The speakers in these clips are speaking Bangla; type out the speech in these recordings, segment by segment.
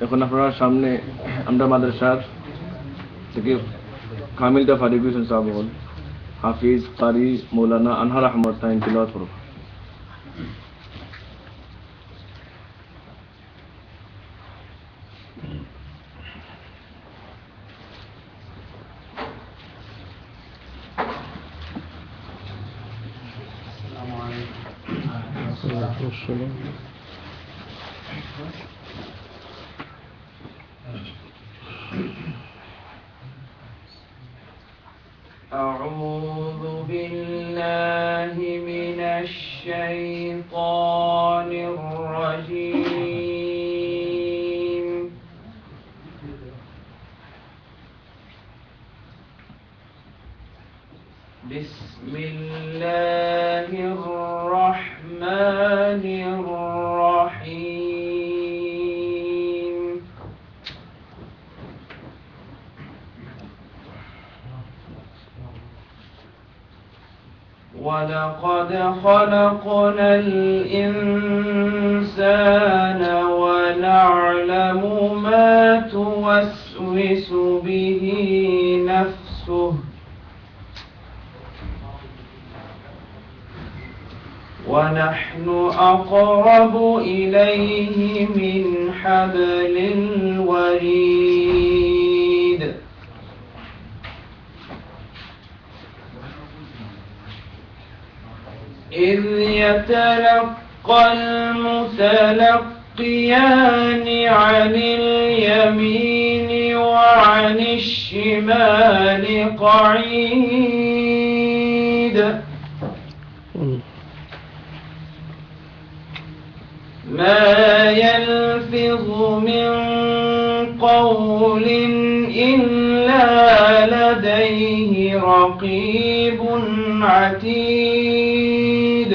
এখন আপনার সামনে আমরা মাদ্রাসার থেকে কামিলটা ফারিক হোসেন সাহেব হাফিজ কারি মৌলানা আনহার আহমদ তাইন তিলাওয়াত করব। أعوذ بالله من الشيطان الرجيم. بسم الله الرحمن الرحيم. ولقد خلقنا الإنسان ونعلم ما توسوس به نفسه ونحن أقرب إليه من حبل الوريد. إذ يتلقى المتلقيان عن اليمين وعن الشمال قعيد. ما يلفظ من قول إلا لديه رقيب عتيد.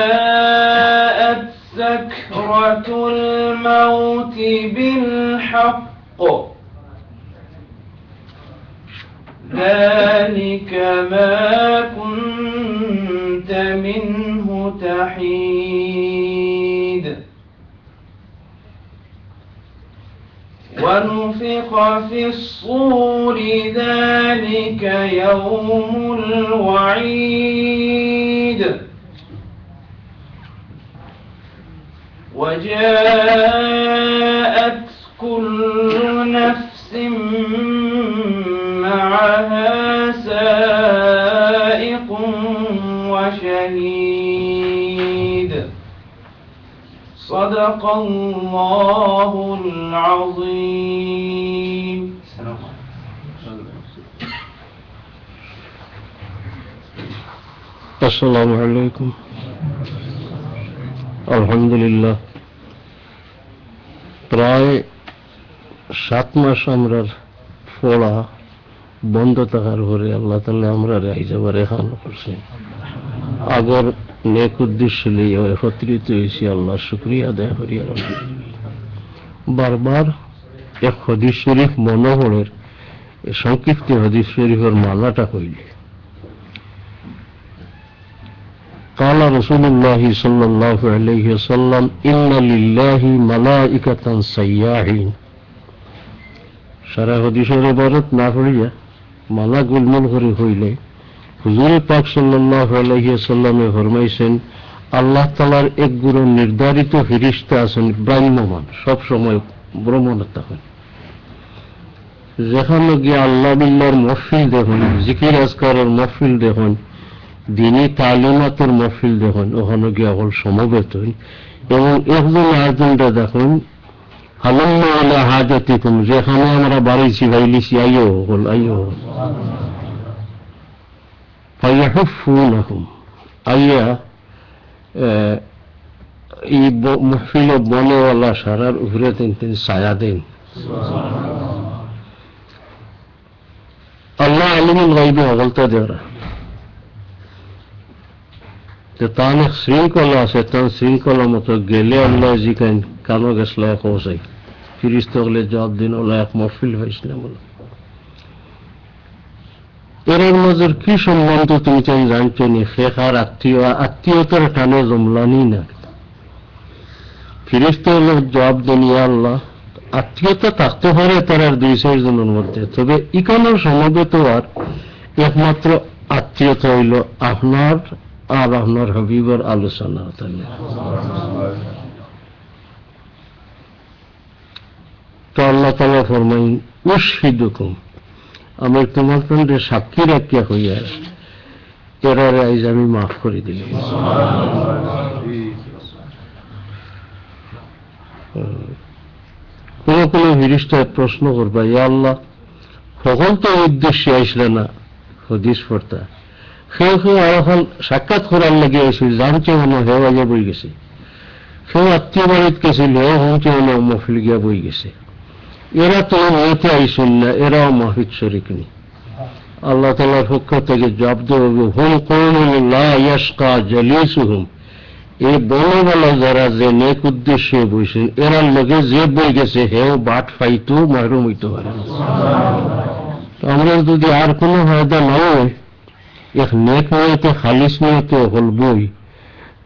وجاءت سكرة الموت بالحق ذلك ما كنت منه تحيد. ونفخ في الصور ذلك يوم الوعيد. وجاءت كل نفس معها سائق وشهيد. صدق الله العظيم. السلام عليكم. الحمد لله. প্রায় 7 মাস আমরার পড়া বন্ধ থাকার পরে আল্লাহ তাআলা আমরা রাইজাবার এখান করছে। আগর নেক উদ্দেশ্য নিয়ে একত্রিত হয়েছি, আল্লাহ শুকরিয়া আদায় করি। বারবার এক হাদিস শরীফ মনোহরের সংক্ষিপ্ত হাদিস শরীফের মালাটা কইলে قال رسول الله صلى الله عليه وسلم إن لله ملائكة سياحين. সারা হাদিসের ইবারত না পড়িয়া মালা গুলমুল করে হইলে হুজুর পাক সাল্লাল্লাহু আলাইহি ওয়াসাল্লামে ফরমাইছেন আল্লাহ তাআলার এক গুরু নির্ধারিত ফেরেশতা আছেন ব্রাহ্মমান, সব সময় ভ্রমণে থাকেন। যেখানে গিয়ে আল্লাহ বিল্লাহর মাহফিল দেখুন, জিকির আজকারের মাহফিল দেখুন, দিনী তালিমাতের মাহফিল দেখুন, ওখানে গিয়ে সকল সমবেত হন এবং একজন আরেকজনটা দেখুন হালাল্লাহ আলা হাজাতিকুম, যেখানে আমরা বাড়িছি ভাইলিছি আইও হল আইও ফায়াহুফুনাহুম, আইয়া এই মাহফিল বনেওয়ালা সারার উপরে তিন ছায়া দেন। আল্লাহ আলিমুল গায়বি হলতা দেওয়া তার এক শৃঙ্খলা আছে, তার শৃঙ্খলা মতো গেলে আল্লাহ জিকাইন কানো গেছলা কৌসাই ফিরিস্ত হলে জবাব দিন ওলা এক মহফিল হয়েছিলাম বলো। এর মাঝের কি সম্বন্ধ তুমি চাই জানছো নি? শেখার আত্মীয়তার টানে জমলানি না। ফিরিস্তা জবাব দেন, ইয়া আল্লাহ, আত্মীয়তা থাকতে পারে তার আর 2-4 জনের মধ্যে, তবে ইকানোর সমবেত আর একমাত্র আত্মীয়তা হইল আপনার আর আপনার হাবিবের আলোচনা। তো আল্লাহ তাআলা ফরমাইন, উশহিদুকুম, আমি তোমার সঙ্গে সাক্ষী রাখিয়া হইয়া এরারে আইজ আমি মাফ করে দিলাম। কোন কোন ফিরিস্তায় প্রশ্ন করবা, ইয়া আল্লাহ, সকল তো উদ্দেশ্যে আসলে না হদিস পড়তা, সেও আরো সাক্ষাৎ করার লাগে আসছিল, জানছে মনে হেও আগে বই গেছে, সেও আত্মীয় বাড়িত গেছিল, হেও হচ্ছে মনে মহফিল গিয়া বই গেছে, এরা তো নিয়তে আইসুন না, এরাও মাহফিল শরিক নি। আল্লাহ তাআলার পক্ষ থেকে জবাব দেবে, হুম কওমুন লা ইয়াশকা জালিসুহুম, এই বলবেলা যারা যে নেক উদ্দেশ্যে বইছেন, এরার লগে যে বই গেছে হেও বাট পাইতো মাহরুম হইতে পারে না। আমরা যদি আর কোনো ফায়দা না হয়, এক নেক নিয়তে খালিস নিয়তে হল বই,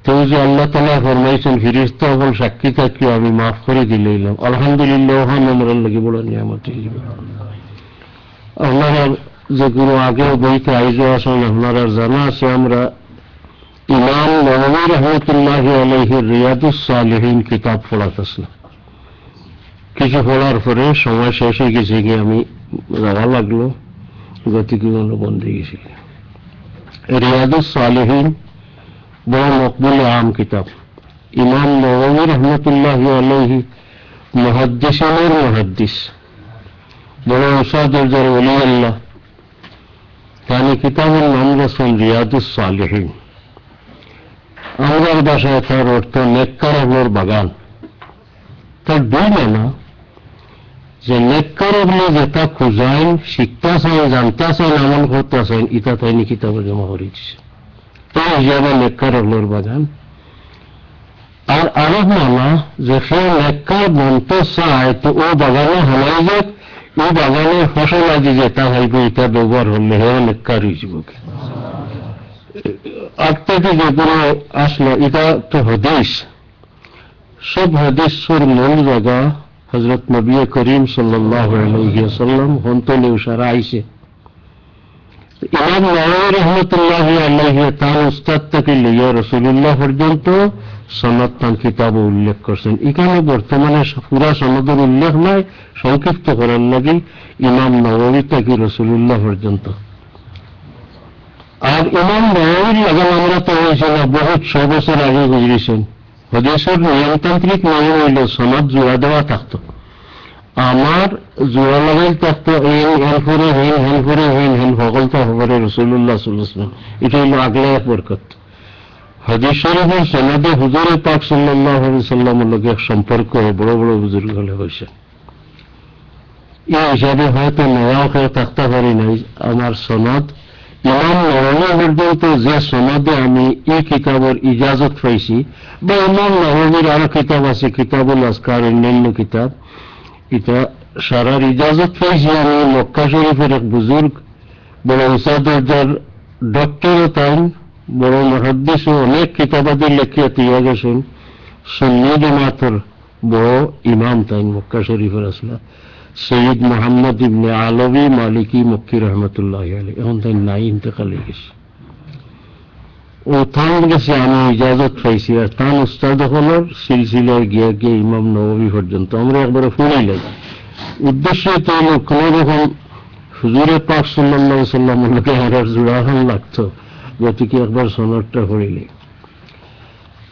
তো যে আল্লাহ তাআলা ফরমাইছেন ফিরিস্তা হল সাক্ষী থাকিও আমি মাফ করে দিলাম, আলহামদুলিল্লাহ, ওখানে আমরা লাগে বড় নিয়ামত। আপনারা যেগুলো আগেও বইতে আইজো আসেন, আপনারা জানা আছে, আমরা ইমাম নববী রহমতুল্লাহি আলাইহির রিয়াদুস সালিহিন কিতাব পড়াতেছিলাম। কিছু পড়ার পরে সময় শেষ হয়ে গেছে, গিয়ে আমি যাওয়া লাগলো, গতিকে বন্ধ হয়ে গেছিল। রিয়াদুস সালিহিন বড় মকবুল আম কিতাব। ইমাম নববী রহমতুল্লাহি আলাইহি মুহাদ্দিসিনের মুহাদ্দিস, বড় উস্তাদ দরজার ওলি আল্লাহ। তানি কিতাবের নাম রাখছেন রিয়াদুস সালিহিন। আমাদের ভাষায় তার অর্থ নেককারগুলোর বাগান। তার দুই মানা, যে নেককারগুলো যেটা খুঁজাইন, শিখতেছেন, জানতেছেন, আমল করতেছেন, ইটা তাইনি কিতাবে জমা করেছে, তাই হিসাবে নেককারগুলোর বাগান। আর আরেক মানা, যে সে নেককার বনতে চায়, তো ও বাগানে হালাই যাক, ও বাগানের ফসল আদি যেটা হইবে এটা ব্যবহার হলে হেও নেককার হয়েছিল। আগ থেকে যেগুলো আসলো, এটা তো হাদিস, সব হাদিসের মূল জায়গা হযরত নবী করিম সাল্লাল্লাহু আলাইহি ওয়াসাল্লাম হন্তলে উসারা আইছে। ইমাম নববী রাহমাতুল্লাহি আলাইহি তার উস্তাদ থেকে লিয়ে রাসূলুল্লাহ পর্যন্ত সনদ তার কিতাবে উল্লেখ করছেন। এখানে বর্তমানে পুরা সনদের উল্লেখ নাই, সংক্ষিপ্ত করার লাগি ইমাম নববী থেকে রাসূলুল্লাহ পর্যন্ত। আর ইমাম নববীর লাগান আমরা তো হয়েছে না, বহুত 6 বছর আগে গুজরেছেন। হদিসের নিয়মতান্ত্রিক নিয়ম হইল সনদ জোড়া দেওয়া থাকতো, আমার জোড়া লাগাই থাকতো, হেনফুরে হেন সকলটা খবরে রাসূলুল্লাহ সাল্লাল্লাহু আলাইহি ওয়াসাল্লাম। এটা হইল আগলা এক বরকত। হাদিস শরীফের সনদে হুজুরে পাক সাল্লাল্লাহু আলাইহি ওয়াসাল্লামের লগে সম্পর্ক বড় বড় বুজুর্গ হলে হয়েছে। এই হিসাবে হয়তো নেওয়া হয়ে থাকতে পারি নাই। আমার সনদ ইমাম নববী পর্যন্ত যে সনদে আমি এই কিতাবের ইজাজত পাইছি, বা ইমাম নববীর আরো কিতাব আছে, কিতাবুল আজকার, অন্যান্য কিতাব, এটা সারার ইজাজত পাইছি আমি মক্কা শরীফের এক বুজুর্গ, বড় উস্তাদ দরজার ডক্টর, তাই বড় মুহাদ্দিস, অনেক কিতাবাদি লেখিয়া দিয়ে গেছেন, সুন্নি জামাতের বড় ইমাম, তাই মক্কা শরীফের আসলা সৈয়দ মোহাম্মদ ইবনে আলবী মালিকি মক্কি রহমতুল্লাহ আলাইহি। এখন তাই নাই, ইন্তেকাল হয়ে গেছে। ও তান গেছে আমি ইজাজত পাইছি, আর তান উস্তাদ হলের সিলসিলায় গিয়ে গিয়ে ইমাম নববী পর্যন্ত আমরা একবারে ফুরাইলাম। উদ্দেশ্য তো হলো কোন রকম হুজুরে পাক সাল্লাল্লাহু আলাইহি ওয়াসাল্লামের লোকে আমার জোড়াহান লাগতো, গতিকে একবার সনদটা পড়িলে।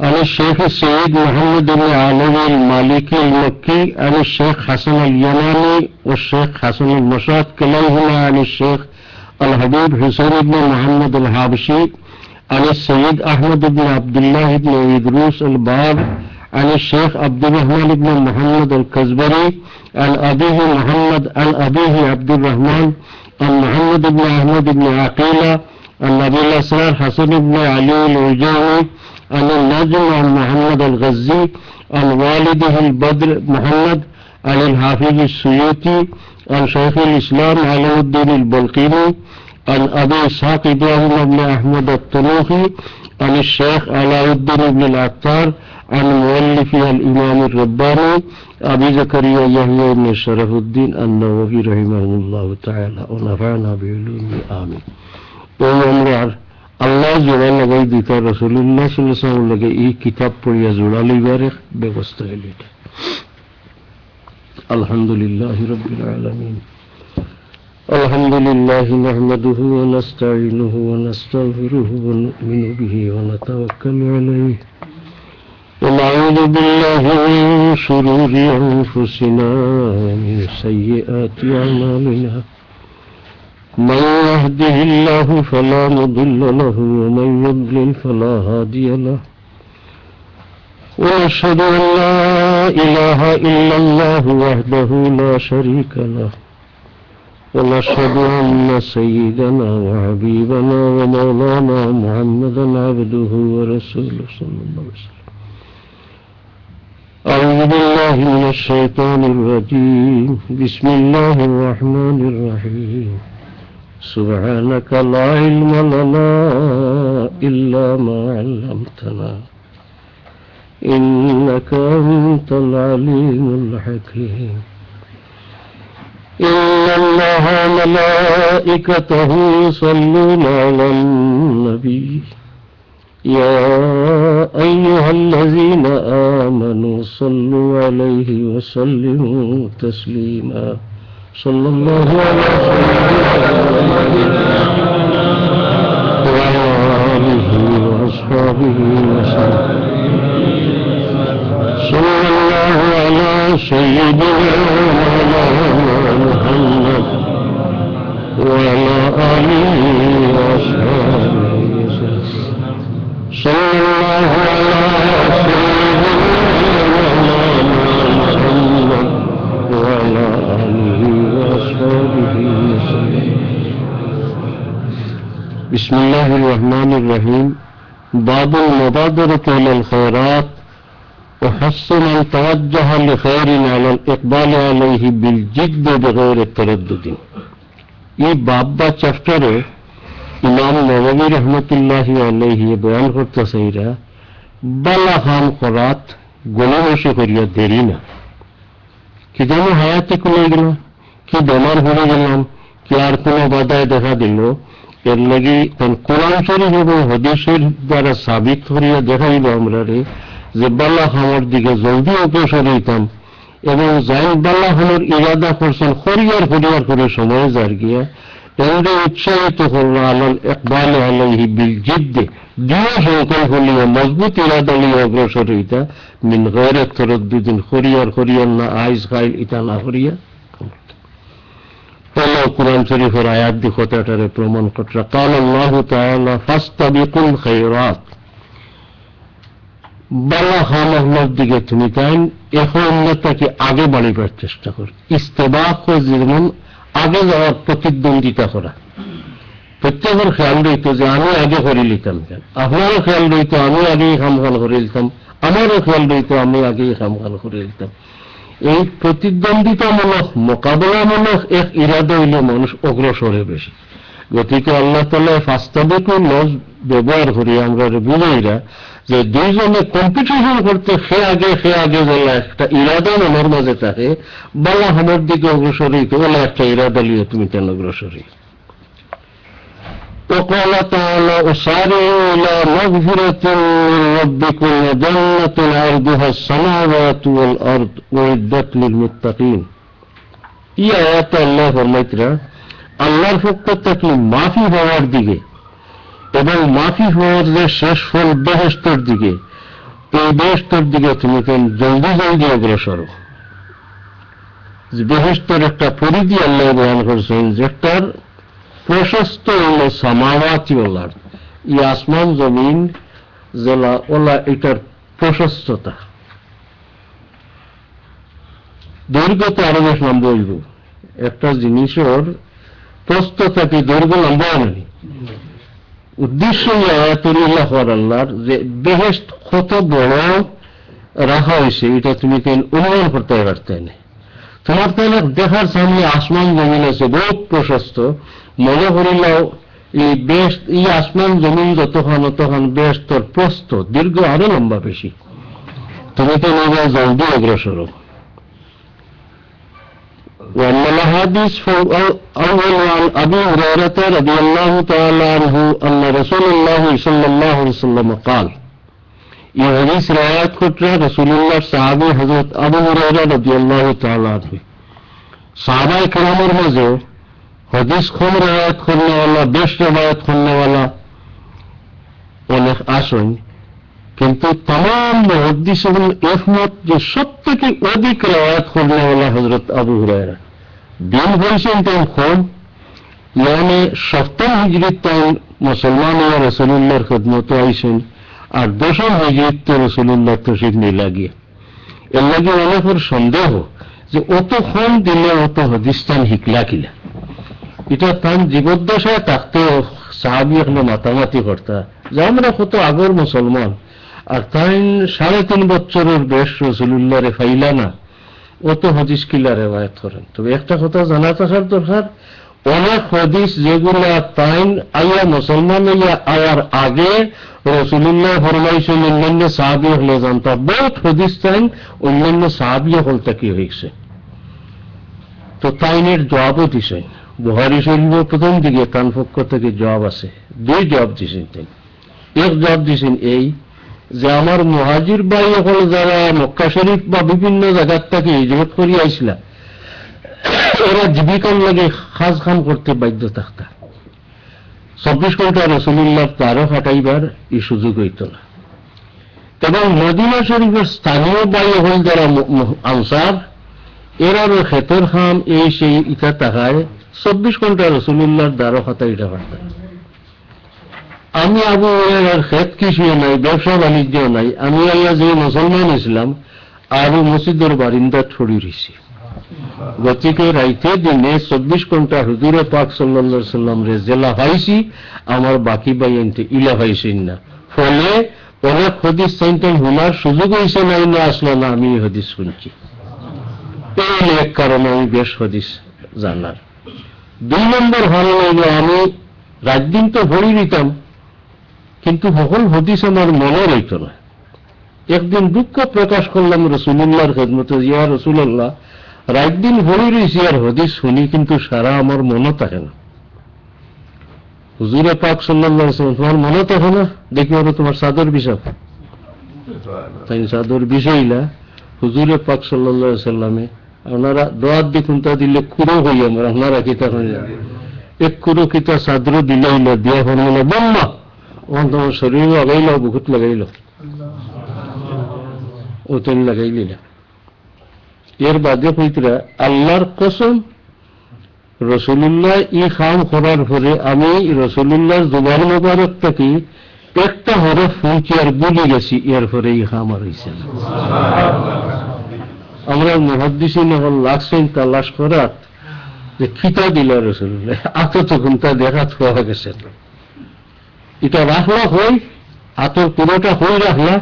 عن الشيخ السيد محمد بن علوي المالكي المكي عن الشيخ حسن اليماني والشيخ حسن المشاط كليهما عن الشيخ الحبيب حسين بن محمد الحابشي عن السيد أحمد بن عبد الله بن إدريس الباب عن الشيخ عبد الرحمن بن محمد الكزبري عن أبيه محمد عن أبيه عبد الرحمن عن محمد بن أحمد بن عقيلة عن أبي الأسرار حسن بن علي العجاني عن النجم عن محمد الغزي عن والده البدر محمد عن الحافظ السيوطي عن شيخ الإسلام علي الدين البلقيني عن أبي إسحاق إبراهيم بن أحمد الطلوخي عن الشيخ علاء الدين بن العطار عن مؤلفها الإمام الرباني أبي زكريا يحيى بن شرف الدين النووي رحمه الله تعالى ونفعنا بعلومه آمين. আল্লাহ জোড়া লাগাই দিত রাসূলুল্লাহ সাল্লাল্লাহু আলাইহি ওয়াসাল্লাম লাগে এই কিতাব পড়িয়া জোড়া লইবার ব্যবস্থা হইল। আলহামদুলিল্লাহ রাব্বিল আলামিন। আলহামদুলিল্লাহ নাহমাদুহু ওয়া নাস্তাঈনুহু ওয়া নাস্তাগফিরুহু ওয়া নু'মিনু বিহি ওয়া নাতাওয়াক্কালু আলাইহি ওয়া নাউযু বিল্লাহি মিন শুরুরি আনফুসিনা ওয়া মিন সাইয়্যাতি আমালিনা। من يهده الله فلا مضل له ومن يضلل فلا هادي له ونشهد أن لا إله إلا الله وحده لا شريك له ونشهد أن سيدنا وحبيبنا ومولانا محمدا عبده ورسوله صلى الله عليه وسلم. أعوذ بالله من الشيطان الرجيم. بسم الله الرحمن الرحيم. سبحانك لا علم لنا إلا ما علمتنا إنك أنت العليم الحكيم. إن الله وملائكته يصلون على النبي يا أيها الذين آمنوا صلوا عليه وسلموا تسليما. صلى الله على سيدنا وعلى آله وأصحابه وسلم. صلى الله على سيدنا محمد وعلى آله وأصحابه وسلم. صلى الله على سيدنا محمد وعلى آله وأصحابه وسلم. بسم الله الرحمن الرحيم. باب المبادرة إلى الخيرات وحث من توجه لخير على الإقبال عليه بالجد بغير التردد. এই বাব্বা চ্যাপ্টারে ইমাম নববী রহমতুল্লাহি আলাইহি বয়ান করতেছে এরা বালা খাম করাত গণবেশে করিয়া দেরি না। কি যেন হায়াতে কমে গেল, কি বেমার হয়ে গেলাম, কি আর কোনো বাধায় দেখা দিল, এর লাগি কোরআন শরীফ এবং হাদিসের দ্বারা সাবিত করিয়া দেখাইল আমরা রে যে বাল্লা খামর দিকে জলদি অগ্রসর হইতাম এবং যাই বাল্লা খামর ইরাদা করছেন হরিয়ার হরিয়ার করে সময় যার গিয়া এমনি উৎসাহিত করল আলাল ইকবাল আলাইহি বিল জিদ্দে দৃঢ় সংকল্প হলিয়া মজবুত ইরাদা লিয়া অগ্রসর হইতা মিন গায়রে তরদ্দুদিন হরিয়ার হরিয়ার না আইজ খাইল ইতা না হরিয়া। পলা কুরআন শরীফের আয়াত দি কথাটারে প্রমাণ করা কাল আল্লাহু তাআলা ফাস্তাবিকুল খায়রাত। বালা খামর দিকে তুমি তাই এখন তাকে আগে বাড়িবার চেষ্টা কর। ইস্তেবাক যেমন আগে যাওয়ার প্রতিদ্বন্দ্বিতা করা। প্রত্যেকের খেয়াল রইত যে আমি আগে করে লিখতাম কেন, আপনারও খেয়াল রইত আমি আগেই খামখান করে লিখতাম, আমারও খেয়াল রইত আমি আগেই খামখান করে লিখতাম। এই প্রতিদ্বন্দ্বিতামূলক মোকাবেলামূলক এক ইরাদা হইলে মানুষ অগ্রসরে বেশি। গতিকে আল্লাহ তাআলা ফাস্তাবিকুল লফজ ব্যবহার করি আমরা বুঝাইরা যে দুইজনে কম্পিটিশন করতে সে আগে বলে একটা ইরাদা মনের মাঝে থাকে, বালা হামের দিকে অগ্রসর হইতে বলে একটা ইরাদা লিয়ে তুমি কেন অগ্রসর হই। وقال تعالى وسارعوا إلى مغفرة من ربكم وجنة عرضها السماوات والأرض أعدت للمتقين. এই আয়াতে আল্লাহ ফরমাইতরা আল্লাহর পক্ষ থেকে মাফি হওয়ার দিকে এবং মাফি হওয়ার যে শেষ ফল বেহেশতের দিকে, এই বেহেশতের দিকে তুমি জলদি জলদি অগ্রসর। বেহেশতের একটা পরিধি আল্লাহ বয়ান করছেন যেটার প্রশস্ত হল সামাওয়াতি ওয়াল আরদ, এই আসমান জমিন জেলা ওলা এটার প্রশস্ততা। দৈর্ঘ্য তো আরো বেশ লম্বা হইব, একটা জিনিসের প্রস্থ থাকে দৈর্ঘ্য লম্বা হয়নি। উদ্দেশ্য আয়াতুল্লাহ আল্লাহর যে বেহেশত কত বড় রাখা হয়েছে এটা তুমি অনুমান করতে পারতে না। তোমার তাহলে দেখার সামনে আসমান জমিন আছে বহুত প্রশস্ত, মনে করিলাও এই বেশ এই আসমান জমিন যতক্ষণ বেশ তোর প্রস্থ দীর্ঘ আরো লম্বা বেশি, তুমি তো নেবে জলদি অগ্রসর। وأن الحديث أول عن أبي هريرة رضي الله تعالى عنه أن رسول الله صلى الله عليه وسلم قال یہ حدیث روایت کرتا ہے رسول اللہ صحابی حضرت ابو ہریرہ رضی اللہ تعالی عنہ صحابہ کرامর মাঝে হাদিস কম রওয়ায়াত করने वाला বেশ রওয়ায়াত করने वाला অনেক আসেন, কিন্তু तमाम মুহাদ্দিসিন একমত যে সবথেকে অধিক রওয়ায়াত করने वाला হযরত আবু হুরায়রা। দিন হয়েছেন তখন কম, মানে 7ম হিজরিতে মুসলমান ও রাসূলুল্লাহর খিদমতে আইছেন, আর 10ম হিজরিতে রাসূলুল্লাহ তশরীফ নিয়ে গিয়ে এর লাগে অনেকের সন্দেহ যে অত কম দিলে অত হাদিসটান হিকলা কিলা। এটা তার জীবদ্দশায় থাকতে সাহাবি এখনো মাতামাতি করতা যে আমরা কত আগর মুসলমান, আর তাই 3.5 বছরের বেশ রাসূলুল্লাহরে ফাইলা না, অত হাদিস কিলা রেওয়ায়াত করেন। তবে একটা কথা জানা থাকার দরকার, অনেক হাদিস যেগুলা তাইন আইয়া মুসলমান হইয়া আয়ার আগে রাসূলুল্লাহ ফরমাইছেন অন্যান্য সাহাবী হলে জানতা, বহুত হাদিস তাইন অন্যান্য সাহাবী হল তাকি হয়েছে। তো তাইনের জবাবও দিছেন, বুখারী শরীফের প্রথম দিকে তার পক্ষ থেকে জবাব আছে, 2 জবাব দিছেন তাই। এক জবাব দিছেন এই যে আমার মুহাজির ভাই হল যারা মক্কা শরীফ বা বিভিন্ন জায়গার থেকে হিজরত করি আইসলা, এরা জীবিকার লাগে খাস খাম করতে বাধ্য থাকতা, 24 ঘন্টা রাসূলুল্লাহ তারও ফাটাইবার এই সুযোগ হইত না। এবং মদিনা শরীফের স্থানীয় বায়ু হল যারা আনসার, এরারও ক্ষেতের খাম এই সেই ইটা তাকায় 24 ঘন্টা রাসূলুল্লাহর দ্বারও ফাটাইটা পারতাম। আমি আবু হুরায়রার ক্ষেত কিছুও নাই, ব্যবসা বাণিজ্য নাই, আমি আল্লাহ যে মুসলমান ইসলাম আরো মসজিদের বারিন্দা ছড়ি রয়েছি। গতিকে রাইতে দিনে 24 ঘন্টা হুজুরে পাক সাল্লাল্লাহু আলাইহি সাল্লাম রে জেলা পাইছি, আমার বাকি বাইনতে ইলা পাইছেন না। ফলে অনেক হাদিস চাইতেন শোনার সুযোগ হয়েছে নাই না, আসলে না আমি হাদিস শুনছি, এই এক কারণে আমি বেশ হাদিস জানার। 2 নম্বর ভালো লাগলো, আমি রাত দিন তো ভরি দিতাম, কিন্তু সকল হাদিস আমার মনে রইত না। একদিন দুঃখ প্রকাশ করলাম রাসূলুল্লাহর খিদমতে, ইয়া রাসূলুল্লাহ রাত দিন ভরি রয়েছি আর হাদিস শুনি, কিন্তু সারা আমার মনে থাকে না। হুজুরে পাক সাল্লাল্লাহু আলাইহি ওয়াসাল্লাম, তোমার মনে থাকে না? দেখি ওরা তোমার চাদর বিষয়, তাই চাদর বিষয়লা হুজুরে পাক সাল্লাল্লাহু আলাইহি ওয়াসাল্লামে আপনারা দোয়াত দেখুন তা দিলে কুড়ো হই আমরা, আপনারা কিতা হয় এক কুড়ো কিতা চাদর দিলে হইলো দিয়া ফরমাইল বম্মা ওখান তোমার শরীরে লাগাইল, বহুত লাগাইল, ও তেল লাগাইলি না। এর বাদে কইতরা আল্লাহর কসম রাসূলুল্লাহ ই খাম করার পরে আমি রাসূলুল্লাহর জুবান মোবারক থেকে একটা হরফ ফুঁকি আর বলে গেছি, এর পরে ই খাম আর হইছে। আমরা মুহাদ্দিসিন হল লাগছেন তালাশ করার যে খিতা দিল রাসূলুল্লাহ, আত তখন তা দেখা থোয়া গেছে। এটা রাখলা হই আতর পুরোটা হই রাখলা,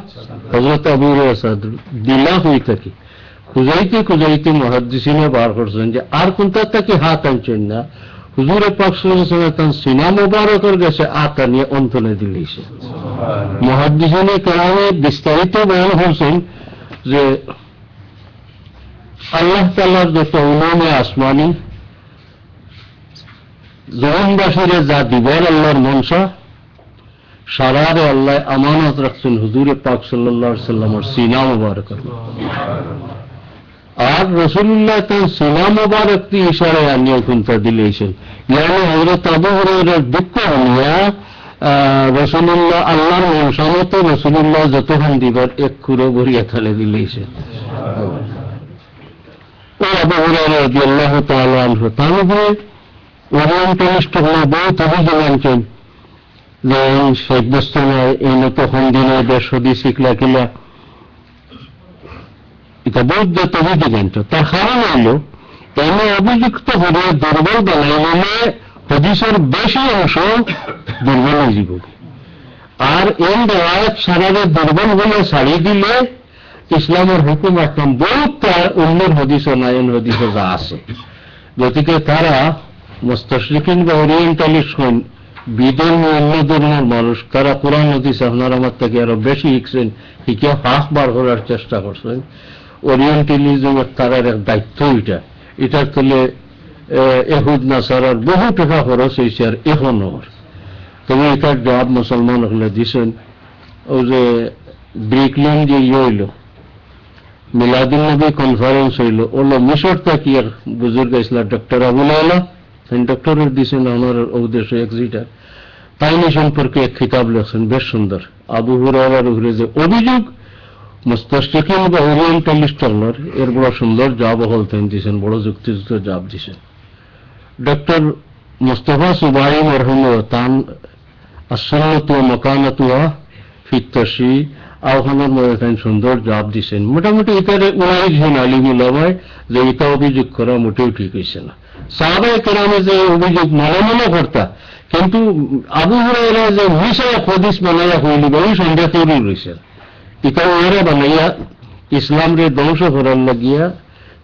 হযরত আবু হুরায়রা দিলা হই থাকি খুঁজাইতে খুঁজাইতে মুহাদ্দিসিনে বার করছেন যে আর কোনটা থেকে হাত আনছেন না, হুজুরে পাক সাল্লাল্লাহু আলাইহি ওয়াসাল্লাম সিনা মুবারকের কাছে আতা নিয়ে অন্তরে দিলেছে। মুহাদ্দিসিনে কেরামে বিস্তারিত বয়ান করছেন যে আল্লাহ তাআলার যত উলুমে আসমানি জমিনবাসীরে যা দিবার আল্লাহর মনসা, সারারে আল্লাহ আমানত রাখছেন হুজুরে পাক সাল্লাল্লাহু আলাইহি ওয়াসাল্লামের সিনা মুবারকের। আর রাসূলুল্লাহ তার সিনা মুবারক দিয়ে ইশারায় আনিয়ে কোনটা দিলেছেন, মানে হযরত আবু হুরায়রার দুঃখ আনিয়া রাসূলুল্লাহ আল্লাহর মনসামত রাসূলুল্লাহ যতক্ষণ দিবার এক কুড়ো ভরিয়া থালে দিলেছেন। ও আবু হুরায়রা রাদিয়াল্লাহু তাআলা আনহু তার উপরে ওরিয়েন্টালিস্ট হলে বহুত অভিযোগ আনছেন যে শেখ বস্তানায় এই তখন দিনে বেশ হাদিস শিখলা কিলা, এটা বহুত অভিযোগ আনত। তার কারণ হইল এনে অভিযুক্ত হবে দুর্বল বানাই নিলে হাদিসের বেশি অংশ দুর্বল হয়ে যাব, আর এই রেওয়ায়াত সারারে দুর্বল বলে ছাড়িয়ে দিলে ইসলামের হুকুম একদম বহুত অন্যের হদিস ও নায়ন হদিস যা আছে। গতিকে তারা মুস্তাশরিকিন বা ওরিয়েন্টালিস্ট হন, বিধর্মী অন্য ধর্মের মানুষ, তারা কোরআন হদিস আপনার আমার থেকে আরো বেশি শিখছেন, শিখে ফাঁক বার করার চেষ্টা করছেন। ওরিয়েন্টালিজমের তারার এক দায়িত্ব এটার তলে এহুদ নাসারার বহু টাকা খরচ হয়েছে আর এখনো। তবে এটার জবাব মুসলমান হলে দিছেন। ও যে ব্রিকল্যান্ড যে হইল মিলাদুল নবী কনফারেন্স হইল, ওলো মিশর থাকি এক বুজুর্গ ইসলাম ডক্টর আবুল আলা ডক্টরের দিছেন আমার উদ্দেশ্য এক্সিটার, তাই নিয়ে সম্পর্কে এক খিতাব লেখছেন বেশ সুন্দর। আবু হুরায়রার উপরে যে অভিযোগ মুস্তাশরিকিন বা ওরিয়েন্টালিস্ট আপনার, এর বড় সুন্দর জবাব হলতেন দিছেন, বড় যুক্তিযুক্ত জবাব দিছেন। ডক্টর মুস্তফা সুবাই মরহুম তান আসন্নত মকানাতুয়া ফিত্তশি আহ্বানের মধ্যে তাই সুন্দর জবাব দিছেন। মোটামুটি এটার উনাইছেন আলিমুল্লামায় যে এটা অভিযোগ করা মোটেও ঠিক হয়েছে না। সাহাবায়ে কেরামে যে অভিযোগ মনে করতা, কিন্তু আবু হুরায়রা যে মিশা হাদিস বানাইয়া হইলি এই সন্দেহ তৈরি রয়েছে। এটা ওরা বানাইয়া ইসলামরে ধ্বংস করার লাগিয়া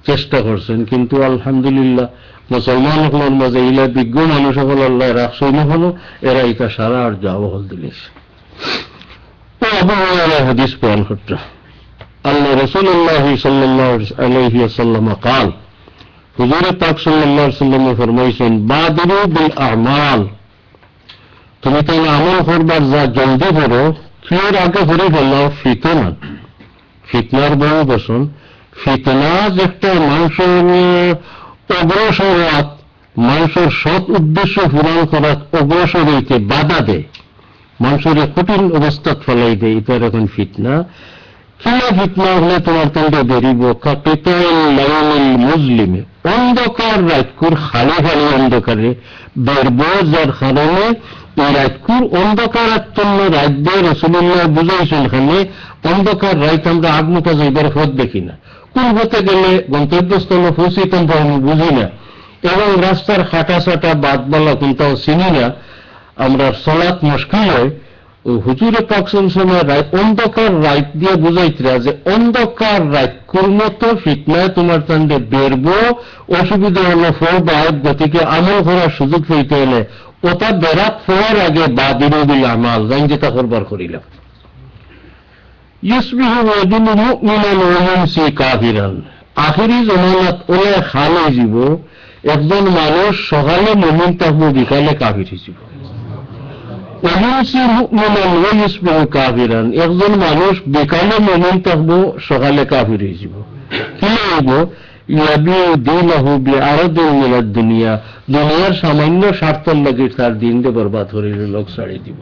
চেষ্টা করছেন, কিন্তু আলহামদুলিল্লাহ মুসলমান সকলের মাঝে ইলা বিজ্ঞ মানুষ সকল আল্লাহ রাখছে হলো, এরা এটা সারা আর জবাব দিলেছে। আবু হুরায়রা হাদিস বয়ান করতে, আল্লাহ রাসূলুল্লাহ সাল্লাল্লাহু আলাইহি ওয়াসাল্লাম قال, হুজুর পাক সাল্লাল্লাহু আলাইহি ওয়াসাল্লাম ফরমাইছেন, বাদিরু বিল আমাল, তুমি তো আমল করবার যা জলদি করো, কির আগে করে ফেলাও ফিতনা। ফিতনার বড় বসন, ফিতনা একটা মানুষের অগ্রসর, মানুষের সৎ উদ্দেশ্য পূরণ করার অগ্রসর হইতে বাধা দেয়, মানুষের কঠিন অবস্থা ফেলাই দেয়, এটা এখন ফিতনা। কিনা ফিতনা হলে তোমার কাণ্ডে বেরিব মুসলিমে, অন্ধকার রাজকুর খালি খালি অন্ধকারে বেরব, যার কারণে এই রাজকুর অন্ধকারাচ্ছন্ন রাজ্য রাসূলুল্লাহ বুঝাইছেন। এখানে অন্ধকার রাইত আমরা আগমুখা যাইবার পথ দেখি না, কোন পথে গেলে গন্তব্যস্থলে পৌঁছিতাম আমি বুঝি না, এবং রাস্তার হাঁটা ছাটা বাদবালা কোনটাও চিনি না, আমরা সলাৎ মুশকিল হয়। হুজুরে পাক সাল্লাল্লাহু আলাইহি অন্ধকার রাত দিয়ে বুঝাইতরা যে অন্ধকার রাত কুরমত ফিতনায় তোমার তান্ডে বেরবো, অসুবিধা হলো ফোবাদ, গতিকে আমল করার সুযোগ পেতে হলে ওটা বেরাত হওয়ার আগে বাদিরু বিল আমাল জান যেটা করবার করিলাম। ইউসবিহু রাজুলুন মুমিনান ওয়া ইউমসি কাফিরান, আখিরি জামানাত ওলা খালে জীব, একজন মানুষ সকালে মুমিন থাকবো, বিকালে কাফির হইব। একজন মানুষ বিকালে মুমিন থাকবো, সকালে কাফির হয়ে যাব। কি হইব? দুনিয়া, দুনিয়ার সামান্য স্বার্থের লাগে তার দিন দিয়ে বরবাদ করে লোক ছাড়িয়ে দিব।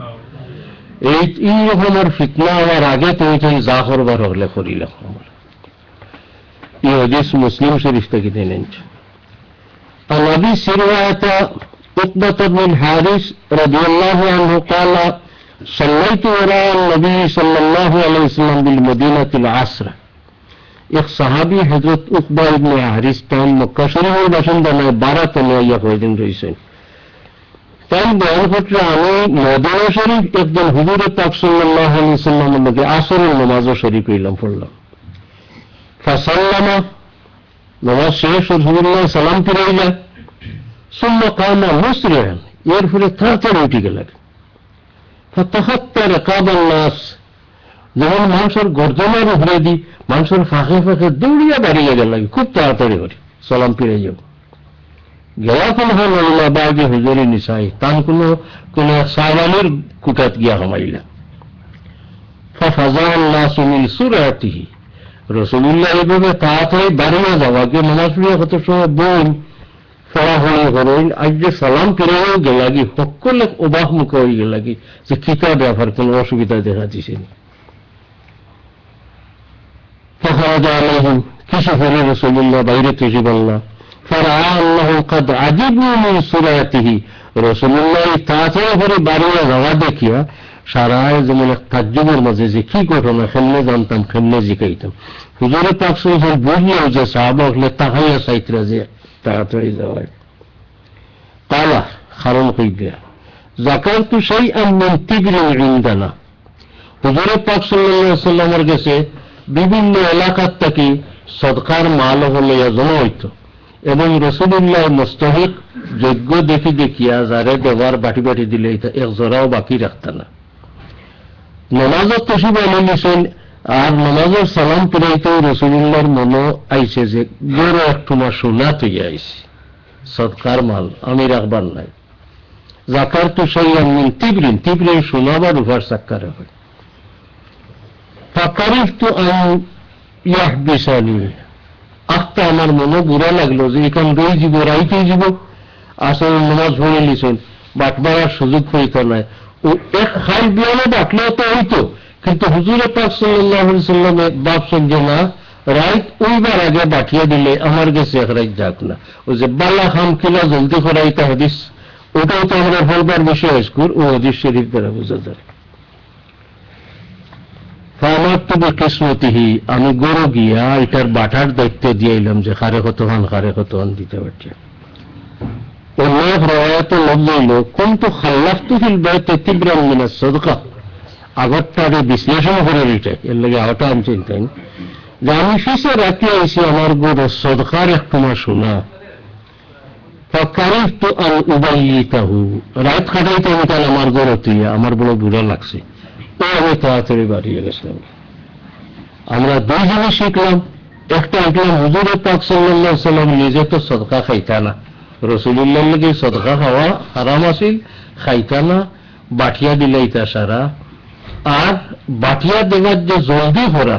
এই রকমের ফিতনা হওয়ার আগে তুমি যা করবার হলে করিলে। এই হাদিস মুসলিম শরীফ থেকে নেন। النبي سيرواية عقبة بن الحارث رضي الله عنه قال صليت وراء النبي صلى الله عليه وسلم بالمدينة العصر. एक صحابي हजरत उकबा इब्न हारिस टाइम मक्का शरीफের বাসিন্দা নয়, 12 তলাইয়া কয়েকদিন রয়েছেন। তাই বয়ান করতে আমি মদিনা শরীফ একজন হুজুরে পাক সাল্লাল্লাহু আলাইহি ওয়াসাল্লামের মধ্যে আসরের নামাজও শরীক হইলাম, পড়লাম। ফাসাল্লামা, নামাজ শেষ, হুজুরুল্লাহ সালাম ফিরাইলেন। সুম্মা কামা মুসরিআন, এর ফলে তাড়াতাড়ি উঠে গেলেন। ফাতাহাত্তা রাকাবান নাস, যখন মানুষের গর্জনার উপরে দি মানুষের ফাঁকে ফাঁকে দৌড়িয়া দাঁড়িয়ে গেল, খুব তাড়াতাড়ি করে সালাম ফিরে যাও। গেলাফল হল্লা বাগে হুজুরি নিসাই, তান কোন সাওয়ালের কুটাত গিয়া হামাইলা। ফাফাজা আল্লাহ সুমিন সুরাতিহি, রাসূলুল্লাহ এভাবে তাড়াতাড়ি দাঁড়িয়ে যাওয়াকে নামাজ পড়িয়া কত সময় বোন ফলাফলা করেন, আজ যে সালাম ফিরেও গেলাগি সকলে অবাক মুখে হয়ে গেলাগি যে কিতা ব্যাপার, কোন অসুবিধা দেখা দিছে না। فخرج عليهم, কিছু পরে রাসূলুল্লাহ বাইরে থেকে বললেন, فرأى الله قد عجبوا من سرعته, রাসূলুল্লাহ তাড়াতাড়ি করে বাড়িয়ে যাওয়া দেখিয়া সারায় যেমন এক তাজ্জুবের মাঝে যে কি ঘটনা, কেমনে জানতাম, কেমনে জিকাইতাম। হুজুরে পাক সাল্লাল্লাহু আলাইহি ওয়াসাল্লাম বুঝলেও যে সাহাবা হলে তাকাইয়া চাইতরা যে তাড়াতাড়ি যাওয়ায়। কালা, কারণ কইবে যাকারতু শাইআন মিন তিবরিন ইনদানা, হুজুরে পাক সাল্লাল্লাহু আলাইহি ওয়াসাল্লামের কাছে বিভিন্ন এলাকার থেকে সদকার মাল হলে জমা হইত এবং রসুলুল্লাহ মুস্তাহিক যোগ্য দেখি দেখিয়া যারে দেওয়ার বাটি বাটি দিলে এক জোড়াও বাকি রাখত না। নমাজত তসিব আলী নিছেন আর নমাজের সালাম ফিরাইতেও রসুলুল্লাহর মনে আইছে যে বড় একটুমা সোনা তৈয়া আইছে, সদকার মাল আমি রাখবার নাই। জাকার তো সেই আমি তীব্রেন সোনা বা রুফার সাক্কারে হয়। ফাকারিফ তো আমি ইয়াহ বিশানি আখটা আমার মনে বুড়া লাগলো যে এখান রই যাব রাইতেই যাব, আসলে নমাজ ভরে নিছেন বাটবার সুযোগ হইত নাই। ও এক খাই বিয়ানে বাটলেও তো হইতো, কিন্তু হুজুরে পাক সাল্লাল্লাহু আলাইহি সাল্লামে ভাবছেন যে না, রাইত ওইবার আগে বাঠিয়ে দিলে আমার কাছে এক রাইত যাক না। ওই যে বালা খাম কিলা জলদি করাইতে হাদিস, ওটাও তো আমরা বলবার বিষয় স্কুর ও হাদিস শরীফ দ্বারা বোঝা যায়। আমার তো কিসমতিহি আমি গরু গিয়া এটার বাটার দায়িত্ব দিয়ে এলাম যে খারে কতখান দিতে পারছে। অনেক রয়াত লব্ধ হইল কিন্তু খাল্লাফতু ফিল বাইতে তিব্রান মিনাস সাদকা। আগরটারে বিশ্লেষণ করে এটা এর লাগে আওটা আমি চিন্তাই যে আমি ফিসে রাখতে আইসি আমার গরু সদকার একটু মাস শোনা। ফাকারিফতু আন উবাইয়িতাহু রাত কাটাইতে আমি তাহলে আমার গরু তুইয়া আমার বড় বুড়া লাগছে, তো আমি তাড়াতাড়ি বাড়িয়ে গেছিলাম। আমরা দুই জিনিস শিখলাম, একটা শিখলাম হুজুরে পাক সাল্লাল্লাহু আলাইহি সাল্লাম নিজে তো সদকা খাইতা না, রসুলুল্লাহর লাগি সদকা খাওয়া হারাম আছিল, খাইতা না, বাটিয়া দিলাইতা সারা। আর বাটিয়া দেওয়ার যে জলদি করা,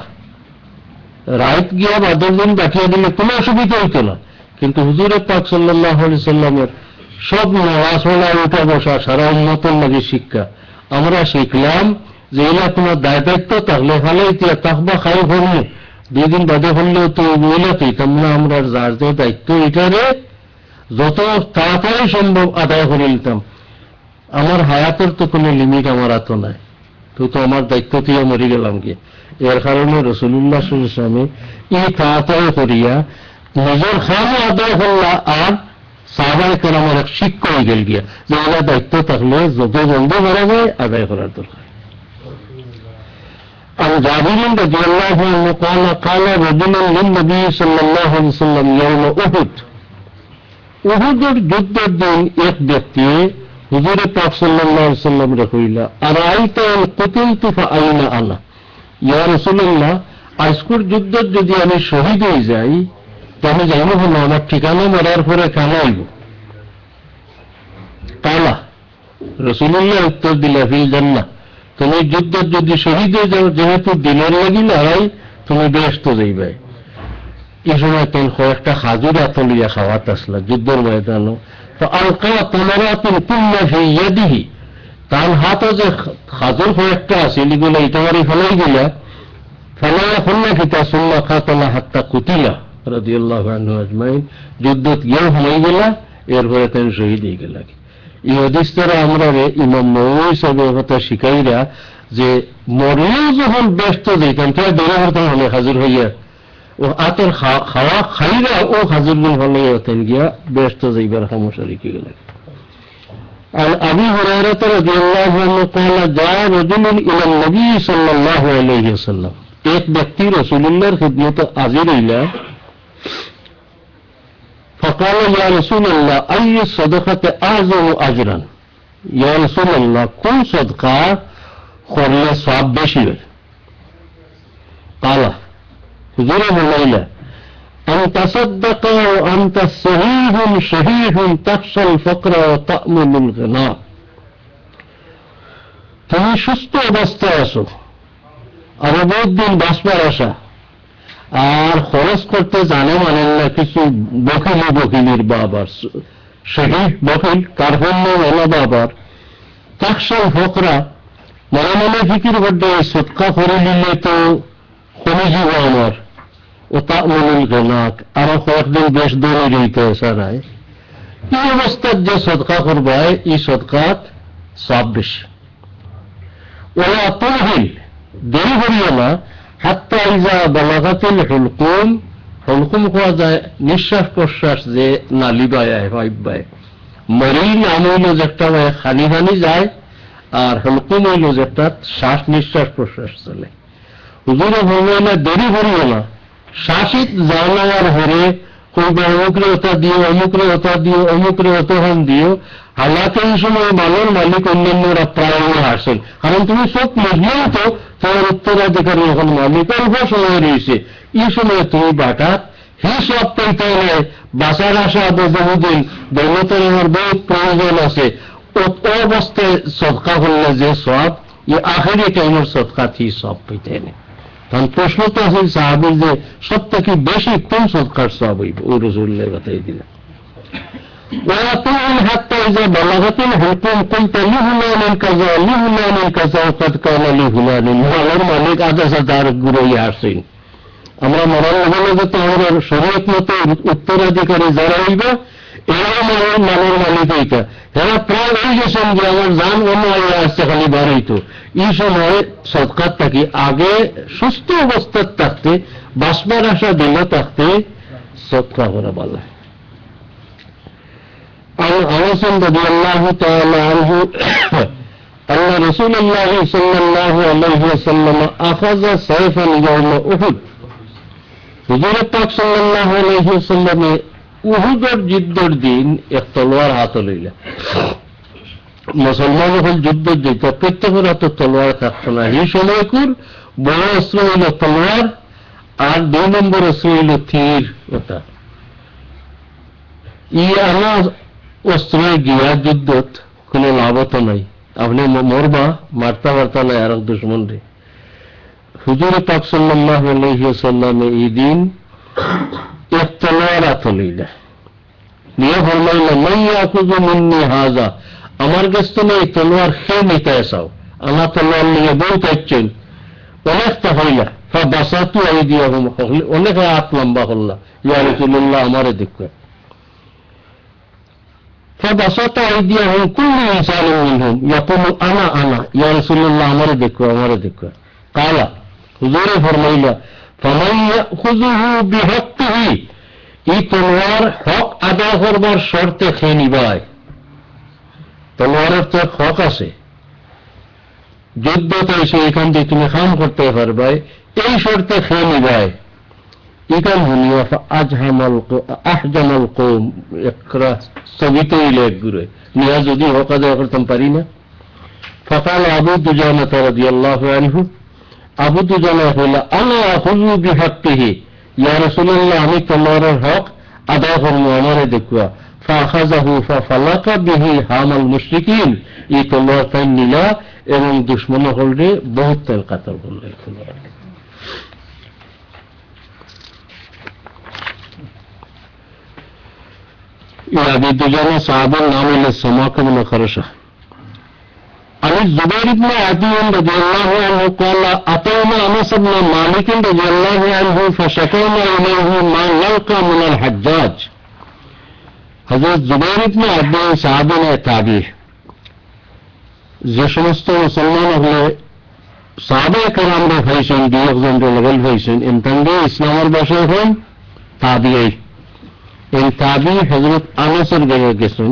রাত গিয়া বাদর দিন বাটিয়া দিলে কোনো অসুবিধা হইতো না, কিন্তু হুজুরে পাক সাল্লাল্লাহু আলাইহি সাল্লামের সব নামাজ পড়া উঠা বসা সারা উম্মতের লাগি শিক্ষা। আমরা শিখলাম যে এলা তোমার দায়িত্ব তাহলে ভালো ইতিহাস তাকবা খাই হল 2 দিন বাদে হলেও তো বইলাতেই তেমন আমরা যার যে দায়িত্ব এটারে যত তাড়াতাড়ি সম্ভব আদায় করে নিতাম। আমার হায়াতের তো কোনো লিমিট আমার এত নাই, তো আমার দায়িত্ব থেকে মরে গেলাম গিয়ে। এর কারণে রাসূলুল্লাহ সাল্লাল্লাহু আলাইহি ওয়াসাল্লাম এই তাড়াতাড়ি করিয়া নিজের খামে আদায় করলা আর সাহাবায়ে কেরামের এক শিক্ষা হয়ে গেল গিয়া যে আমার দায়িত্ব থাকলে যত জলদি করা যায় আদায় করার দরকার। عن جابر رضي الله عنه قال رجل للنبي صلى الله عليه وسلم يوم أحد উহুদের যুদ্ধের দিন এক ব্যক্তি হুজুরে পাক সাল্লাল্লাহু আলাইহি ওয়াসাল্লামকে কইলা আরাইতা আন কুতিলতু ফাআইনা আনা, ইয়া রাসূলুল্লাহ আজকের যুদ্ধের যদি আমি শহীদ হয়ে যাই তাহলে জানো হলো আমার ঠিকানা মরার পরে কানা হইব। কালা রাসূলুল্লাহ উত্তর দিলা ফিল জান্নাহ, তুমি যুদ্ধের যদি শহীদ হয়ে যাও যেহেতু দিনের লাগি লড়াই তুমি বেহেশতে যাইবে। এই সময় তেল কয়েকটা খাজুর আতলিয়া খাওয়াত আসলা যুদ্ধের ময়দানও, তো আলকা তামারাতুন কুল্লা ফি ইয়াদিহি, তার হাতে যে খাজুর কয়েকটা আছে এগুলো ইটামারি ফেলাই দিলা, ফেলাইয়া ফেললা কিতা সুন্না কাতালা হাত্তা কুতিলা রাদিয়াল্লাহু আনহু আজমাইন, যুদ্ধত গিয়েও হয়ে গেলা, এরপরে তেল শহীদ হয়ে গেলা। এই হাদিস দ্বারা আমরা ইমাম নববী সাহেবের কথা শিখাইরা যে মরেও যখন ব্যস্ত যেতাম তাই বেড়ে হতাম হলে হাজির হইয়া ও আতের খাওয়া খাইরা ও হাজির গুণ হলে হতেন গিয়া ব্যস্ত যাইবার সমস্যা রেখে গেলেন। আর আবু হুরায়রা রাদিয়াল্লাহু আনহু قال جاء رجل الى النبي صلى الله عليه وسلم, এক ব্যক্তি রাসূলুল্লাহর খিদমতে হাজির হইলা। فقال يا رسول الله أي الصدقة أعظم أجرا, يا رسول الله কোন সদকা করলে সওয়াব বেশি হয়? قال হুজুরে বললেন أن تصدق وأنت صحيح شحيح تخشى الفقر وتأمن الغنى, তুমি সুস্থ অবস্থায় আছো আর বহুত দিন বাঁচবার আশা আর খরচ করতে জানে মানেন না কিছু বকিলের বাবার সেই বকিল কার্পণ্য ওলা বাবার তাকশাল ফকরা মনে মনে ফিকির করতে সৎকা করে নিলে তো কমে যাব আমার ও তা মনুল গোনাক আরো কয়েকদিন বেশ দৌড়ে রইতে আসা নাই। এই অবস্থার যে সদকা করবে এই সদকাত সব বেশি। ওরা তহিল দেরি করিও না হাত্তা ইজা বালাগাতিল হুলকুম, হুলকুম হওয়া যায় নিঃশ্বাস প্রশ্বাস যে নালি বায় ভাইবায়, মরি নাম হইল যেটা খানি খানি যায় আর হুলকুম হইল যেটা শ্বাস নিঃশ্বাস প্রশ্বাস চলে। হুজুরে ভগবান দেরি করিও না, শাসিত জানার হরে কইবা অমুকরে ওটা দিও, অমুকরে ওটা দিও, অমুকরে অতহন দিও। হালাকে এই সময় মালের মালিক অন্যান্যরা প্রায় আসেন, কারণ তুমি সব বুঝলেও তো তোমার উত্তরাধিকারী এখন মালিক অল্প সময় রয়েছে। এই সময় তুমি বাটাত হে সব পাইতে হলে বাঁচার আশা বহুদিন দৌলতের আমার বহুত প্রয়োজন আছে। অবস্থায় সদকা করলে যে সব এই আখেরি টাইমের সদকা থি সব পাইতে নেই। কারণ প্রশ্ন তো আছে সাহাবির যে সব থেকে বেশি কোন সদকার সব হইব, ওই রসুল্লাহ কথাই দিলেন। حتى إذا بلغت الحلقوم قلت لفلان كذا لفلان كذا قد قال لفلان মালের মালিক আদেশ তার ঘুরে আসেন। আমরা মরার হলে যে তোমার শরীয়ত মতো উত্তরাধিকারী যারা হইব এরাও মালের মালিক হইতা, এরা প্রায় হয়ে গেছেন যে আমার জান অন্য আসছে খালি বার হইতো। এই সময় সৎকার থাকি আগে সুস্থ অবস্থায় থাকতে বাসবার আশা দিলে থাকতে সৎকার করা বলা। عن أنس رضي الله تعالى عنه أن رسول الله صلى الله عليه وسلم أخذ سيفا يوم أحد। হুজুর পাক সাল্লাল্লাহু আলাইহি ওয়াসাল্লাম উহুদের যুদ্ধের দিন এক তলোয়ার হাতে লইলেন। মুসলমান যখন যুদ্ধ দিত প্রত্যেকের হাতে তলোয়ার থাকতো না। এই সময়কুর বড় অস্ত্র হইল তলোয়ার, আর 2 নম্বর অস্ত্র হইল তীর। ওটা আমার অস্ত্র গিয়া যুদ্ধত কোনো লাভ তো নাই, আপনি মরবা মারতা মারতা নাই আর দুশ্মন রে। হুজুর পাক সাল্লাল্লাহু আলাইহি ওয়াসাল্লাম এই দিন এক তলোয়ার হাতে লইলেন, নিয়ে ফরমাইলেন মান ইয়াকুযু মিন্নি হাযা, আমার কাছ থেকে এই তলোয়ার খেয়ে নিতে চাও। আমার তলোয়ার নিয়ে বই থাকছেন অনেকটা হইলা ফাবাসাতু আইদিয়াহুম, অনেক হাত লম্বা হল্লা ইয়া রাসূলুল্লাহ আমারে দেখো। فبسط أيديهم كل إنسان منهم يقول أنا أنا يا رسول الله أمره دكوا قال حضور فرمائلا فمن يأخذه بحقه এই তলোয়ার হক আদায় করবার শর্তে খেয়ে নিবাই। তলোয়ারের তো হক আছে, যুদ্ধতে এসে এখান থেকে তুমি কাম করতে পারবাই, এই শর্তে খেয়ে নিবাই। ইকান হুনিয়া আহজামাল কওম একরা স্থগিত হইল এক গুরে নিয়া যদি হক আদায় করতাম পারি না। ফাকাল আবু দুজানা রাদিয়াল্লাহু আনহু, আবু দুজানা হইল আলা আখুযু বিহাক্কিহি ইয়া রাসূলুল্লাহ আমি তলোয়ারের হক আদায় করব আমারে দেখুয়া। ফাখাযাহু ফাফালাকা বিহি হামাল মুশরিকিন, এই তলোয়ার তাই নিলা এবং দুশমন হলরে বহুত তেল কাতর করলেন। আবু দুজানা সাহাবার নাম হল সামাক ইবনে খরশা। عن الزبير بن عدي رضي الله عنه قال أتينا أنس بن مالك رضي الله عنه فشكونا إليه ما نلقى من الحجاج। হযরত জুবাইর ইবনে আদি সাহাবী তাবী, যে সমস্ত মুসলমান হলে সাহাবায়ে কেরামরা হয়েছেন, 2-1 লেভেল হয়েছেন, ইনতাঙ্গে ইসলামের বসে হন তাবিঈ। এই তাবী হযরত আনাসের কাছে গেছেন,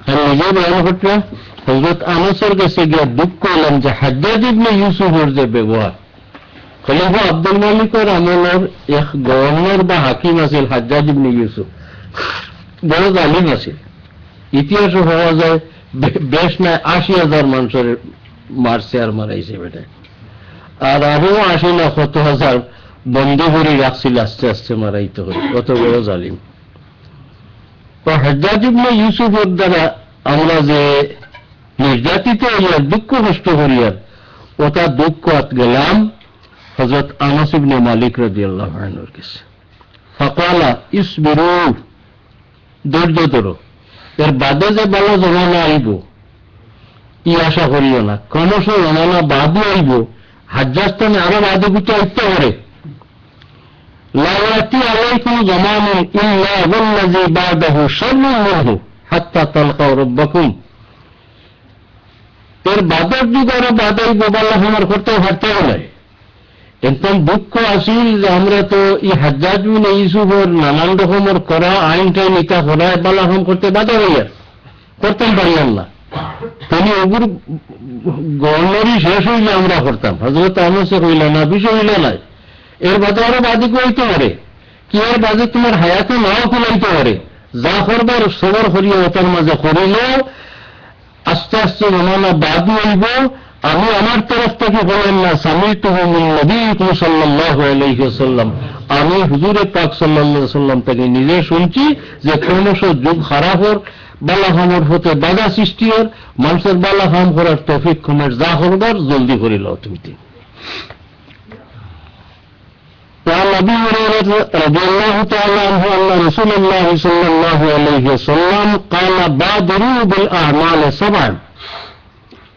আর নিজে বয়ান করলেন হযরত আনাসের কাছে গিয়ে দুঃখ করলেন যে হাজ্জাজ ইবনে ইউসুফের যে ব্যবহার, খলিফা আব্দুল মালিকের আমলের এক গভর্নর বা হাকিম আছিল হাজ্জাজ ইবনে ইউসুফ, বড় জালিম আছিল। ইতিহাসে হওয়া যায় বেশ নাই 80,000 মানুষের মারছে আর মারাইছে বেটা, আর আরো 80 না 100,000 বন্ধ করে রাখছিল, আস্তে আস্তে মারাইতে হবে, কত বড় জালিম। তো হাজ্জাজ ইবনে ইউসুফের দ্বারা আমরা যে নির্যাতিত হইয়ার দুঃখ কষ্ট করিয়ার ওটা দুঃখ আত গেলাম হযরত আনাস ইবনে মালিক রাদিয়াল্লাহু আনহুর কাছে। ফাকালা ইসবিরু, ধৈর্য ধরো, এর বাদে যে ভালো জমানা আইব ই আশা করিও না, ক্রমশ জমানা বাদে আইব, হাজ্জাজ তানে আরো বাদে গুতে আইতে পারে। লা ইয়াতি আলাইকুম জামানুন ইল্লা ওয়াল্লাযী বাদাহু শাররুন মিনহু হাত্তা তালকাউ রাব্বাকুম, এর বাদর যুগ আরো বাদাই গোবাল্লা আমার করতে হারতে হলে। একদম দুঃখ আসিল যে আমরা তো এই হাজ্জাজ ইবনে ইউসুফের নানান রকমের করা আইন টাইন ইটা করা বালাহম করতে বাধা হইয়া করতাম পারিলাম না, তিনি ওগুর গভর্নরই শেষ হইলে আমরা করতাম, হজরত আহমদ শেখ হইলে না, বিষয় হইলে নাই। এর বাদে আরো বাদে হইতে পারে, কি এর বাদে তোমার হায়াতে নাও খুলাইতে পারে। যা করবার সবর করিয়া ওটার মাঝে করিলেও আস্তে আস্তে জমানা বাদ হইব। আমি আমার তরফ থেকে বলেন না, সামিতুহু মিন নবিয়্যিকুম সাল্লাল্লাহু আলাইহি ওয়াসাল্লাম, আমি হুজুরে পাক সাল্লাল্লাহু আলাইহি ওয়াসাল্লাম থেকে নিজে শুনছি যে ক্রমশ যুগ খারাপ হর, বালাখামর হতে বাধা সৃষ্টি হর, মানুষের বালাখাম করার তৌফিক কমের, যা করবার জলদি করিল তুমি। وعن أبي هريرة رضي الله تعالى عنه أن رسول الله صلى الله عليه وسلم قال بادروا بالأعمال سبعا।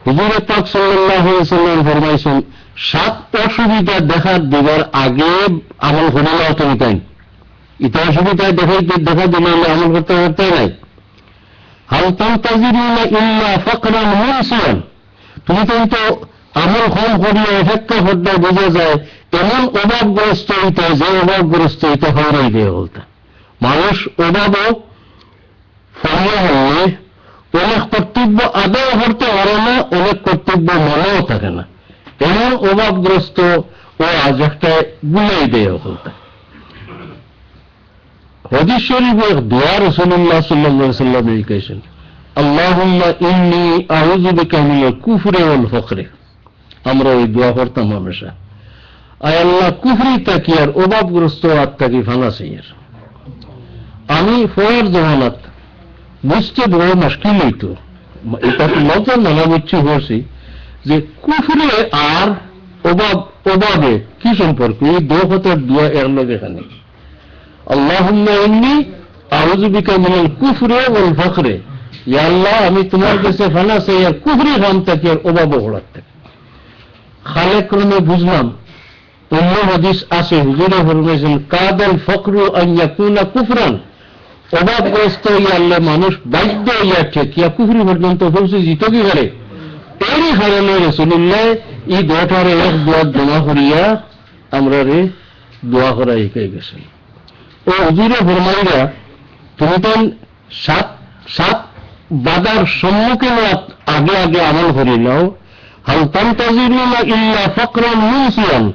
হুজুরে পাক সাল্লাল্লাহু আলাইহি ওয়াসাল্লাম ফরমাইছেন, 7 অসুবিধা দিবার আগে আমল করে নাও তুমি। তাই এটা অসুবিধা দেখা দিলে আমল করতে পারতে নাই। হাল তানতাজিরুনা ইল্লা ফাকরান মুনসিয়ান, তুমি তো আমল কম করিয়া অপেক্ষা করতে বোঝা যায় এমন অভাবগ্রস্ত হইতে, যে অভাবগ্রস্ত হইতে হরাই দিয়ে বলতে। মানুষ অভাবও ফরিয়া হলে অনেক কর্তব্য আদায় করতে পারে না, অনেক কর্তব্য মনেও থাকে না, এমন অভাবগ্রস্ত ও আজ একটা বুঝাই দেয় বলতে। হাদিস শরীফে দোয়া রাসূলুল্লাহ সাল্লাল্লাহু আলাইহি ওয়াসাল্লাম লিখেছেন, আল্লাহুম্মা ইন্নী আউযু বিকা মিনাল কুফরি ওয়াল ফকরি। আমরা ওই দোয়া করতাম হামেশা, আয় আল্লাহ কুফরি থাকি আর অভাবগ্রস্ত আত্মাকে ফানা চাইয়ার। আমি ফয়ের জমানাত বুঝতে বড় মুশকিল হইতো, এটা তো মজার নানা বুঝছি হয়েছি যে কুফরে আর অভাবে কি সম্পর্ক। এই দোয়ার দোয়া এর লগে এখানে, আল্লাহুম্মা ইন্নী আউযু বিকা মিনাল কুফরি ওয়াল ফকরি, ইয়া আল্লাহ আমি তোমার কাছে ফানা চাই আর কুফরি খাম থাকি আর অভাব হড়ার থাকি। খালে ক্রমে বুঝলাম অন্য হাদিস আছে, হুজুরে ফরমাইছেন, কাদাল ফকরু আন ইয়াকুনা কুফরান, অভাবগ্রস্ত হইয়া আল্লাহ মানুষ বাধ্য হইয়া ঠেকিয়া কুফরি পর্যন্ত পৌঁছে যেত কি করে। এরই কারণে রাসূলুল্লাহ এই দোয়াটারে এক দোয়া জমা করিয়া আমরা রে দোয়া করা শিখাই গেছেন। ও হুজুরে ফরমাইরা তুমি তো সাত বাধার সম্মুখীন আগে আগে আমল করি নাও। হাল তানতাজিরুনা ইল্লা ফাকরান মুনসিয়ান,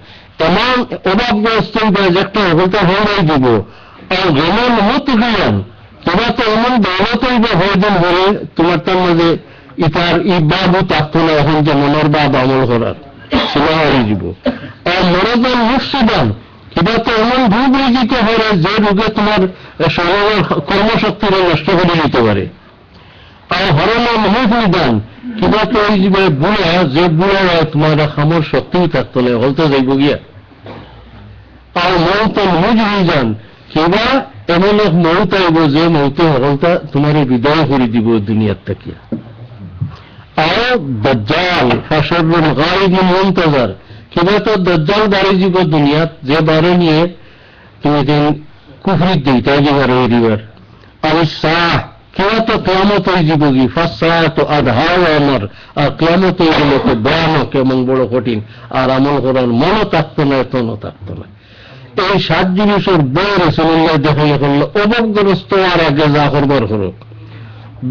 এমন অভাবগ্রস্ত একটা হইতে হরাই দিব। আর গেমন মুতগিয়ান, তোমার তো এমন দৌলত হইবে হয়দিন হয়ে তোমার তার মাঝে ইতার ই বাবু থাকতো না, এখন যে মনের বাব আমল করার সেটা হয়ে যাব। আর মরদান মুফসিদান, এটা তো এমন ভূ বিজিত হয়ে যে রোগে তোমার শরীরের কর্মশক্তিকে নষ্ট করে নিতে পারে। আর হরমান মুফিদান, কিবা তো ওই বুড়া যে বুড়া তোমার খামর শক্তিও থাকতো না, হলতে যাইব গিয়া। আর মৌতন মুজ হয়ে যান, কিবা এমন এক মৌত আইব যে মৌতে হলতা তোমার বিদায় করে দিব দুনিয়ার থাকিয়া। আর দাজ্জাল ফাশরুল গায়িবিন মুনতাজার, কিবা তো দাজ্জাল বাড়ি যাব দুনিয়াত, যে বারে নিয়ে তুমি দিন কুফরি দিতে যাবার হইবার। আর সাহ কিবা তো কিয়ামত হয়ে যাব কি, ফাসাত আধা আমর, আর কিয়ামত হয়ে গেলে তো ভয়ানক কেমন বড় কঠিন, আর আমল করার মনও থাকতো না, এতনও থাকতো না। এই 7 জিনিসের বড় রাসূলুল্লাহ দেখাইয়া করলো, অভাবগ্রস্ত আর আগে যা করবার করো,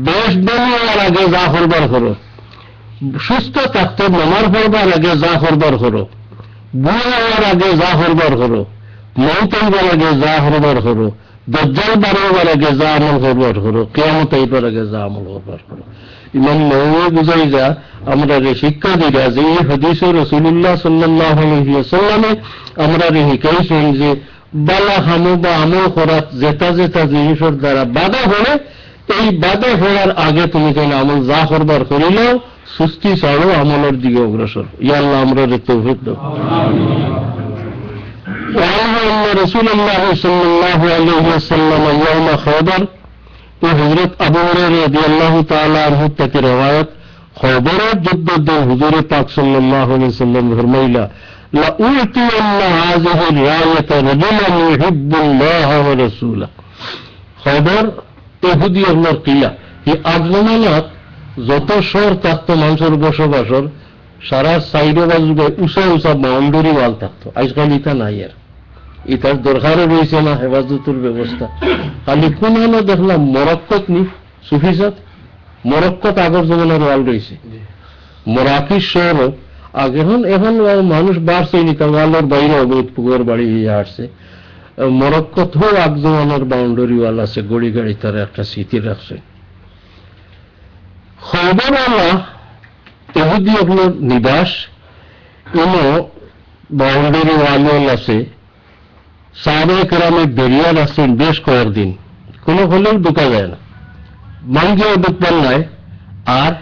দেশ বানার আগে যা করবার করো, সুস্থ থাকতে নামাজ পড়বার আগে যা করবার করো, বুড়া হওয়ার আগে যা করবার করো, মৌত হইবার আগে যা করবার করো, দাজ্জাল বাড়াবার আগে যা আমল করবার করো, কিয়ামত হইবার আগে যা আমল করবার করো। ইমাম নববী বুঝাই যা আমরা শিক্ষা দিরা যে এই হাদিসে রাসূলুল্লাহ সাল্লাল্লাহু আলাইহি ওয়াসাল্লামে আমরা শিখাইছেন যে বালা হামু বা আমল করার যেটা যেটা জিনিসের দ্বারা বাধা হলে, এই বাধা হওয়ার আগে তুমি যেন আমল যা করবার করিলেও সুস্থি ছাড়ো আমলের দিকে অগ্রসর। ইয়া আল্লাহ আমরা তৌফিক দাও। রাসূলুল্লাহ সাল্লাল্লাহু আলাইহি ওয়াসাল্লাম ইয়াউমা খায়বার, হযরত আবু হুরায়রা রাদিয়াল্লাহু তাআলা আনহু থেকে রওয়ায়াত, খায়বারের যুদ্ধে হুজুর পাক সাল্লাল্লাহু আলাইহি ওয়াসাল্লাম ফরমাইলা, লা উতিয়ান্না হাযিহি রায়াতা রাজুলান ইউহিব্বুল্লাহ ওয়া রাসূলাহু। খায়বার ইহুদি আল্লাহর কিলা, এই আজমানাত যত শহর থাকতো মানুষের বসবাসর, সারা সাইডে বাজুবে উঁচা উঁচা বাউন্ডারি ওয়াল থাকতো। আজকাল ইটা নাই, আর ইটার দরকারও রয়েছে না হেফাজতের ব্যবস্থা। খালি কোন হলো দেখলাম মরক্কত নি সুফিসাত, মরক্কোত আগর জমানার ওয়াল রয়েছে, মরাকিস শহরও আগে, এখন মানুষ বাড়ছে নিতে ওয়ালের বাইরে অবৈধ পুকুর বাড়ি আসছে। মরক্কোতেও আগ জমানার বাউন্ডারি ওয়াল আছে, গড়ি গাড়ি তারা একটা স্মৃতি রাখছে। খবর আল্লাহ এহুদি আপনার নিবাস কোনো বাউন্ডারি ওয়াল আছে, সাহাবায়ে কেরামের বেরিয়াল আছেন বেশ কয়েকদিন, কোনো হলেও ঢোকা যায় না, মাঙ্গিয়াও ঢুকবেন নাই, আর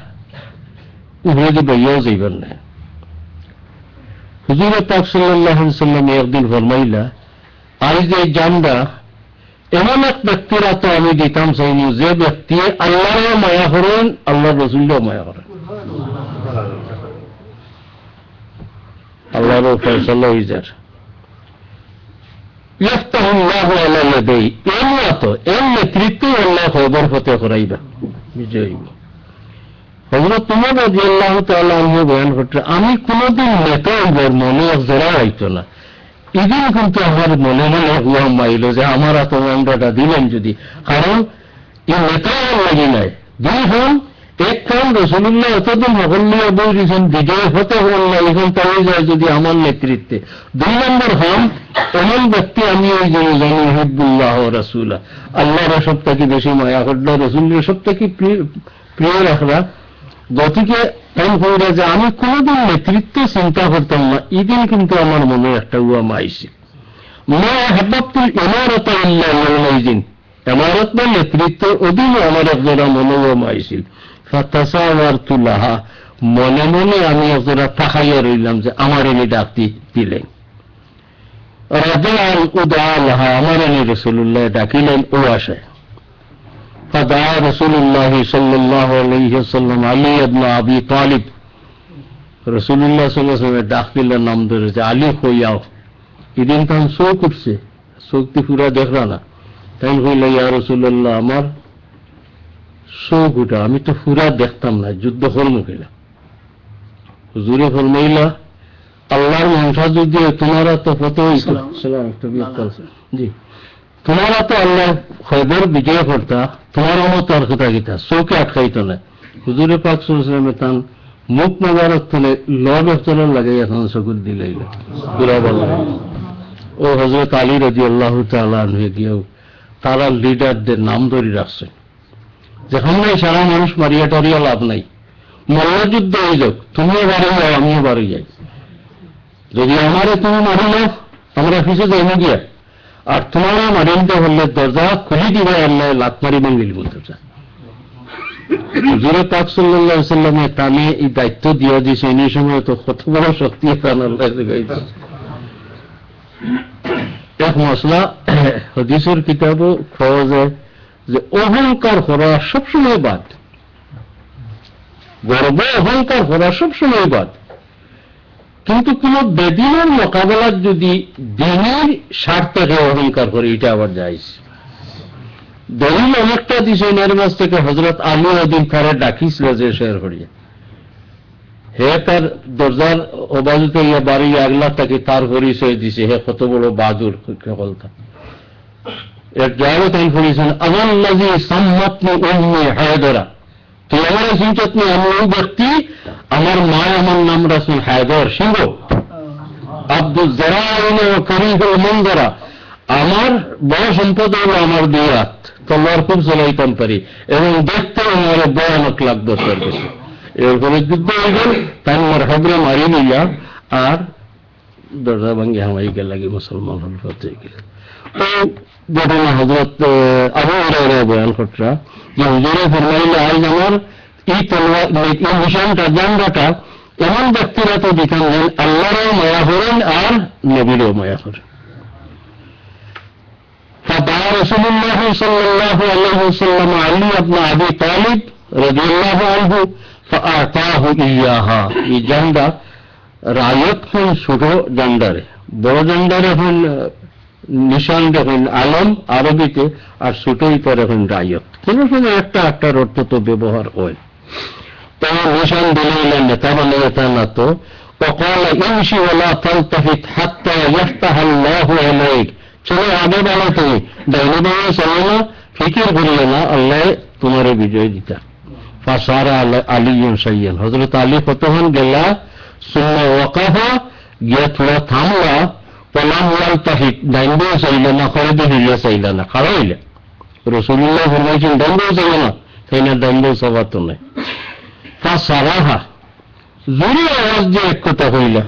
ইংরেজি বইয়াও যাইবেন না। হুজুর পাক সাল্লাল্লাহু আলাইহি সাল্লাম একদিন ফরমাইলা, আজ যে জানবা এমন এক ব্যক্তিরা তো আমি দিতাম চাইনি যে ব্যক্তি আল্লাহও মায়া করেন, আল্লাহ রসুলও মায়া করেন, আল্লাহর ফয়সালা হয়ে যায়। ইফতাহুল্লাহু আলা ইয়াদাই, এর নেতৃত্বে আল্লাহ খবর ফতে করাইবা, বিজয়ী। হযরত উমর রাদিয়াল্লাহু তাআলা আনহু বয়ান করতে, আমি কোনদিন নেতা হইবার মনে জোড়া হইতো না, এদিন কিন্তু আমার মনে মনে হুয়া মাইল যে আমার এত মামলাটা দিলেন যদি, কারণ এই নেতা লাগি নাই। দুই হন, এক কারণ রাসূলুল্লাহ এতদিন হকল্লিয়া বই দিয়েছেন, বিজয় হতে হল না, এখন তাই যায় যদি আমার নেতৃত্বে। দুই নম্বর হন, এমন ব্যক্তি আমি ওই জন্য জানি হিব্বুল্লাহ রাসূলা, আল্লাহর সব থেকে বেশি মায়া করলো, রাসূলের সব থেকে প্রিয় রাখলা। গতিকে এমন হয়ে যে আমি কোনোদিন নেতৃত্ব চিন্তা করতাম না, এদিন কিন্তু আমার মনে একটা উয়ামা আইছে। মা হাব্বাতুল ইমারাতা ইল্লা ইয়াউমাইদিন, ইমারত বা নেতৃত্ব অধীনে আমার একজোড়া মনে উয়ামা আইছিল। ফাতাসাওয়ারতু লাহা, মনে মনে আমি একজোড়া তাকাইয়া রইলাম যে আমার এনে ডাক দিলেন। রাজাল উদা লাহা, আমার এনে রাসূলুল্লাহ ডাকিলেন ও আশায়। فدعا رسول الله صلى الله عليه وسلم علي بن ابي طالب, রাসূলুল্লাহ সাল্লাল্লাহু আলাইহি ওয়াসাল্লাম ডাক দিলেন নাম ধরে যে আলী হইয়াও। এদিন তার চোখ উঠছে, চোখটি পুরা দেখলা না, তাই হইল ইয়া রাসূলুল্লাহ আমার চোখ উঠা, আমি তো পুরা দেখতাম না, যুদ্ধ করব কিনা। হুজুরে ফরমাইলা, আল্লাহর মনসা যদি তোমারা তো ফতে হইতো, সালাম একটু জি, তোমারা তো আল্লাহ খবর বিজয় করতা, তোমার মতো আর কথা গীতা চৌকে আটকাইত না। হুজুরে পাক সাল্লাল্লাহু আলাইহি ওয়াসাল্লাম তান মুখ মোবারক তুলে লব এফতলার লাগাইয়া তখন চকুর দিলাইল পুরা বলল। ও হযরত আলী রাদিয়াল্লাহু তাআলা আনহু গিয়েও তারা লিডারদের নাম ধরে রাখছে, যেখানে সারা মানুষ মারিয়া টারিয়া লাভ নাই, মল্লযুদ্ধ হয়ে যাক, তুমিও বাড়ি যাও আমিও বাড়ি যাই, যদি আমারে তুমি মারিল আমরা পিছিয়ে যাইনি গিয়া, আর তোমারা মারিতে হলে দরজা খুলি দিবে আল্লাহ লাত মারিবেন গেলি দরজা। হুজুরে পাক সাল্লাল্লাহু আলাইহি ওয়াসাল্লামে তানে এই দায়িত্ব দিয়ে দিয়েছে, এই সময় তো কত বড় শক্তি আল্লাহ দেখাইছে। এক মশলা হাদিসের কিতাবও পাওয়া যায় যে অহংকার করা সবসময় বাদ, গর্ব অহংকার করা সবসময় বাদ, কিন্তু কোন বেদিনের মোকাবেলার যদি দিনের স্বার্থে অহংকার করে এটা আবার যাইস। দলিল অনেকটা দিছে এর মাঝ থেকে হযরত আলী ওদিন তারা ডাকিছিল যে শের করিয়া, হে তার দরজার অবাজুতে ইয়া বাড়ি আগলা তাকে তার পরিচয় দিছে, হে কত বড় বাদুর সকলটা। এক জায়গায় তাই করেছেন, আল্লাযী সাম্মাতনি উম্মি হায়দারা, তুই আমার চিন্তাত নেই, আমি ওই ব্যক্তি, আমার মা আমার নাম রাসূল হায়দার সিংহ, আব্দুল জারাইন ও করিহুল মনজারা, আমার বড় সম্পদ হলো আমার দুই হাত, তলোয়ার খুব চালাইতাম পারি, এবং দেখতে আমার ভয়ানক লাগতো তার কাছে। এরপরে যুদ্ধ হয়ে গেল, তাই আমার হাবরে মারি নিলাম, আর দরজা ভাঙ্গি হামাই গেল লাগে মুসলমান হল হতে গেল। ও ঘটনা হযরত আবু হুরায়রা বয়ান কররা যে হুজুরে ফরমাইলে আজ আমার এই তলোয়ার এই নিশানটা জান্ডাটা এমন ব্যক্তিরা তো দিতেন আল্লাহরও মায়া করেন আর নবীরও মায়া করেন। فدعا رسول الله صلى الله عليه وسلم علي بن ابي طالب رضي الله عنه فاعطاه اياها, এই জান্ডা রায়ত হন ছোট জান্ডারে, বড় জান্ডারে হন নিশান দেখুন আলম আরবিতে, আর ছোটই পরে হন রায়ত, কোন সময় একটা একটার অর্থ তো ব্যবহার হয়। তো নিশান দিলে নেতা বানিয়ে তা না তো وقال امشي ولا تلتفت حتى يفتح الله عليك, চলো আগে বলো তুমি ডাইনে বামে চলো না, ফিকির করিও না, আল্লাহ তোমার বিজয় দিতা। ফাসারা আলিয়ুন সাইয়ান, হযরত আলী কতক্ষণ গেলা, সুম্মা ওয়াকাফা, গিয়া থোড়া থামলা, পলাম ইয়ালতাহিত, ডাইনবেও চাইলে না, খরদে হইলে চাইলে না, খাড়া হইলে। রাসূলুল্লাহ ফরমাইছেন ডাইনবেও চাইলে না, তাই না ডাইনবেও চাওয়াতো নাই। ফাসারাহা, জোরে আওয়াজ দিয়ে এক কথা কইলা,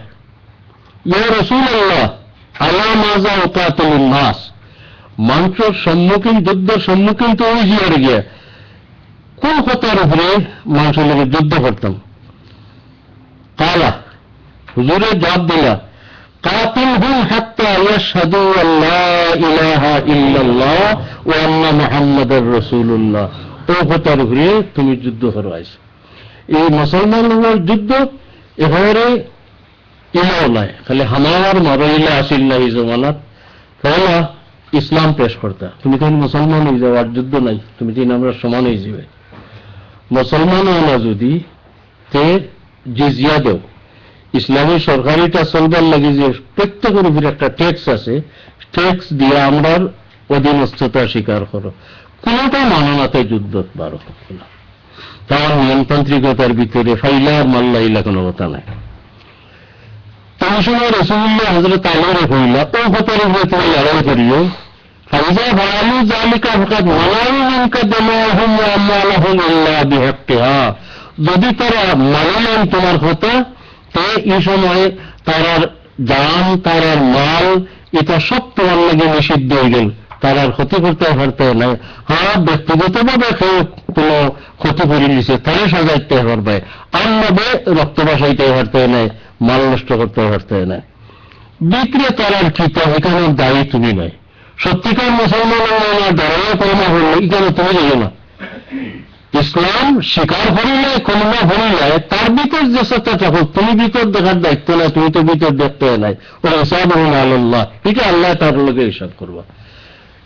ইয়া রাসূলুল্লাহ আলা মাজা উকাতুন নাস, মানুষের সম্মুখীন, যুদ্ধের সম্মুখীন তো ওই জিয়ার গিয়া কোন কথার উপরে মানুষের লোকের যুদ্ধ করতাম। কালা, হুজুরে জবাব দিলা, কাতিলহুম হাত্তা ইয়াশহাদু আল্লা ইলাহা ইল্লাল্লাহ ওয়া আন্না মুহাম্মাদুর রাসূলুল্লাহ, ও কথার উপরে তুমি যুদ্ধ করবাইছ। এই মুসলমানের যুদ্ধ এবারে ইলাও নাই, খালি হামার মারইলা আসিল না এই জমানাত, তাহলে ইসলাম পেশ করতা, তুমি তখন মুসলমান হয়ে যাও, আর যুদ্ধ নাই, তুমি তিন আমরা সমান হয়ে যাবে। মুসলমান হও না যদি, তে জিজিয়া দেও, ইসলামী সরকারিটা চলবার লাগে যে প্রত্যেকের উপরে একটা ট্যাক্স আছে, ট্যাক্স দিয়ে আমরা অধীনস্থতা স্বীকার করো, কোনটা মাননাতে যুদ্ধ পারো না, তার নিয়মতান্ত্রিকতার ভিতরে ফাইলা আর মাল্লা ইলা কোনো কথা নাই। তার সময় রাসূলুল্লাহ হযরত আলীরে কইলা, ও কথার উপরে তুমি লড়াই করিও, ফাইজা ফাআলু যালিকা ফাকাদ ওয়ালাউ মিনকা দামাহুম ওয়া আমওয়ালুহুম ইল্লা বিহাক্কিহা, যদি তারা মানলেন তোমার কথা, তো এই সময় তারার জান, তারার মাল, এটা সব তোমার লাগে নিষিদ্ধ হয়ে গেল, তারার ক্ষতি করতে পারতে নাই। হ্যাঁ, ব্যক্তিগতভাবে কেউ কোনো ক্ষতি করে নিছে, তারা সাজাইতে পারবে, আর নবে রক্ত বাসাইতে পারতে নাই, মাল নষ্ট করতে পারতে নাই। বিক্রেতার কৃত, এখানে দায়ী তুমি নয়। সত্যিকার মুসলমান ধর্মের কলমা হল, এখানে তুমি যাই না। ইসলাম স্বীকার করিলে, কলমা হরিলে, তার ভিতর যে সত্যটা হোক, তুমি ভিতর দেখার দায়িত্ব নাই, তুমি তো ভিতর দেখতে নাই। ও হিসাব আল্লাহ, এটা আল্লাহ তার লোকে হিসাব করবা।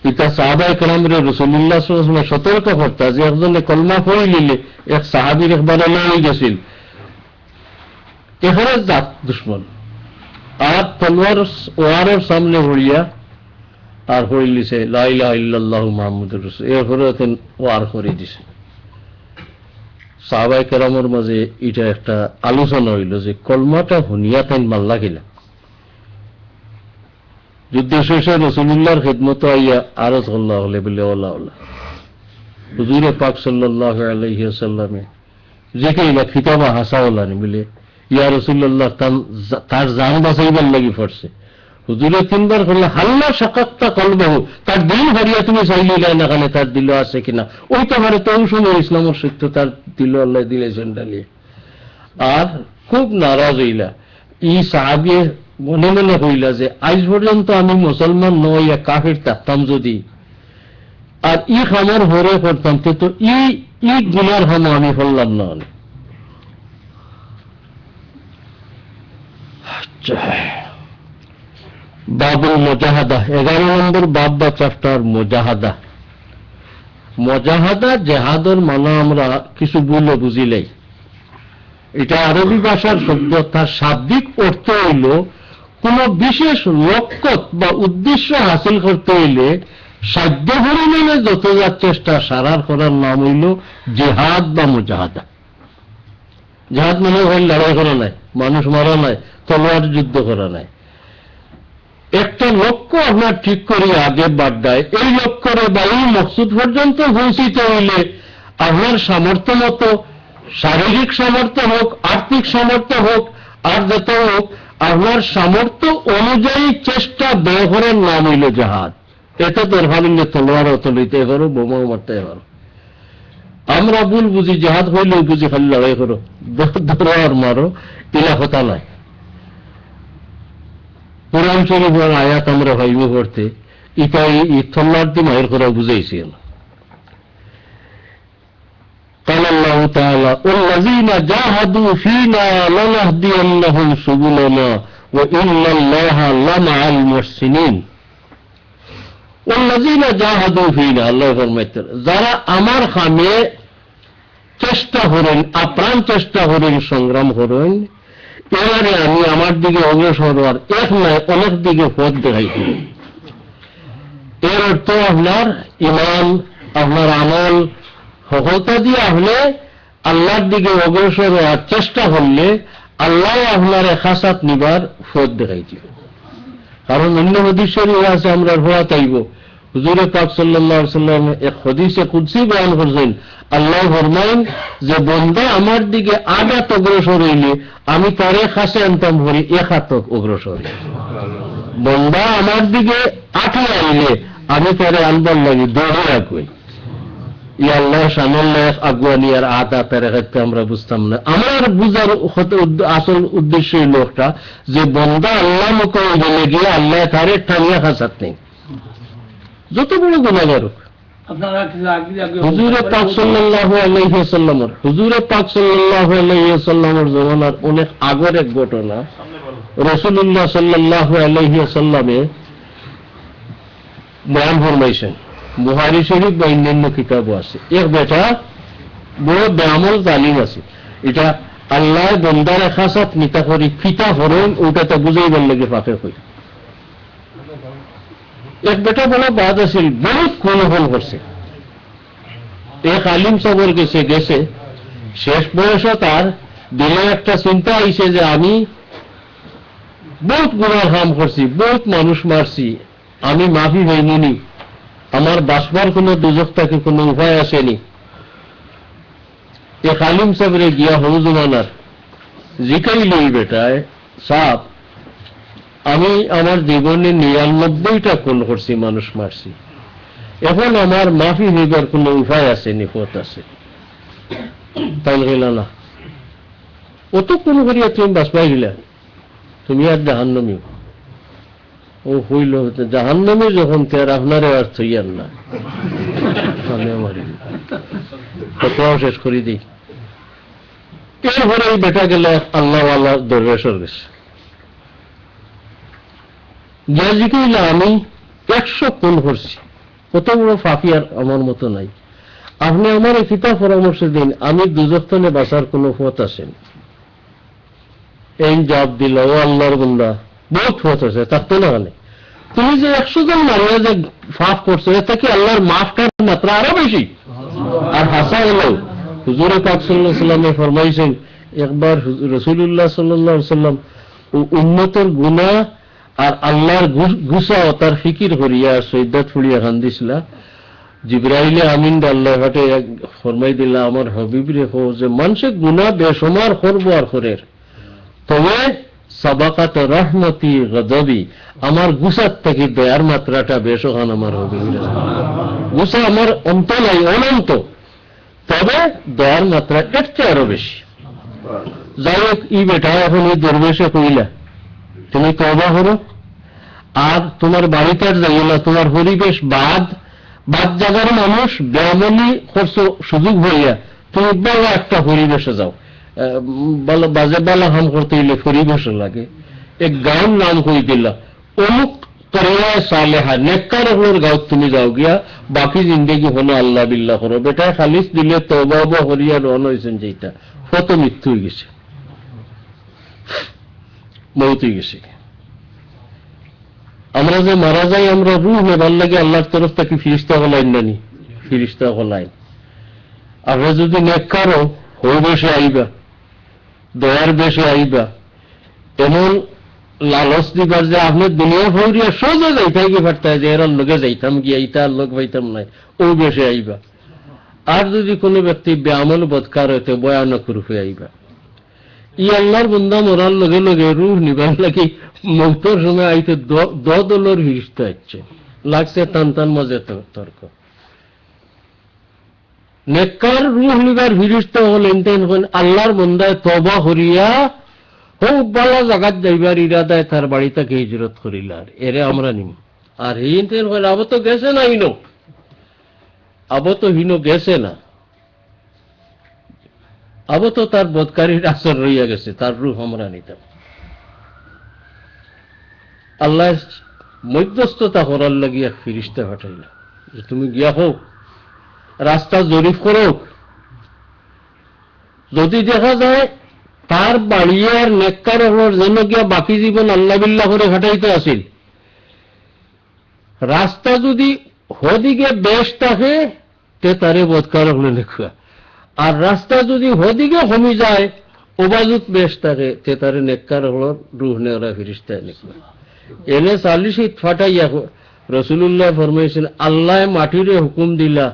এটা সাহাবায়ে কেরামের রাসূলুল্লাহ সাল্লাল্লাহু আলাইহি ওয়াসাল্লাম সতর্ক করতা যে একজনে কলমা পড়ে নিলে, এক সাহাবীর একবার লড়াই গেছিল, এখানে জাত দুশ্মন, আর তলোয়ার ওয়ারের সামনে হইয়া আর হইলিছে লা ইলাহা ইল্লাল্লাহু মুহাম্মাদুর রাসূল, এরপরে ওয়ার করে দিছে। সাহাবায়ে কেরামের মাঝে এটা একটা আলোচনা হইল যে কলমাটা হুনিয়া তাই মাল্লা গেলা। যুদ্ধ শেষে রাসূলুল্লাহর খিদমত আইয়া আরজ আল্লাহ হলে বলে ওলা ওলা হুজুরে পাক সাল্লাল্লাহু আলাইহি ওয়াসাল্লামে যে কইলা খিতাবা হাসাওলানি বলে, ইয়া রাসূলুল্লাহ তার জান বাঁচাইবার লাগি পড়ছে। হুজুরে তিনবার বললে, হাল্লা শাকাত্তা কলবাহু, তার দিল হারিয়া তুমি চাইলে না, কানে তার দিল আছে কিনা, ওইটা পারে তো সময় ইসলামের সত্য তার দিল আল্লাহ দিলেছেন ডালিয়ে। আর খুব নারাজ হইলা, ই সাহাবী মনে মনে হইলা যে আজ পর্যন্ত আমি মুসলমান নইয়া কাফির থাকতাম যদি, আর ই খামার হরে করতাম, তো ই গুনার হাম আমি হল্লাম না। বাবুল মুজাহাদা, 11 নম্বর বাব বা চ্যাপ্টার মুজাহাদা। মুজাহাদা জেহাদের মানে আমরা কিছু বলে বুঝিলেই, এটা আরবি ভাষার শব্দ, তার শাব্দিক অর্থ হইল কোন বিশেষ লক্ষ্য বা উদ্দেশ্য হাসিল করতে হইলে সাধ্য পরিমাণে যত যার চেষ্টা সারার করার নাম হইল জেহাদ বা মুজাহাদা। জেহাদ মানে হইল লড়াই করা নাই, মানুষ মারা নাই, তলোয়ার যুদ্ধ করা নাই। একটা লক্ষ্য আপনার ঠিক করে আগে বাড্ডায়, এই লক্ষ্যের বা এই মকসুদ পর্যন্ত পৌঁছিতে হইলে আপনার সামর্থ্য মতো, শারীরিক সামর্থ্য হোক, আর্থিক সামর্থ্য হোক, আর যত হোক, আপনার সামর্থ্য অনুযায়ী চেষ্টা ব্যয় করার নাম হইল জেহাদ। এটা দরকার হইলে তলোয়ার অত লইতে পারো, বোমাও মারতে পারো। আমরা ভুল বুঝি, জেহাদ হইলেও বুঝি খালি লড়াই করো, ধরো আর মারো, এলা কথা নাই। কোরআন শরীফের আয়াত আমরা ভাইব করতে, এটা এই তলোয়ার দিয়ে মায়ের করা বুঝাইছি। قال الله تعالى والذين جاهدوا فينا لنهدينهم سبلنا وإن الله لمع المحسنين। والذين جاهدوا فينا, আল্লাহ ফরমাইতেন যারা আমার খামে চেষ্টা করেন, আপ্রাণ চেষ্টা করেন, সংগ্রাম করেন, এবারে আমি আমার দিকে অগ্রসর হওয়ার এক নয় অনেক দিকে পথ দেখাইছি। এর অর্থ আপনার ইমান, আপনার আমল সফলতা দিয়ে আসলে আল্লাহর দিকে অগ্রসর হওয়ার চেষ্টা করলে আল্লাহ আপনার খাসাত নিবার ফত দেখাই দিবে। কারণ অন্য হাদিস শরীফে আছে আমরা ভোয়া তাইব, হুজুরে পাক সাল্লাল্লাহু আলাইহি সাল্লাম এক হাদিসে কুদসি বয়ান করেছেন, আল্লাহ ফরমায়েন যে বান্দা আমার দিকে 8 হাত অগ্রসর হইলে আমি তারে খাসে আনতাম করি 1 হাত অগ্রসর। বান্দা আমার দিকে 8 আইলে আমি তারে আনবার লাগি 10 রাখই। ই আল্লাহ শানুল্লাহ আগুয়ানি আর আতা তারে খাইতে আমরা বুঝতাম না। আমার বুঝার আসল উদ্দেশ্য এই লোকটা যে বান্দা আল্লাহ মোকাবিলা গিয়ে আল্লাহ তারে টানিয়া খাসাত নেই, যত বড় গুনাহগার হোক। হুজুরে পাক সাল্লাল্লাহু আলাইহি ওয়াসাল্লামের জমানার অনেক আগের এক ঘটনা। রাসূলুল্লাহ সাল্লাল্লাহু আলাইহি ওয়াসাল্লামে বয়ান ফরমাইছেন, বুখারী শরীফ বা অন্যান্য কিতাবও আছে। এক বেটা বড় বেআমল জালিম আছে, এটা আল্লাহ বান্দার খাসাত নিতা করি ফিতা ফরন ওটাতে বুঝাইবার লাগে পাকে কই। এক বেটা বড় বাদ আছিল, বহুত কোনফল করছে। এক আলিম সাহেবের গেছে শেষ বয়সে তার দিলে একটা চিন্তা আইছে যে আমি বহুত গুনাহ কাম করছি, বহুত মানুষ মারছি, আমি মাফি হইনি, আমার বাসবার কোনো দুজক থাকে কোনো উপায় আসেনি। এক আলিম সাহেবরে গিয়া হরুজমানার জিকাইল এই বেটায়, সাপ আমি আমার জীবনে 99টা খুন করছি, মানুষ মারছি, এখন আমার মাফি হইবার কোন উপায় আছে নিপথ আছে? তাই গেল না, অত কোন করিয়া তুমি বাঁচবাই গেলা, তুমি আর জাহান্নামী। ও হইল জাহান্নামী যখন তার আপনারে আর থইয়ার না, আমি আমার কথাও শেষ করি দিই। এরপরে এই বেটা গেলে আল্লাহ আল্লাহ দরবেশর গেছে, জিজ্ঞাসা আমি 100 খুন করছি, কত বড় ফাঁকি আর আমার মতো নাই, আপনি আমার এই পিতা পরামর্শ দিন, আমি দুজনে বাঁচার কোন পথ আছেন? এই জবাব দিল, ও আল্লাহর বান্দা বহুত পথ আছে, থাকতো না মানে তুমি যে 100 জন মারিয়া যে ফাঁক করছো, এটা কি আল্লাহর মাফ করার মাত্রা আরো বেশি? আর হাসা হলো হুজুরে পাক সাল্লাল্লাহু আলাইহি ওয়াসাল্লাম ফরমাইছেন, একবার রাসূলুল্লাহ সাল্লাল্লাহু আলাইহি ওয়াসাল্লাম উম্মতের গুনাহ আর আল্লাহর গুসা ও তার ফিকির করিয়া সৈয়দাত ফুড়িয়া কান্দিছিলা। জিবরাইলে আমিন আল্লাহ হাটে ফরমাই দিলা, আমার হাবিব রেখো যে মানুষের গুনাহ বেসমার করবো আর করের, তবে সাবাকাত রহমতি গজবি, আমার গুসার থেকে দয়ার মাত্রাটা বেশখান আমার হাবিব। গুসা আমার অন্ত নাই, অনন্ত, তবে দয়ার মাত্রা এর চেয়ে আরো বেশি। যাই হোক, ই বেটা এখন এই দরবেশে কইলা তুমি তওবা করো, আর তোমার বাড়িতে আর যাইও না, তোমার পরিবেশ বাদ জায়গার মানুষ বেআমলি করছো সুযোগ হইয়া, তুমি ভালো একটা পরিবেশে যাও। ভালো বাজে বালা হাম করতে হইলে পরিবেশে লাগে। এক গাঁর নাম কই দিলা, অমুক তরিয়া সালেহা নেককার হলোর গাঁত তুমি যাও গিয়া, বাকি জিন্দগি হলো আল্লাহ বিল্লাহ করো। বেটা খালিস দিলে তওবা করিয়া রওনা হইছেন, যেটা কত মৃত্যু হয়ে গেছে, মৌত হয়ে গেছে। আমরা যে মারা যাই, আমরা রূহ নেবার লাগে আল্লাহর তরফ থেকে ফিরিস্তা হলাইন নানি, ফিরিস্তা হলাইন। আমরা যদি নেককারও হই বসে আইবা, দয়ার বেশে আইবা, এমন লালচ দিবার যে আপনি দুনিয়া ভরিয়া সোজা যাইতাই কি পারতায় যে এরার লোকে যাইতাম গিয়া ইতার লোক পাইতাম নাই, ও বেশে আইবা। আর যদি কোনো ব্যক্তি বেআমল বদকার হইতে ভয়ানক রূপে আইবা। ই আল্লাহর বান্দা মরার লগে লগে রূহ নিবার লাগি মৌতের সময় আইতে দলের ফিরিস্তা হচ্ছে, লাগছে টান টান মজে তর্ক। নেককার রূহ নিবার ফিরিস্তা হলেন আল্লাহর বান্দায় তওবা করিয়া খুব ভালো জায়গাত যাইবার ইরাদায় তার বাড়ি থেকে হিজরত করিলার, এরে আমরা নিম। আর হিনতেন হইল আবো তো গেছে না হিনো, আবো তো হিনো গেছে না, আবো তো তার বদকারীর আসর রইয়া গেছে, তার রূহ আমরা নিতাম। আল্লাহ মধ্যস্থতা করার লাগি এক ফিরিস্তা পাঠাইল যে তুমি গিয়া হোক, রাস্তা জরিফ করো, যদি দেখা যায় তার বাড়ি আর নেককার হওয়ার জন্য গিয়া বাকি জীবন আল্লাহ বিল্লাহ করে ঘাটাইতে আসিল, রাস্তা যদি হদিকে বেশ থাকে তে তারে বদকার হলে লেখা, আর রাস্তা যদি হদিকে কমি যায় ওবাজুত বেশ থাকে তে তারে নেককার হল রুহ নেওয়া ফিরিস্তায় নেককার এনে 40 ইট ফাটাইয়া রাসূলুল্লাহ ফরমাইছেন আল্লাহ মাটিরে হুকুম দিলা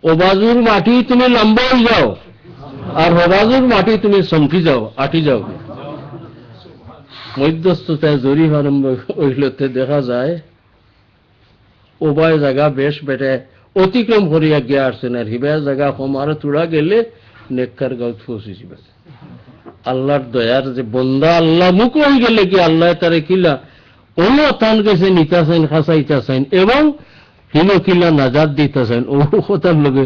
ওবাজুর মাটি তুমি লম্বা হয়ে যাও আর হবাজুর মাটি তুমি চমকি যাও আটি যাও মধ্যস্থতায় জরিপ আরম্ভ হইলতে দেখা যায় ওবায় জায়গা বেশ বেটে অতিক্রম করিয়া গিয়া আসছেন আর হিবায় জায়গা কম আরো তুড়া গেলে নেককার গাঁত পৌঁছে যাবে আল্লাহর দয়ার যে বন্দা আল্লাহ মুখ হয়ে গেলে কি আল্লাহ তারে কিলা অন্য তান গেছে নিতাছেন খাসাইতাছেন এবং হিনো কিলা নাজাদ দিতেছেন ও কথার লোকে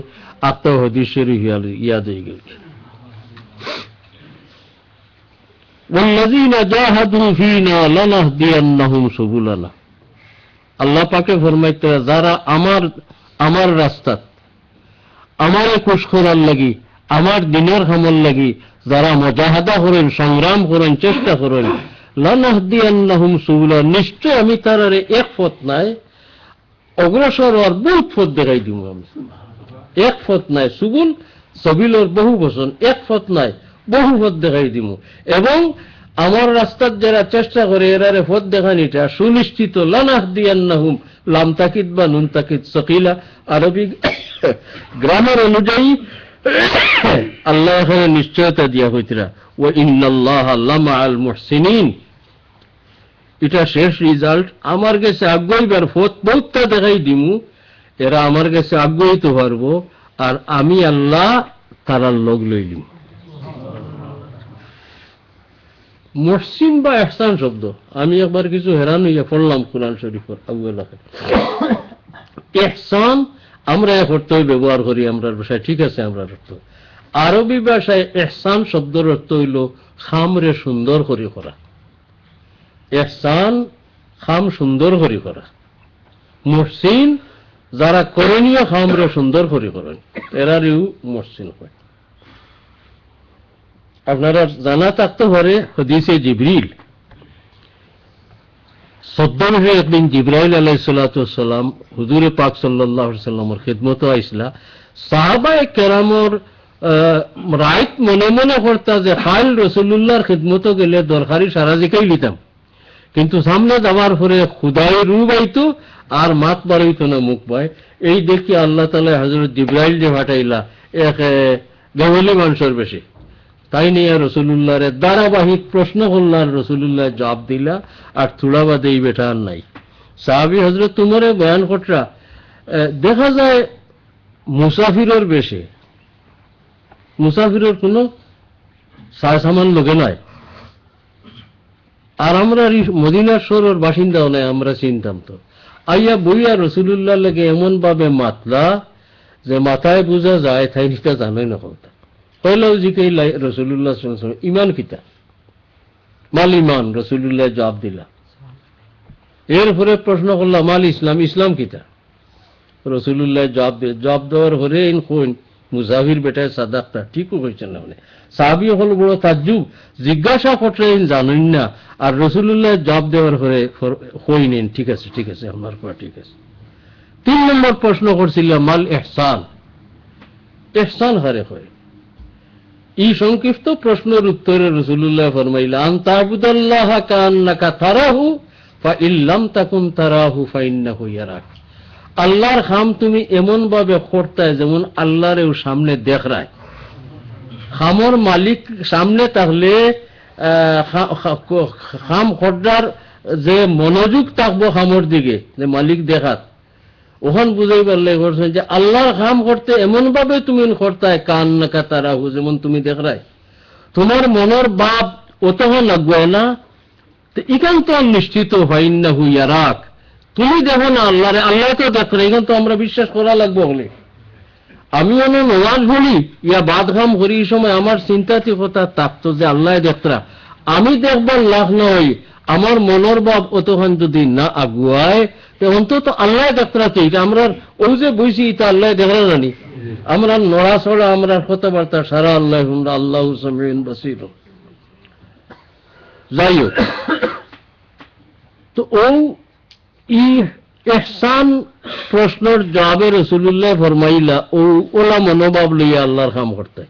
আত্মহদিসের ইয়াদ হয়ে গেল والذين جاهدوا فينا لنهدينهم سبلنا আল্লাহ পাকে ফরমাইতে যারা আমার রাস্তাত আমারে খুশ করার লাগি আমার দিনের খামর লাগি যারা মুজাহাদা করেন সংগ্রাম করেন চেষ্টা করেন লানাহদিয়ান্নাহুম সুবুলা নিশ্চয় আমি তারারে এক পথ নাই অগ্রসর আর বহুত পথ দেখাই দিব আমি এক পথ নাই সুবুল সবিলর বহু বচন এক পথ নাই বহু পথ দেখাই দিব এবং আমার রাস্তার যারা চেষ্টা করে এরারে পথ দেখানিটা সুনিশ্চিত লানাহদিয়ান্নাহুম লাম তাকিদ বা নুন তাকিদ সকিলা আরবি গ্রামার অনুযায়ী আল্লাহ এখানে নিশ্চয়তা দিয়া হইতরা ওয়া ইন্নাল্লাহা লামাআল মুহসিনিন এটা শেষ রেজাল্ট আমার কাছে আগ্রহীবার পথ বহুতটা দেখাই দিমু এরা আমার কাছে আগ্রহীত পারবো আর আমি আল্লাহ তারার লোক লইলিম মুহসিন বা ইহসান শব্দ আমি একবার কিছু হেরান হইয়া পড়লাম কুরআন শরীফের আউয়াল ইহসান আমরা এক অর্থই ব্যবহার করি আমরা ভাষায় ঠিক আছে আমরা অর্থ আরবি ভাষায় ইহসান শব্দের অর্থ হইল খামরে সুন্দর করে করা ইহসান খাম সুন্দর করে করা মুহসিন যারা করণীয় খামরে সুন্দর করে করেন এরারও মুহসিন হয় আপনারা জানা থাকতে পারে হাদিসে জিবরিল সদ্দাম হয়ে একদিন জিব্রাইল আলাইহিস সালাতু ওয়াস সালাম হুজুরে পাক সাল্লাল্লাহু আলাইহি সাল্লামের খিদমতে আইসলা সাহাবায়ে কেরামর রাইত মনে মনে করতা যে খাল রাসূলুল্লাহর খিদমতে গেলে দরকারি সারা জিকাই লিতাম কিন্তু সামনে যাওয়ার পরে খুদাই রূপ আইতো আর মাত বাড়াইতো না মুখ পায় এই দেখি আল্লাহ তাআলা হযরত জিব্রাইল যে পাঠাইলা এক গেওয়ালি মানুষের বেশি তাই নিয়ে রসুল্লাহরে ধারাবাহিক প্রশ্ন করলার রসুল্লাহ জবাব দিলা আর থোড়া বাদে এই বেটা আর নাই সাহাবী হযরত তোমারে বয়ান করা দেখা যায় মুসাফিরের বেশে মুসাফিরের কোনো সামান লোকে নাই আর আমরা মদিনার শহরের বাসিন্দাও নাই আমরা চিনতাম তো আইয়া বইয়া রসুল্লাহ লেগে এমন ভাবে মাতলা যে মাথায় বোঝা যায় তাই নিটা জানোই না কথা পয়লাও জিকে রসুল্লাহ ইমান কিতা মাল ইমান রসুল্লাহ জবাব দিলা এরপরে প্রশ্ন করলাম মাল ইসলাম ইসলাম কিতা রসুল্লাহ জবাব দেওয়ার পরে কোন মুসাফির বেটায় সাদাকটা ঠিকও হয়েছে না মানে সাহাবী হল বড় তাজ্জুব জিজ্ঞাসা করতে জানেন না আর রসুল্লাহ জবাব দেওয়ার পরে কই নেন ঠিক আছে আমার পর ঠিক আছে 3 নম্বর প্রশ্ন করছিলাম মাল ইহসান ইহসান হারে হয় এই সংক্ষিপ্ত প্রশ্নের উত্তরে রাসূলুল্লাহ ফরমাইলা আনতাবুদাল্লাহা কান্নাকা তারাহু ফাইন লাম তাকুন তারাহু ফাইন্নাহু ইয়ারাক আল্লাহর খাম তুমি এমন ভাবে করতায় যেমন আল্লাহরেও সামনে দেখরায় খামর মালিক সামনে থাকলে খাম খোরদার যে মনোযোগ থাকবো খামর দিকে যে মালিক দেখাত ওখান বুঝাই পারলে করছেন যে আল্লাহর কাম করতে এমন ভাবে তুমি করতায় কান্নাকা তারাহু যেমন তুমি দেখরাই তোমার মনের বাপ অতহন লাগবে না তো ইখান তো নিশ্চিত ফাইন্নাহু ইয়ারাক তুমি দেখো না আল্লাহরে আল্লাহ তো দেখো এখান তো আমরা বিশ্বাস করা লাগবে বলে আমি অন্য নওয়াজ বলি ইয়া বাদ কাম করি এই সময় আমার চিন্তাতে কথা থাকতো যে আল্লাহ দেখতরা আমি দেখবার লাভ নয় আমার মনের বাপ অতক্ষণ যদি না আগুয়ায় অন্তত আল্লাহ দেখতরা তো এটা আমরা ওই যে বইছি এটা আল্লাহ দেখরা জানি আমরা নড়াচড়া আমরা কথাবার্তা সারা আল্লাহ আল্লাহু সামিউন বাসীর যাই হোক তো ও ইহসান প্রশ্নের জবাবে রাসূলুল্লাহ ফরমাইলা ও ওলা মনোভাব লইয়া আল্লাহর কাম করতে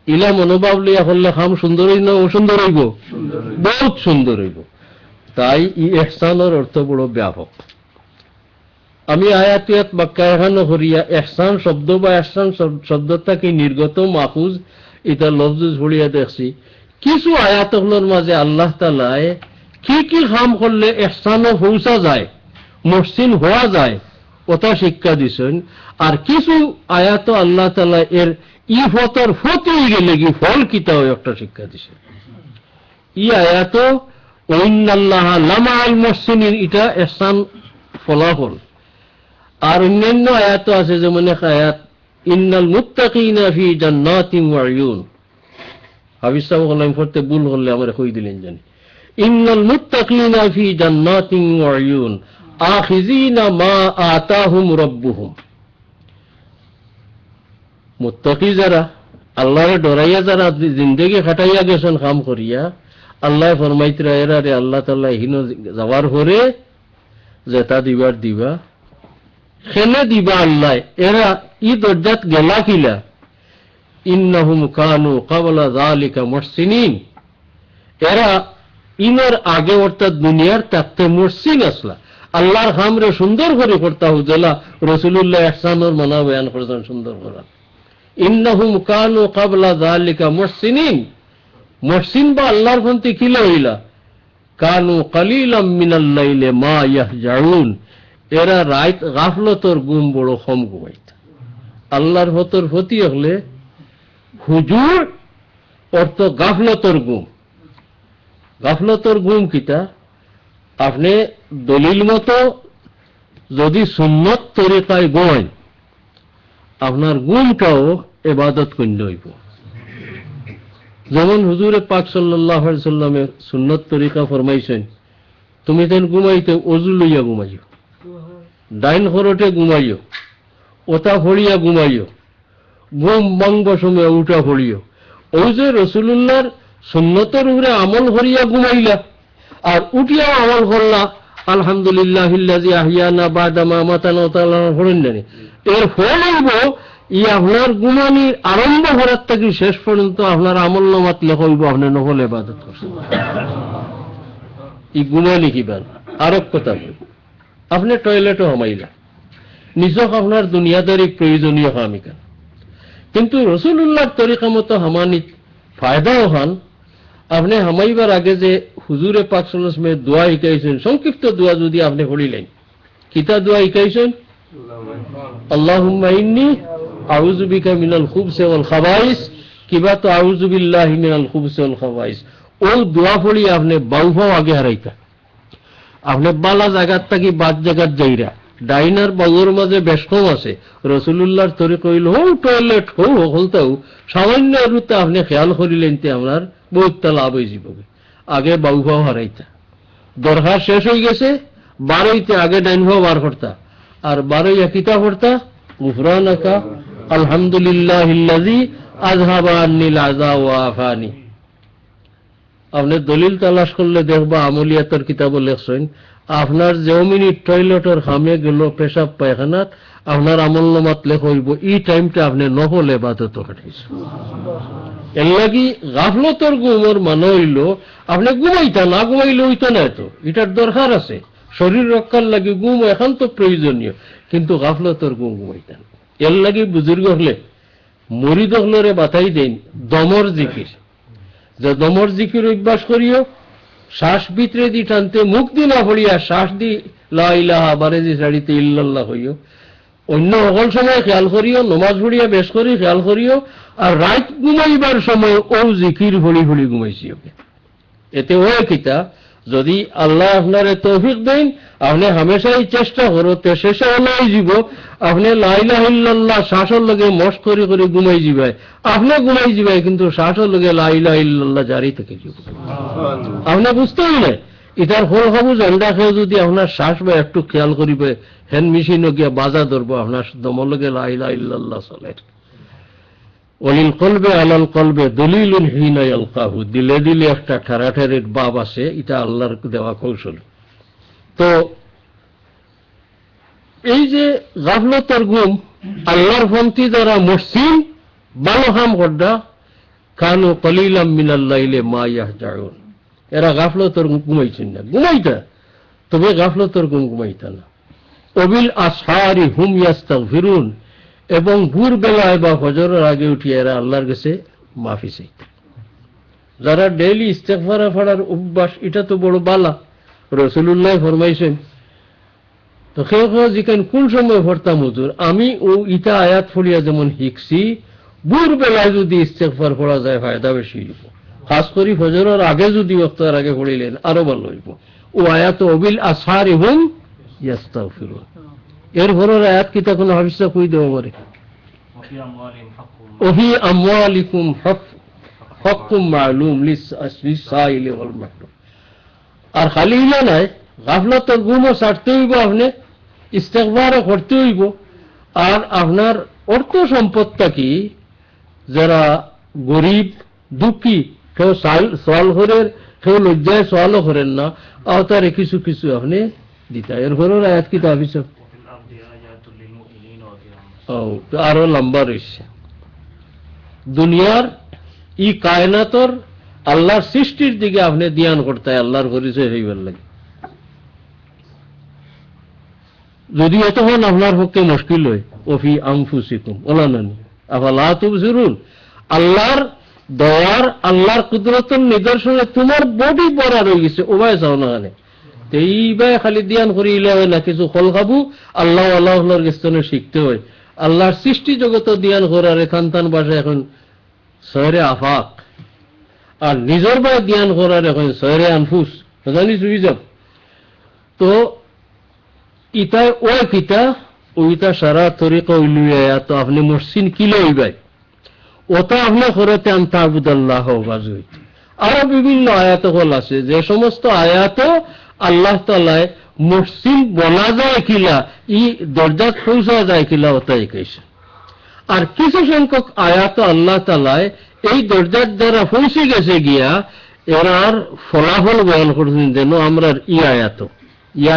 ইলা মনোভাব লইয়া করলে কাম সুন্দর হইব না অসুন্দর হইব বহুত সুন্দর হইব তাই এই ইহসানের অর্থ বড় ব্যাপক আমি আয়াতিয়াত বাক্যায়ন করিয়া ইহসান শব্দ বা ইহসান শব্দটাকে নির্গত মাখুজ এটা লফজ ভরিয়া দেখছি কিছু আয়াতগুলোর মাঝে আল্লাহ তাআলায় কি কি কাম করলে ইহসানও পৌঁছা যায় মুহসিন হওয়া যায় ওটা শিক্ষা দিছেন আর কিছু আয়াত আল্লাহ তাআলা এর ইফতর ফতে গেলে কি ফল কিতাও একটা শিক্ষা দিছেন এই আয়াত ওয়াইনাল্লাহা লামাআল মুহসিনিন এটা ইহসান ফলাফল আর অন্যান্য আয়াত আছে যেমন এক আয়াত ইন্নাল মুত্তাকিনা ফি জান্নাতিন ওয়া উয়ুন হাবিস সাহেব পড়তে ভুল হলে আমরা কই দিলেন জানি ইন্নাল মুত্তাকিনা ফি জান্নাতিন ওয়া উয়ুন আখিযিনা মা আতাহুম রাব্বুহুম মুত্তাকি যারা আল্লাহর ডরাইয়া যারা জিন্দেগি কাটাইয়া গেছেন কাম করিয়া আল্লাহ ফরমাইতরা এরা রে আল্লাহ তাআলা হিন যাওয়ার পরে যেটা দিবা খেলে দিবা আল্লাহ এরা ই দরজাত গেলা কিলা ইন্নাহুম কানু ক্বাবলা যালিকা মুহসিনিন এরা ইনার আগে অর্থাৎ দুনিয়ার তাতে মুহসিন আসলা আল্লাহর কামরে সুন্দর করে করতা হুজলা রাসূলুল্লাহ ইহসানের মানা বয়ান করেছেন সুন্দর করে ইন্নাহুম কানু ক্বাবলা যালিকা মুহসিনিন মুহসিন বা আল্লাহর পন্থী কিলা হইলা কানু কালিলাম মিনাল লাইলি মা ইয়াহজাউন এরা রাত গাফলতর গুম বড় কম ঘুমাইত আল্লাহর হতর ফতি হলে হুজুর অর্থ গাফলতর গুম কিতা আপনি দলিল মতো যদি সুন্নত তরিকায় গোয়েন আপনার গুমটাও ইবাদত কইন্দ হইব যেমন হুজুরে পাক সাল্লাল্লাহু আলাইহি সাল্লামে সুন্নত তরিকা ফরমাইছেন তুমি তেন ঘুমাইতে ওযু লইয়া ঘুমাইও ডাইন খরটে ঘুমাইও ওটা ফড়িয়া ঘুমাইও ঘুম ভাঙব সময় উঠা ফড়িও ওই যে রাসূলুল্লাহর সুন্নতের উপরে আমল করিয়া ঘুমাইলা আর উঠিয়া আমল করলা আলহামদুলিল্লাহিল্লাযী আহিয়ানা বাদা মা আমাতানা তাআলা ফড়েন জানি এর ফল হইব ই আপনার ঘুমানির আরম্ভ করার থেকে শেষ পর্যন্ত আপনার আমল নামাত লেখা হইব আপনি নফল ইবাদত করছেন ই ঘুমানি কিবান আরেক কথা আপনি টয়লেটও হামাইলা নিজক আপনার দুনিয়াদারি প্রয়োজনীয় হামিকা কিন্তু রাসূলুল্লাহর তরিকা মতো হামানিত ফায়দাও হান আপনি হামাইবার আগে যে হুজুরে পাক সাল্লাল্লাহু আলাইহি ওয়াসাল্লাম দোয়া শিখাইছেন সংক্ষিপ্ত দোয়া যদি আপনি পড়িলেন কিতা দোয়া শিখাইছেন আল্লাহুম্মা ইন্নী আউযু বিকা মিনাল খুবসি ওয়াল খাবাইস কিবা তো আউযু বিল্লাহি মিনাল খুবসি ওয়াল খাবাইস ও দোয়া পড়ি আপনি বাউফাও আগে হারাইতা আপনি বালা জায়গার থাকি বাদ জায়গার যাইরা ডাইনার বাউর মাঝে বেশ কম আছে রাসূলুল্লাহর তরিকা হইল হো টয়লেট হো হলতাও সামান্য রুতে আপনি খেয়াল করিলেন তে আপনার বহুত লাভ হয়ে যাবে আগে বাউফাও হারাইতা দরকার শেষ হয়ে গেছে বারোইতে আগে ডাইন ভাও বার করতা আর বারোই কিতা করতা গুফরানাকা আলহামদুলিল্লাহিল্লাযী আযহাবা আন্নিল আযা ওয়া আফানি আপনি দলিল তালাশ করলে দেখবা আমলিয়াতের কিতাবে লেখছেন আপনার যে মিনিট টয়লেটের খামে গেল পেশাব পায়খানাত আপনার আমলনামাত লেখা হইব এই টাইমটা আপনি নফল ইবাদত কাটাইছেন এর লাগি গাফলতর ঘুমের মানে হইল আপনি ঘুমাইতা না ঘুমাইলে হইতো না তো এটার দরকার আছে শরীর রক্ষার লাগি ঘুম একান্ত প্রয়োজনীয় কিন্তু গাফলতর ঘুমাইতেন এর লাগি বুজুর্গ হলে মরিদ হলরে বাতাই দেন দমর জিকির যে দমর জিকির অভ্যাস করিও শ্বাস ভিতরে দি টানতে মুখ দি না পড়িয়া শ্বাস দি লা ইলাহা বারে দি সাড়িতে ইল্লাল্লাহ হইও অন্য সকল সময় খেয়াল করিও নমাজ পড়িয়া বেশ করি খেয়াল করিও আর রাত ঘুমাইবার সময় ও জিকির ভরি ভরি ঘুমাইছি ওকে এতে হয় কিতা যদি আল্লাহ আপনারে তৌফিক দেন আপনি হামেশাই চেষ্টা করো তে শেষে হলাই যাব আপনি লা ইলাহা ইল্লাল্লাহ শ্বাসের লগে মস্ত করে করে ঘুমাই যাবে আপনি ঘুমাই যাবে কিন্তু শ্বাসের লগে লা ইলাহা ইল্লাল্লাহ জারি থেকে যাবে আপনি বুঝতে হলে এটার ফল হবু জানডা খেয়ে যদি আপনার শ্বাস বা একটু খেয়াল করিবে হ্যান মেশিনও গিয়া বাজা ধরবো আপনার দমর লগে লা ইলাহা ইল্লাল্লাহ চলে ওলিল কলবে আলাল কলবে দলিলুন হিনা ইয়ালকাহু দিলে দিলে একটা ঠারাঠারের বাব আছে এটা আল্লাহর দেওয়া কৌশল তো এই যে গাফলতর গুম আল্লাহর পন্থী যারা মসজিদ ভালো কাম করদা কানু কলিলাম মিনাল্লাইলে মা ইয়াহজাউন, এরা গাফলতর ঘুমাইছেন না, ঘুমাইতা তবে গাফলতর গুম ঘুমাইতা না। অবিল আসহারি হুম ইয়াস্তাগফিরুন, এবং ভোর বেলায় বা ফজরের আগে উঠিয়ে এরা আল্লাহর কাছে মাফি চাইত। যারা ডেইলি ইস্তেগফার পড়ার অভ্যাস, এটা তো বড় বালা। রাসূলুল্লাহ ফরমাইছেন, তো কেউ যেখানে কোন সময় পড়তাম হুজুর, আমি ও ইটা আয়াত পড়িয়া যেমন শিখছি, ভোর বেলায় যদি ইস্তেগফার পড়া যায় ফায়দা বেশি হইব, খাস করে ফজরের আগে যদি ওয়াক্তের আগে পড়িলেন আরো ভালো হইব। ও আয়াত অবিল আসহারি হুম ইয়াস্তাগফিরুন, এর পরের আয়াত কিতা কোন হাফিজা কই দেব পারে? ওহি আমওয়ালিকুম হাক্কুম মালুম লিসাইলি ওয়াল মাহরুম। আর খালি ইলা নাই, গাফলতর গুমও ছাড়তে হইব, আপনি ইস্তেগফারও করতে হইব। আর আপনার অর্থ সম্পদটা কি, যারা গরিব দুঃখী, কেউ সওয়াল করেন, কেউ লজ্জায় সওয়ালও করেন না, আর তারে কিছু কিছু আপনি দিতা। এর পরের আয়াত কি তাফিস আরো লম্বা রয়েছে। দুনিয়ার ই কায়নাতর আল্লাহর সৃষ্টির দিকে আপনি ধ্যান করতে, আল্লাহর পরিচয় হইবার লাগে। যদি এতক্ষণ আপনার পক্ষে মুশকিল হয়, ওফি আনফুসিকুম ওলানানি আফালা তুবসিরুন, আল্লাহর দয়ার আল্লাহর কুদরতের নিদর্শনে তোমার বডি পড়া রয়ে গেছে, উভয় চাও না মানে এইবাই খালি ধ্যান করি ইলে হয় না, কিছু ফল খাবো আল্লাহ আল্লাহর স্থানে শিখতে হয়। আল্লাহর সৃষ্টি জগত ধ্যান করার এখানতান বাসায় এখন শহরে আফাক, আর নিজের বাই ধ্যান করার এখন শহরে আনফুস, জানি চুই যাব। তো ইতায় ওই কিতা ওইটা সারা তরিকা উইলুয়া, তো আপনি মসজিদ কিলো হইবাই ওটা আপনার করতে আনতে আবুদাল্লাহ বাজু হইতে। আরো বিভিন্ন আয়াত হল আছে, যে সমস্ত আয়াত আল্লাহ তাআলা মসজিদ বলা যায় কিলা, ই দরজা পৌঁছা যায় কিলা, ওটাই কইছে। আর কিছু সংখ্যক আয়াত আল্লাহ তাআলা এই দরজার দ্বারা পৌঁছে গেছে গিয়া এরার ফলাফল বয়ান করছেন, যেন আমরা ই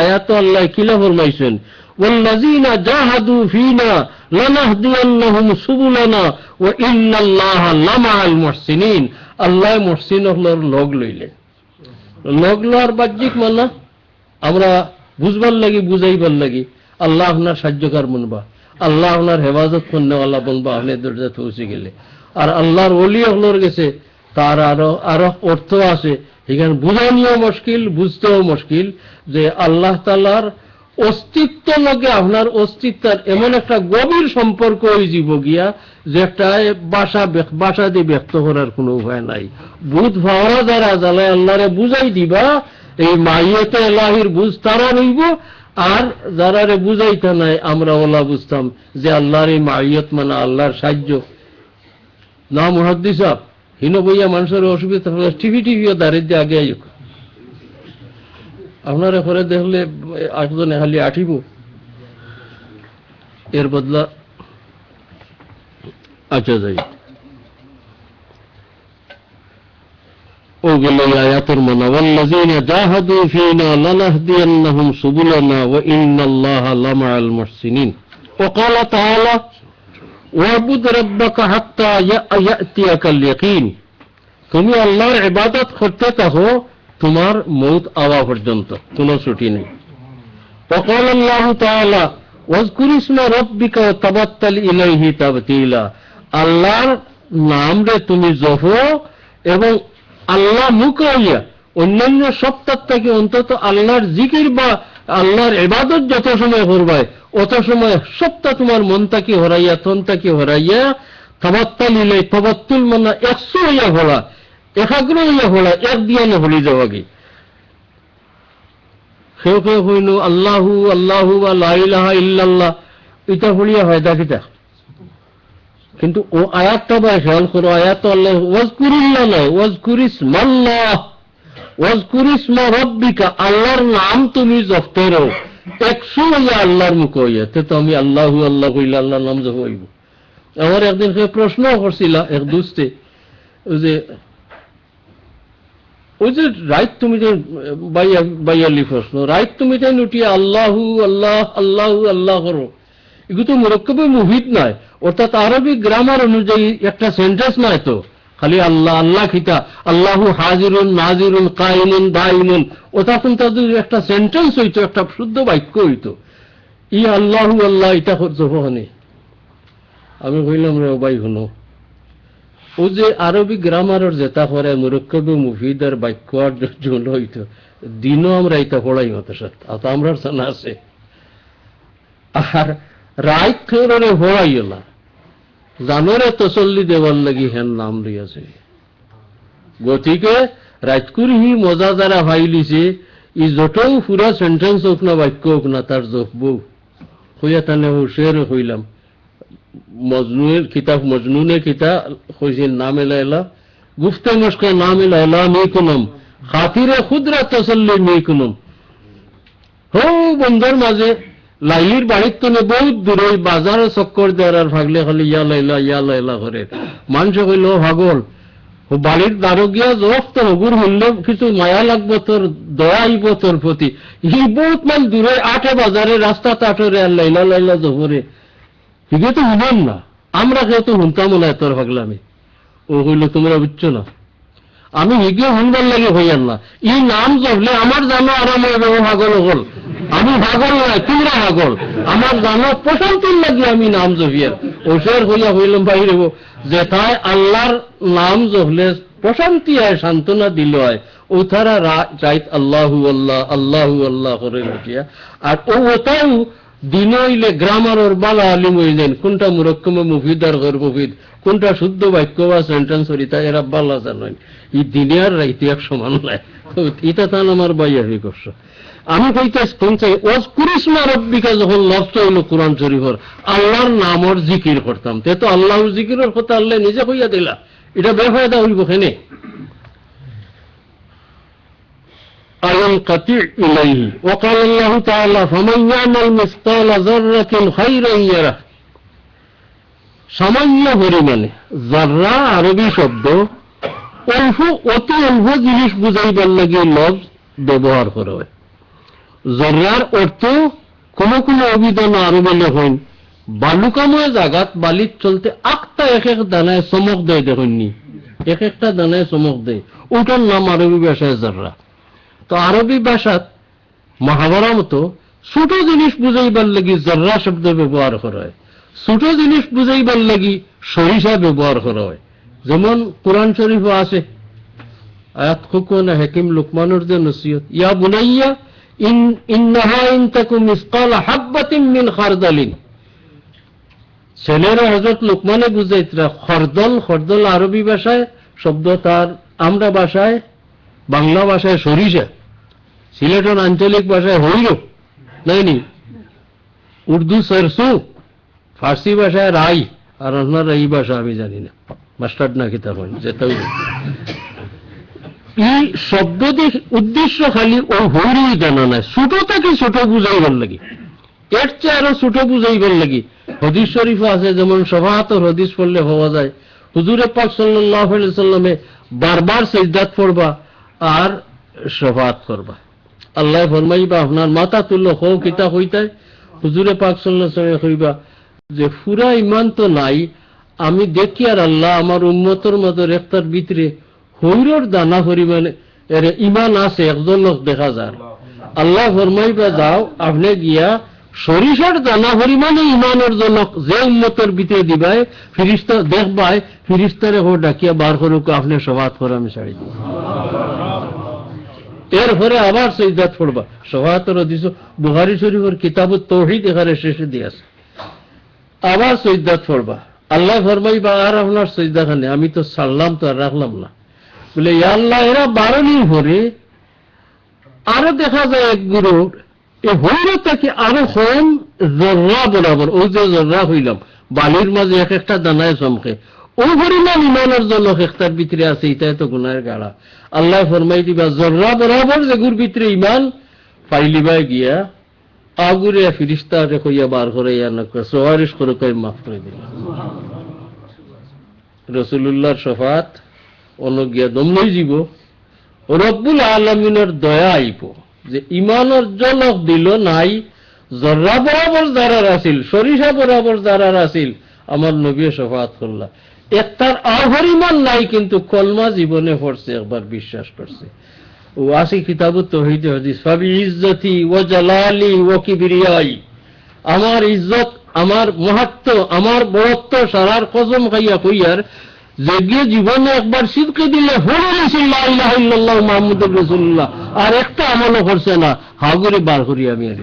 আয়াত আল্লাহ কিলা ফরমাইছেন, ওয়াল্লাযীনা জাহাদু ফীনা লানাহদিয়ান্নাহুম সুবুলানা ওয়া ইন্নাল্লাহা লামাআল মুহসিনিন। আল্লাহ মুহসিনদের লগ লইলেন। লগ লওয়ার বাহ্যিক মানা আমরা বুঝবার লাগি, বুঝাইবার লাগি, আল্লাহ আপনার সাহায্যকার বনবা, আল্লাহ আপনার হেফাজত করনেওয়ালা বনবা আপনি দরজা পৌঁছে গেলে। আর আল্লাহর ওলি হলোর গেছে তার আরো অর্থ আছে, এখানে বুঝানিও মুশকিল, বুঝতেও মুশকিল, যে আল্লাহ তাআলার অস্তিত্ব লগে আপনার অস্তিত্বের এমন একটা গভীর সম্পর্ক হয়ে যাব গিয়া, যেটা বাসা দিয়ে ব্যক্ত করার কোনো উপায় নাই। বুধ ভাওরা যারা জ্বালায় আল্লাহরে বুঝাই দিবা, এই মাইয়তে এলাহির বুঝ তারা রইব। আর যারারে বুঝাইতে নাই, আমরা ওলা বুঝতাম যে আল্লাহর এই মাইয়ত মানে আল্লাহর সাহায্য না। মুহাদ্দিস সাহেব হিনো বইয়া মানুষের অসুবিধা টিভিও দাঁড়িয়ে দিয়ে আগে আইক, আপনারা ঘরে দেখলে আটজনে খালি আঠিব, এর বদলা আচ্ছা যাই ওগুলো আয়াতের মানা, ওয়াল্লাযীনা জাহাদু ফীনা লানাহদিয়ান্নাহুম সুবুলানা ওয়া ইন্নাল্লাহা লামাআল মুহসিনিন। ওয়াকালা তাআলা ওয়াবুদ রাব্বাকা হাত্তা ইয়াতিয়াকাল ইয়াকিন, তুমি আল্লাহর ইবাদত করতে থাকো তোমার মৌত আওয়া পর্যন্ত, কোনো ছুটি নেই। وقال الله تعالى واذكر اسم ربك وتبتل ইলাইহি তাবতিলা, আল্লাহর নাম রে তুমি জপো এবং আল্লাহ মুখাইয়া অন্যান্য সপ্তাহ থেকে অন্তত আল্লাহর জিকির বা আল্লাহর ইবাদত যত সময় করবাই অত সময় সপ্তাহ তোমার মনটাকে হরাইয়া তনটাকে হরাইয়া তাবাত্তাল ইলাই, তাবাত্তুল মানে 100 হইয়া হলা, একাগ্র হইয়া হলা, এক দিয়ানে হলি যাওয়াগে। কেউ কেউ হইল আল্লাহু আল্লাহু বা লা ইলাহা ইল্লাল্লাহ, এটা হলিয়া হয় দাকিটা। কিন্তু ও আয়াতটা বা খেয়াল করো, আয়াত আল্লাহ ওয়াজকুরিল্লাহ নয়, ওয়াজকুরিসমাল্লাহ, ওয়াজকুরিসমা রাব্বিকা, আল্লাহর নাম তুমি জপতে রও 100 হইয়া আল্লাহর মুখ হইয়া, তো আমি আল্লাহু আল্লাহ কইলে আল্লাহর নাম জপ হইব। আমার একদিন প্রশ্ন করছিল এক দুস্তে, যে ওই যে রাইত তুমি যে বাইয়ালি প্রশ্ন, রাইত তুমি যে উঠিয়ে আল্লাহু আল্লাহ আল্লাহু আল্লাহ করো, এগুলো তো মুরক্কবে মুফিদ নয়, অর্থাৎ আরবি গ্রামার অনুযায়ী একটা সেন্টেন্স নয় তো, খালি আল্লাহ আল্লাহ খিতা আল্লাহু হাজিরুন নাজিরুন কাইমুন দাইমুন, ওটা কিন্তু একটা সেন্টেন্স হইতো, একটা শুদ্ধ বাক্য হইতো। ই আল্লাহু আল্লাহ এটা জফনে আমি কইলাম রে ভাই হনো, ও যে আরবি গ্রামারের যেটা করে মুরক্কবে মুফিদের বাক্য জন্য হইতো, দিনও আমরা এটা পড়াই মতো সাথে আমরা জানা আছে। আর রাইত খেরে হওয়াইও না, জানোরে তসল্লি দেওয়ার লাগি হেন নাম দিয়েছে। গতিকে রাজকুর হি মজা যারা ভাইলিছে, ই যতও পুরা সেন্টেন্স হোক না বাক্য হোক না, তার জফবু হইয়া তানে হুশের হইলাম। মজনুনের কিতাব, মজনুনে কিতাব হইছেন নাম এলাইলা, গুফতে মস্কে নাম এলাইলা মেকুনম, খাতিরে খুদরা তসল্লি মেকুনম। হো বন্ধর মাঝে লাইলির বাড়ির তনে বহুত দূরে বাজারে চক্কর দেওয়ার ভাগলে খালি ইয়া লাইলা করে মানুষ কইল ভাগল, বাড়ির দ্বারো গিয়া জফ তোর হগুর হইলে কিছু মায়া লাগবো, তোর দয়া আইব তোর প্রতি। ই বহুত মান দূরে আটে বাজারে রাস্তা তাটরে আর লাইলা লাইলা জফরে, হিগে তো শুনেন না, আমরা কেউ তো শুনতাম না তোর ভাগলামি। ও হইল তোমরা বুঝছো না, আমি হিগে শুনবার লাগে হইয়ার না, ই নাম জপলে আমার জানো আরাম হবে, ও ভাগল হল, আমি ভাগল নয় তোমরা ভাগল, আমার জানো প্রশান্তির লাগে আমি নাম জপিয়ার। ওসের হইয়া হইলাম বাইরে যেথায় আল্লাহর নাম জপলে প্রশান্তি হয়, সান্ত্বনা দিল হয়, ও তারা রাইত আল্লাহু আল্লাহ আল্লাহু আল্লাহ করে উঠিয়া। আর ও ওটাও দিন হইলে গ্রামারের বালা আলিম হইলেন, কোনটা মুরক্কমে মুফিদ আর গর মুফিদ, কোনটা শুদ্ধ বাক্য বা সেন্টেন্স হরিতা এরা বালা জানেন। ই দিনে আর রাইতে এক সমান নয়, এটা তান আমার বাইয়ারি করছ। আমি কইতে শুনছি ওজ কুরিসমা রব্বিকা যখন লফট হইল কোরআন শরীফের, আল্লাহর নামর জিকির করতাম, তে তো আল্লাহর জিকিরের কথা আল্লাহ নিজে কইয়া দিলা, এটা বেফায়দা হইব কেনে। ينقطع إليه وقال الله تعالى فمن يعمل مثقال ذرة خيرا يره। সামান্য পরিমাণে, জাররা আরবি শব্দ, অল্প অতি অল্প জিনিস বুঝাইবার লাগে লফজ ব্যবহার করা হয়। জাররার অর্থ কোন কোন অভিধান আরবে লেখেন বালুকাময় জাগাত বালির চলতে আটটা এক এক দানায় চমক দেয়, দেখেননি এক একটা দানায় চমক দেয়, ওটার নাম আরবি ভাষায় জাররা। তো আরবি ভাষাত মহাভারত মতো ছোট জিনিস বুঝাইবার লাগি জাররা শব্দ ব্যবহার করা হয়, ছোট জিনিস বুঝাইবার লাগি সরিষা ব্যবহার করা হয়। যেমন কোরআন শরীফে আছে আয়াত খুকুন হাকিম লুকমানের যে নসিহত, ইয়া বুনাইয়া ইন্নাহা ইন তাকু মিসকাল হাববাতিন মিন খারদালিন। ছেলেরা হযরত লুকমানে বুঝাইতরা খরদল, খরদল আরবি ভাষায় শব্দ, তার আমরা ভাষায় বাংলা ভাষায় সরিষা, সিলেটের আঞ্চলিক ভাষায় হইল নাইনি, উর্দু সরসু, ফার্সি ভাষায় রাই, আর আপনার এই ভাষা আমি জানি না, মাস্টার না কিতাব যেটাও। এই শব্দ উদ্দেশ্য খালি ও হইরই জানা নাই, ছোট তাকে ছোট বুঝাইবার লাগি, এর চেয়ে আরো ছোট বুঝাইবার লাগি। হদিস শরীফ আছে, যেমন শফাআতের হদিস পড়লে হওয়া যায়, হুজুরে পাক সাল্লাল্লাহু আলাইহি সাল্লামে বারবার সিজদাত পড়বা আর শফাআত করবা। আল্লাহ ফরমাইবা আপনার মাথা তুললো হো কিতা হইতায়, হুজুরে পাক সাল্লাল্লাহু আলাইহি সাল্লাম কইবা যে পুরা ইমান তো নাই, আমি দেখি আর আল্লাহ আমার উম্মতের মধ্যে একটার ভিতরে হইরর দানা পরিমাণে এর ইমান আছে, একজন লোক দেখা যায়। আল্লাহ ফরমাইবা যাও আপনি গিয়া সরিষার দানা পরিমাণে ইমানের জনক যে উম্মতের ভিতরে দিবাই, ফিরিস্তা দেখবাই, ফিরিস্তারে হো ডাকিয়া বার করুক, আপনি শফাআত করে আমি ছাড়ি দিব। এরপরে আবার সিজদাত পড়বা। শফাআতের হাদিস বুখারী শরীফের কিতাবুত তাওহীদ এখানে শেষে দিয়ে আছে, আবার সিজদাত পড়বা। আল্লাহ ফরমাইবা আর আপনার সিজদাখানে আমি তো ছাড়লাম তো আর রাখলাম না, বলে ইয়া আল্লাহ এরা 12 দিন পরে আরো দেখা যায় এক গুরু এ হইল তাকে আরো কম জর্রা বরাবর, ও যে জর্রা হইলাম বালির মাঝে এক একটা দানায় চমকে, ও পরিমাণ ইমানের জন্য একটার ভিতরে আছে, এটাই তো গুনাহের গাড়া। আল্লাহ ফরমাই দিবা জর্রা বরাবর যে গুর ভিতরে ইমান পাইলিবাই গিয়া আগুরে ফিরিস্তা কইয়া বার করে সোয়ারিশ করে কই মাফ করে দিল। রাসূলুল্লাহর শফাআত অন্য গিয়া দম লই যাব, রব্বুল আলামিনের দয়া আইব যে ইমানের জলক দিল নাই, জর্রা বরাবর যারার আছিল, সরিষা বরাবর যারার আছিল, আমার নবী শফাআত করলা। একটার আহরিমান নাই, কিন্তু কলমা জীবনে পড়ছে, একবার বিশ্বাস করছে। ও আসি কিতাবুত তাওহীদ হাদিস, ফাবি ইজ্জতি ওয়া জালালি ওয়া কিবরিয়াই, আমার ইজ্জত, আমার মাহাত্ম্য, আমার বড়ত্ব সারার কসম খাইয়া কইয়ার যে গিয়ে জীবনে একবার সিদকে দিলে হরে লা ইলাহা ইল্লাল্লাহ মুহাম্মাদুর রাসূলুল্লাহ, আর একটা আমলও করছে না, হাগুরে বার করি আমি আর।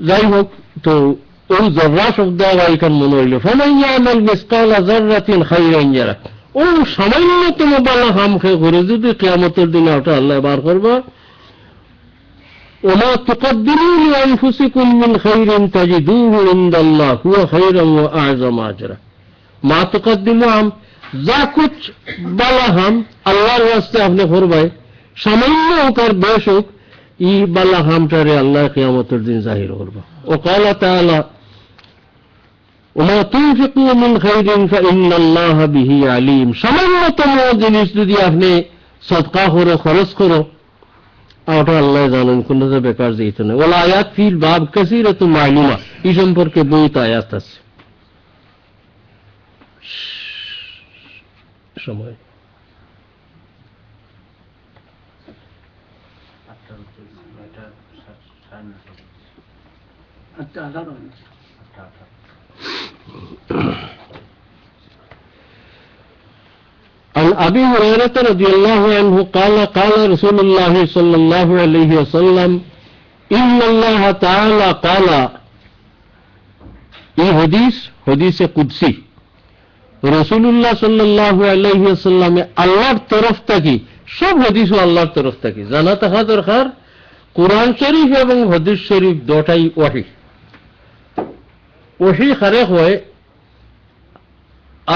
যাই হোক, তো ওই জর্রা শব্দ এখান মনে হইল, ফামান ইয়ামাল মিসকালা যাররাতিন খাইরান ইয়ারা, ও সামান্যতম বালা হাম খেয়ে করে যদি কিয়ামতের দিনে ওটা আল্লাহ বার করবা। ওমা তুকদ্দিমু লিআনফুসিকুম মিন খাইরিন তাজিদুহু ইনদাল্লাহ হুয়া খাইরান ওয়া আ'যাম আজরা। মা তুকদ্দিমু আম, যা কুছ বালা হাম আল্লাহর ওয়াস্তে আপনি করবাই, সামান্য হোক আর বেশ হোক, ই বালা হামটারে আল্লাহ কিয়ামতের দিন জাহির করবা। ও ক্বালা তাআলা ওমা তুনফিকু মিন খাইরিন ফাইন্নাল্লাহা বিহি আলিম। সামান্যতম জিনিস যদি আপনি সদকা করো, খরচ করো, ওটা আল্লাহ জানেন, কোনটা বেকার যেত না। ওলা আয়াত ফিল বাব কাসীরাতুন মালুমা, এই সম্পর্কে বহুত আয়াত আছে। সময় عن أبي هريرة رضي الله عنه قال قال رسول الله صلى الله عليه وسلم إن الله تعالى قال, এই হাদিস কুদসি, রাসূলুল্লাহ সাল্লাল্লাহু আলাইহি ওয়াসাল্লামে আল্লাহর তরফ থেকে, সব হাদিসও আল্লাহর তরফ থেকে জানা থাকা দরকার। কুরআন শরীফ এবং হাদিস শরীফ দুটাই ওহী। ওহী খারে হয়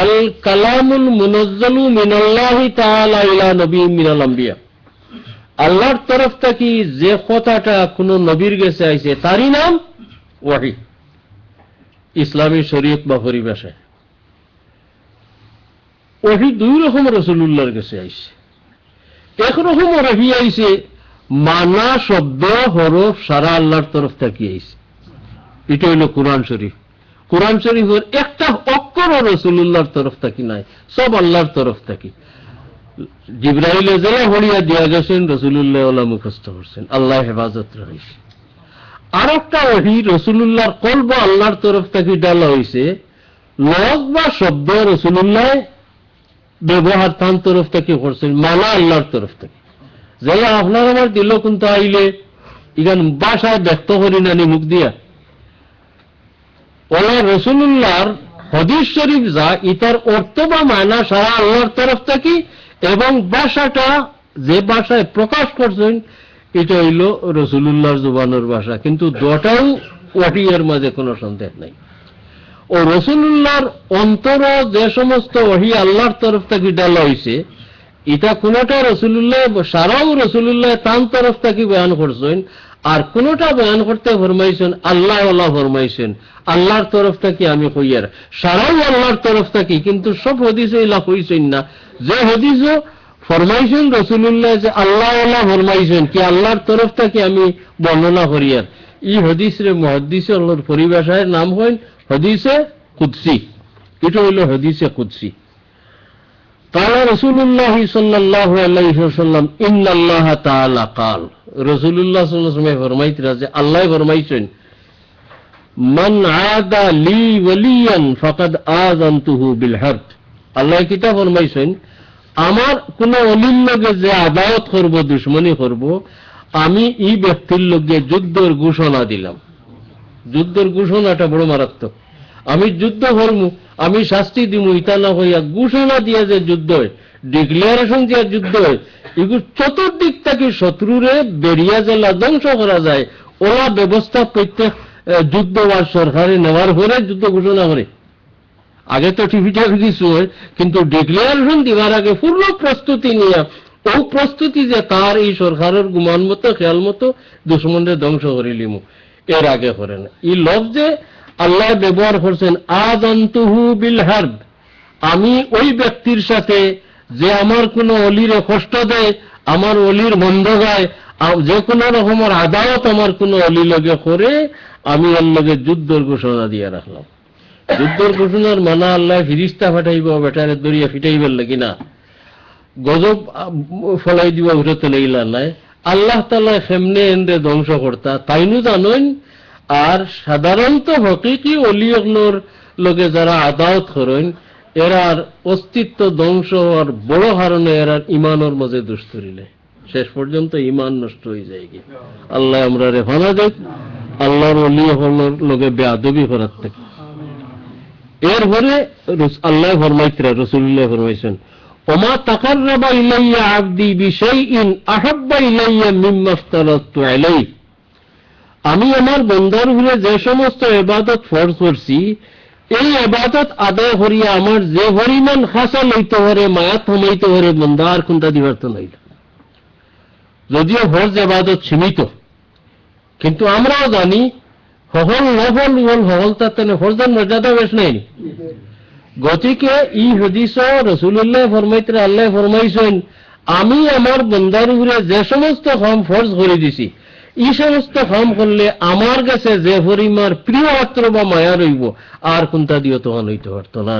আল কালামুল মুনাজ্জালু মিনাল্লাহি তাআলা ইলা নবিয়্যিন মিনাল আম্বিয়া, আল্লাহর তরফ থেকে যে কথাটা কোন নবীর কাছে আইছে তারই নাম ওহী, ইসলামী শরীয়ত বা পরিভাষায়। ওহী দুই রকম রাসূলুল্লাহর কাছে আইছে। একরকম ওহী আইছে মানা শব্দ হরফ সারা আল্লাহর তরফ থেকে আইছে, এটা হইল কুরআন শরীফ। কুরআন শরীফের একটা অক্ষরও রাসূলুল্লাহর তরফ থেকে নাই, সব আল্লাহর তরফ থেকে। জিবরাইল এজেলা হলিয়া দিয়া গেছেন, রাসূলুল্লাহ ওলা মুখস্থ করছেন, আল্লাহ হেফাজত রাখছে। আর একটা ওহী রাসূলুল্লাহর কলব আল্লাহর তরফ থেকে ডালা হইছে, লফজ বা শব্দ রাসূলুল্লাহ ব্যবহার তার তরফ থেকে করছেন, মানা আল্লাহর তরফ থেকে। যেলা আপনার আমার দিল কিন্তু আইলে ইগান বাসায় ব্যক্ত করি নানি মুখ দিয়া, ওলা রাসূলুল্লাহর হাদিস শরীফ যা ইতার অর্থ বা মানা সারা আল্লাহর তরফ থেকে, এবং ভাষাটা যে ভাষায় প্রকাশ করছেন এটা হইল রাসূলুল্লাহর জবানের ভাষা। কিন্তু দুটাও ওহীর মাঝে কোনো সন্দেহ নাই। ও রাসূলুল্লাহর অন্তর যে সমস্ত ওহী আল্লাহর তরফ থেকে ডালা হইছে, এটা কোনটা রাসূলুল্লাহ সারাও রাসূলুল্লাহ তার তরফ থেকে বয়ান করছেন, আর কোনটা বয়ান করতে ফরমাইছেন আল্লাহ আল্লাহ ফরমাইছেন, আল্লাহর তরফ থেকে আমি কইয়ার, সারাও আল্লাহর তরফ থেকে। কিন্তু সব হাদিসে ইলা কইছেন না, যে হাদিসও ফরমাইছেন রাসূলুল্লাহ যে আল্লাহ আল্লাহ ফরমাইছেন কি আল্লাহর তরফ থেকে আমি বর্ণনা করিয়ার, এই হাদিসের মুহাদ্দিসে আল্লাহর পরিভাষায় নাম হয় হাদিসে কুদসি। এটা হইল হাদিসে কুদসি। কালা রাসূলুল্লাহ সাল্লাল্লাহু আলাইহি ওয়াসাল্লাম ইন্নাল্লাহ তাআলা কাল, রাসূলুল্লাহ সাল্লাল্লাহু আলাইহি ওয়াসাল্লাম ফরমাইতেন যে আল্লাহ ফরমাইছেন মান আদা লি ওয়ালিয়ান ফাকাদ আযানতুহু বিল হারব। আল্লাহ কিতাব ফরমাইছেন আমার কোন ওলির লগে যে আদালত করব, দুশমনী করব, আমি এই ব্যক্তির লগে যুদ্ধের ঘোষণা দিলাম। যুদ্ধের ঘোষণাটা বড় মারাত্মক। আমি যুদ্ধ করবো, আমি শাস্তি দিব, ইতা না হইয়া ঘোষণা দিয়া যে যুদ্ধ হয়, ডিক্লারেশন দিয়া যুদ্ধ হয়, এগুলো চতুর্দিক থেকে শত্রুরে বেরিয়া জেলা ধ্বংস করা যায়, ওলা ব্যবস্থা প্রত্যেক যুদ্ধ আর সরকারে নেওয়ার পরে যুদ্ধ ঘোষণা করে। আগে তো টিভিটা কিছু হয়, কিন্তু ডিক্লারেশন দিবার আগে পূর্ণ প্রস্তুতি নিয়ে, ও প্রস্তুতি যে তার এই সরকারের গুমান মতো খেয়াল মতো দুশ্মনরে ধ্বংস করিলিম, এর আগে করে না। এই লফজে আল্লাহ ব্যবহার করছেন আযানতুহু বিল হারব, আমি ওই ব্যক্তির সাথে যে আমার কোনো অলিরে কষ্ট দেয়, আমার অলির মন্দ গায়, যে কোনো রকমের আদালত আমার কোনো অলি লগে করে, আমি এর লগে যুদ্ধের ঘোষণা দিয়ে রাখলাম। যুদ্ধের ঘোষণার মানা আল্লাহ ফিরিস্তা ফাটাইব, বেটারে দরিয়া ফিটাইবেন লাগি না, গজব ফলাই দিব, উঠতে লইলা নাই। আল্লাহ তাআলা সেমনে এন্ডে ধ্বংস করতা তাইনু জানেন। আর সাধারণত হকিকি অলিয়গুলোর লগে যারা আদালত করেন, এরার অস্তিত্ব ধ্বংস হওয়ার বড় কারণে এরার ইমানের মাঝে দুষ্টরিলে শেষ পর্যন্ত ইমান নষ্ট হয়ে যায়। কি আল্লাহ আমরা রেফানা দেখ, আল্লাহর অলিয়গুলোর লগে বেয়াদবি করার থেকে। এরপরে আল্লাহ ফরমাইতরা, রাসূলুল্লাহ ফরমাইছেন, ওমা তাকাররাবা ইলাইয়া আবদি বিশাইইন আহাব্বা ইলাইয়া মিম্মা ইফতারাতু আলাইহি। আমি আমার বান্দার উপরে যে সমস্ত ইবাদত ফরজ করছি, এই ইবাদত আদায় করিয়া আমার যে পরিমাণ হাসা লইতে পারে, মায়া থামাইতে পারে, বান্দা আর কোনটা দিবার তো নাই। যদিও ফরজ ইবাদত সীমিত, কিন্তু আমরাও জানি হল নফল হল তাতে ফরজের মর্যাদা বেশ নাই। গতিকে ই হাদিস রাসূলুল্লাহ ফরমাইতে আল্লাহ ফরমাইছেন, আমি আমার বান্দার উপরে যে সমস্ত কাম ফরজ করে দিছি, এই সমস্ত কাম করলে আমার কাছে যে পরিমাণ প্রিয় পাত্র বা মায়া রইব, আর কোনটা দিও তো হইতে পারত না।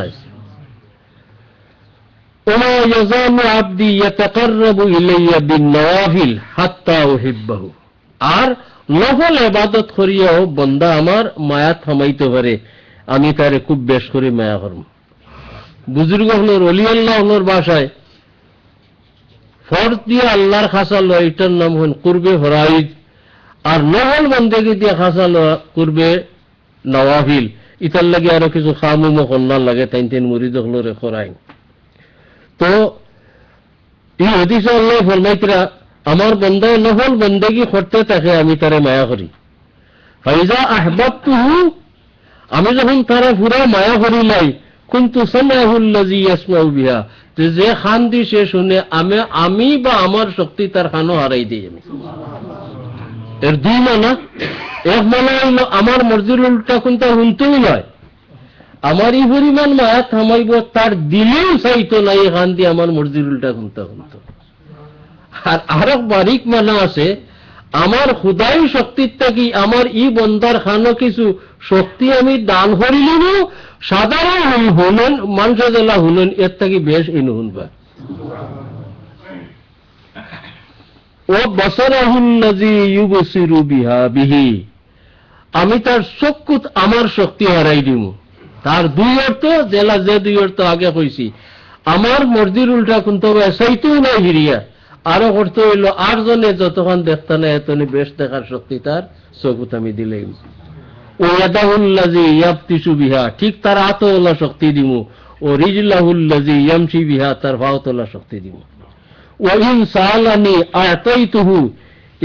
ওমা ইয়াজালু আবদি ইয়াতাকাররাবু ইলাইয়া বিন-নওয়াফিল হাত্তা উহিব্বাহু। আর নফল ইবাদত করিয়াও বান্দা আমার মায়া থামাইতে পারে, আমি তারে খুব বেশ করে মায়া করব। বুজুর্গ হলোর অলি আল্লাহ হলোর ভাষায় ফরজ দিয়ে আল্লাহর খাসা লয়, এটার নাম হল কুরবে ফরাইজ। আর নফল বন্দেগি দিয়ে খাসা লওয়া কুরবে নওয়াফিল। ইতার লাগে আরো কিছু খামুম কন্যার লাগে, তাই তিন মুরিদ হলোরে করাই। তো এই হাদিস আল্লাহ ফরমাইতরা, আমার বন্দায় নফল বন্দেগি করতে থাকে, আমি তারে মায়া করি। ফাইজা আহবাবতুহু, আমি যখন তারা পুরা মায়া করি লাই, কুনতু সামাহুল্লাযী ইয়াসমাউ বিহা, যে খান দি সে শুনে, আমি বা আমার শক্তি তার খানও হারাই দিই। আমি এর দুই মানা। এক মানা হইল আমার মর্জির উল্টা কোনটা শুনতেই নয়, আমার এই পরিমাণ মায়া থামাইব তার দিলেও চাইতো না এই খান দিয়ে আমার মর্জির উল্টা কোনটা শুনত। আর আরো বারিক মানা আছে, আমার খুদাই শক্তির থাকি আমার ই বন্দার খানো কিছু শক্তি আমি দান করিলেন, সাধারণ হুনেন মানুষ জেলা হুনেন, এর থাকি বেশ ইন হুনবা। ও বসরাহুল্লাযী ইউবসিরু বিহা বিহি, আমি তার চক্ষুত আমার শক্তি হারাই দিব। তার দুই অর্থ, জেলা যে দুই অর্থ আগে কইছি, আমার মর্জির উল্টা কিন্তু চাইতেও নাই হিরিয়া। আরো অর্থ হইল, আর জনে যতক্ষণ দেখতে না এতনি বেশ দেখার শক্তি তার চকুত আমি দিলেই। ও ইয়াদাহুল্লাযী ইয়াবতিসু বিহা, ঠিক তার হাতওয়ালা শক্তি দিব। ও রিজলাহুল্লাযী ইয়ামশি বিহা, তার পাওতলা শক্তি দিব। ও ইন সাআলানি আ'তাইতুহু,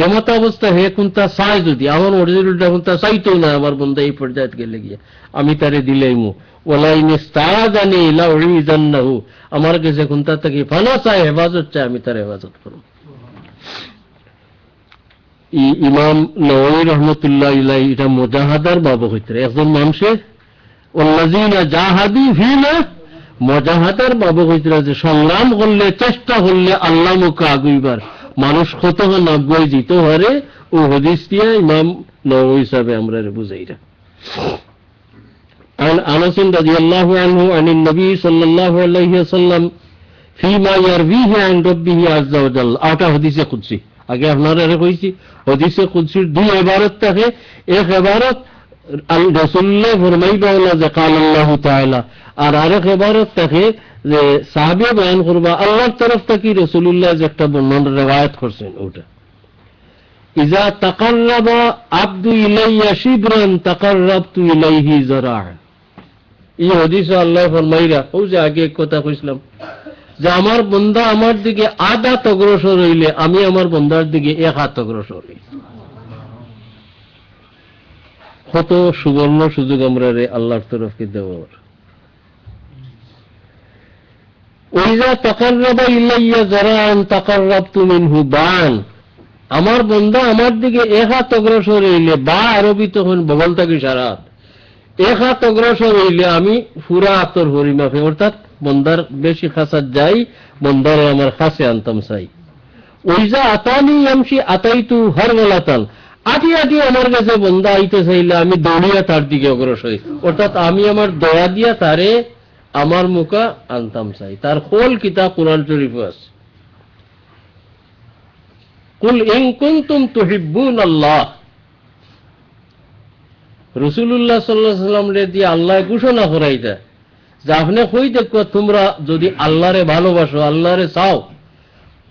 এমত অবস্থা হে কোনটা চাই, যদি আমার মর্জির উল্টা কোনটা চাইতো না, আমার বন্ধা এই পর্যায়ে গেলে গিয়ে আমি তারে দিলেইমু। ওয়ালা ইন ইস্তাআযানি লা উইযান্নাহু, আমার কাছে কোনটা থেকে ফানা চাই, হেফাজত চাই, আমি তার হেফাজত করব। ইমাম নওয়াবী রাহমাতুল্লাহ আলাইহি এটা মুজাহাদার বাবু হইতে, একজন মানুষের ওয়াল্লাযীনা জাহাদু ফীনা, মুজাহাদার বাবু হইতে, যে সংগ্রাম করলে, চেষ্টা করলে আল্লাহ মুখে আগুইবার মানুষ কত নব্বই দিতে পারে। ও হাদিস দিয়ে ইমাম নওয়াবী সাহেব আমরা বুঝাইরা। عن أنس رضي الله عنه عن النبي صلى الله عليه وسلم فيما يرويه عن ربه عز وجل। আটা হাদিসে কুদসি, আগে আপনারা কইছি হাদিসে কুদসির দুই ইবারত থাকে। এক ইবারত রাসূলুল্লাহ ফরমাইবেন যে قال الله تعالى, আর আরেক ইবারত থাকে যে সাহাবী বয়ান করবা আল্লাহর তরফ থেকে রাসূলুল্লাহ যে একটা বর্ণনা রওয়ায়াত করছেন। ওটা ইজা তাকাররাবা আবদু ইলাইয়া শিবরান তাকাররাবতু ইলাইহি যারা'আন। এই হাদিসে আল্লাহ ফরমাইরা, ও যে আগে কথা কইছিলাম যে আমার বান্দা আমার দিকে আধা অগ্রসর হইলে আমি আমার বান্দার দিকে এক হাত অগ্রসর হই। কত সুবর্ণ সুযোগ আমরা রে আল্লাহর তরফে দেওয়ার। ওইজা তাকাররাবা ইলাইয়া যারা'আন তাকাররাবতু মিনহু বা'আন, আমার বান্দা আমার দিকে এক হাত অগ্রসর হইলে, বা আরবি তখন বগল থাকি সারা, এক হাত অগ্রসর হইলে আমি পুরা হাতর হরিমাফে, অর্থাৎ বন্দার বেশি খাসাত যাই, বন্দারে আমার খাসে আনতাম চাই। ওইজা আতানি আমসি আতাইতু হর গলাতান, আটি আটি আমার কাছে বন্দা আইতে চাইলে আমি দৌড়িয়া তার দিকে অগ্রসর হই, অর্থাৎ আমি আমার দয়া দিয়া তারে আমার মুখা আনতাম চাই। তার খোল কিতাব কুরআন শরীফ আছে, কুল ইন কুনতুম তুহিব্বুনাল্লাহ। রাসূলুল্লাহ সাল্লাল্লাহু আলাইহি ওয়াসাল্লাম রে দিয়ে আল্লাহ ঘোষণা করাইতা যে আপনি কই দেখো তোমরা যদি আল্লাহরে ভালোবাসো, আল্লাহরে চাও,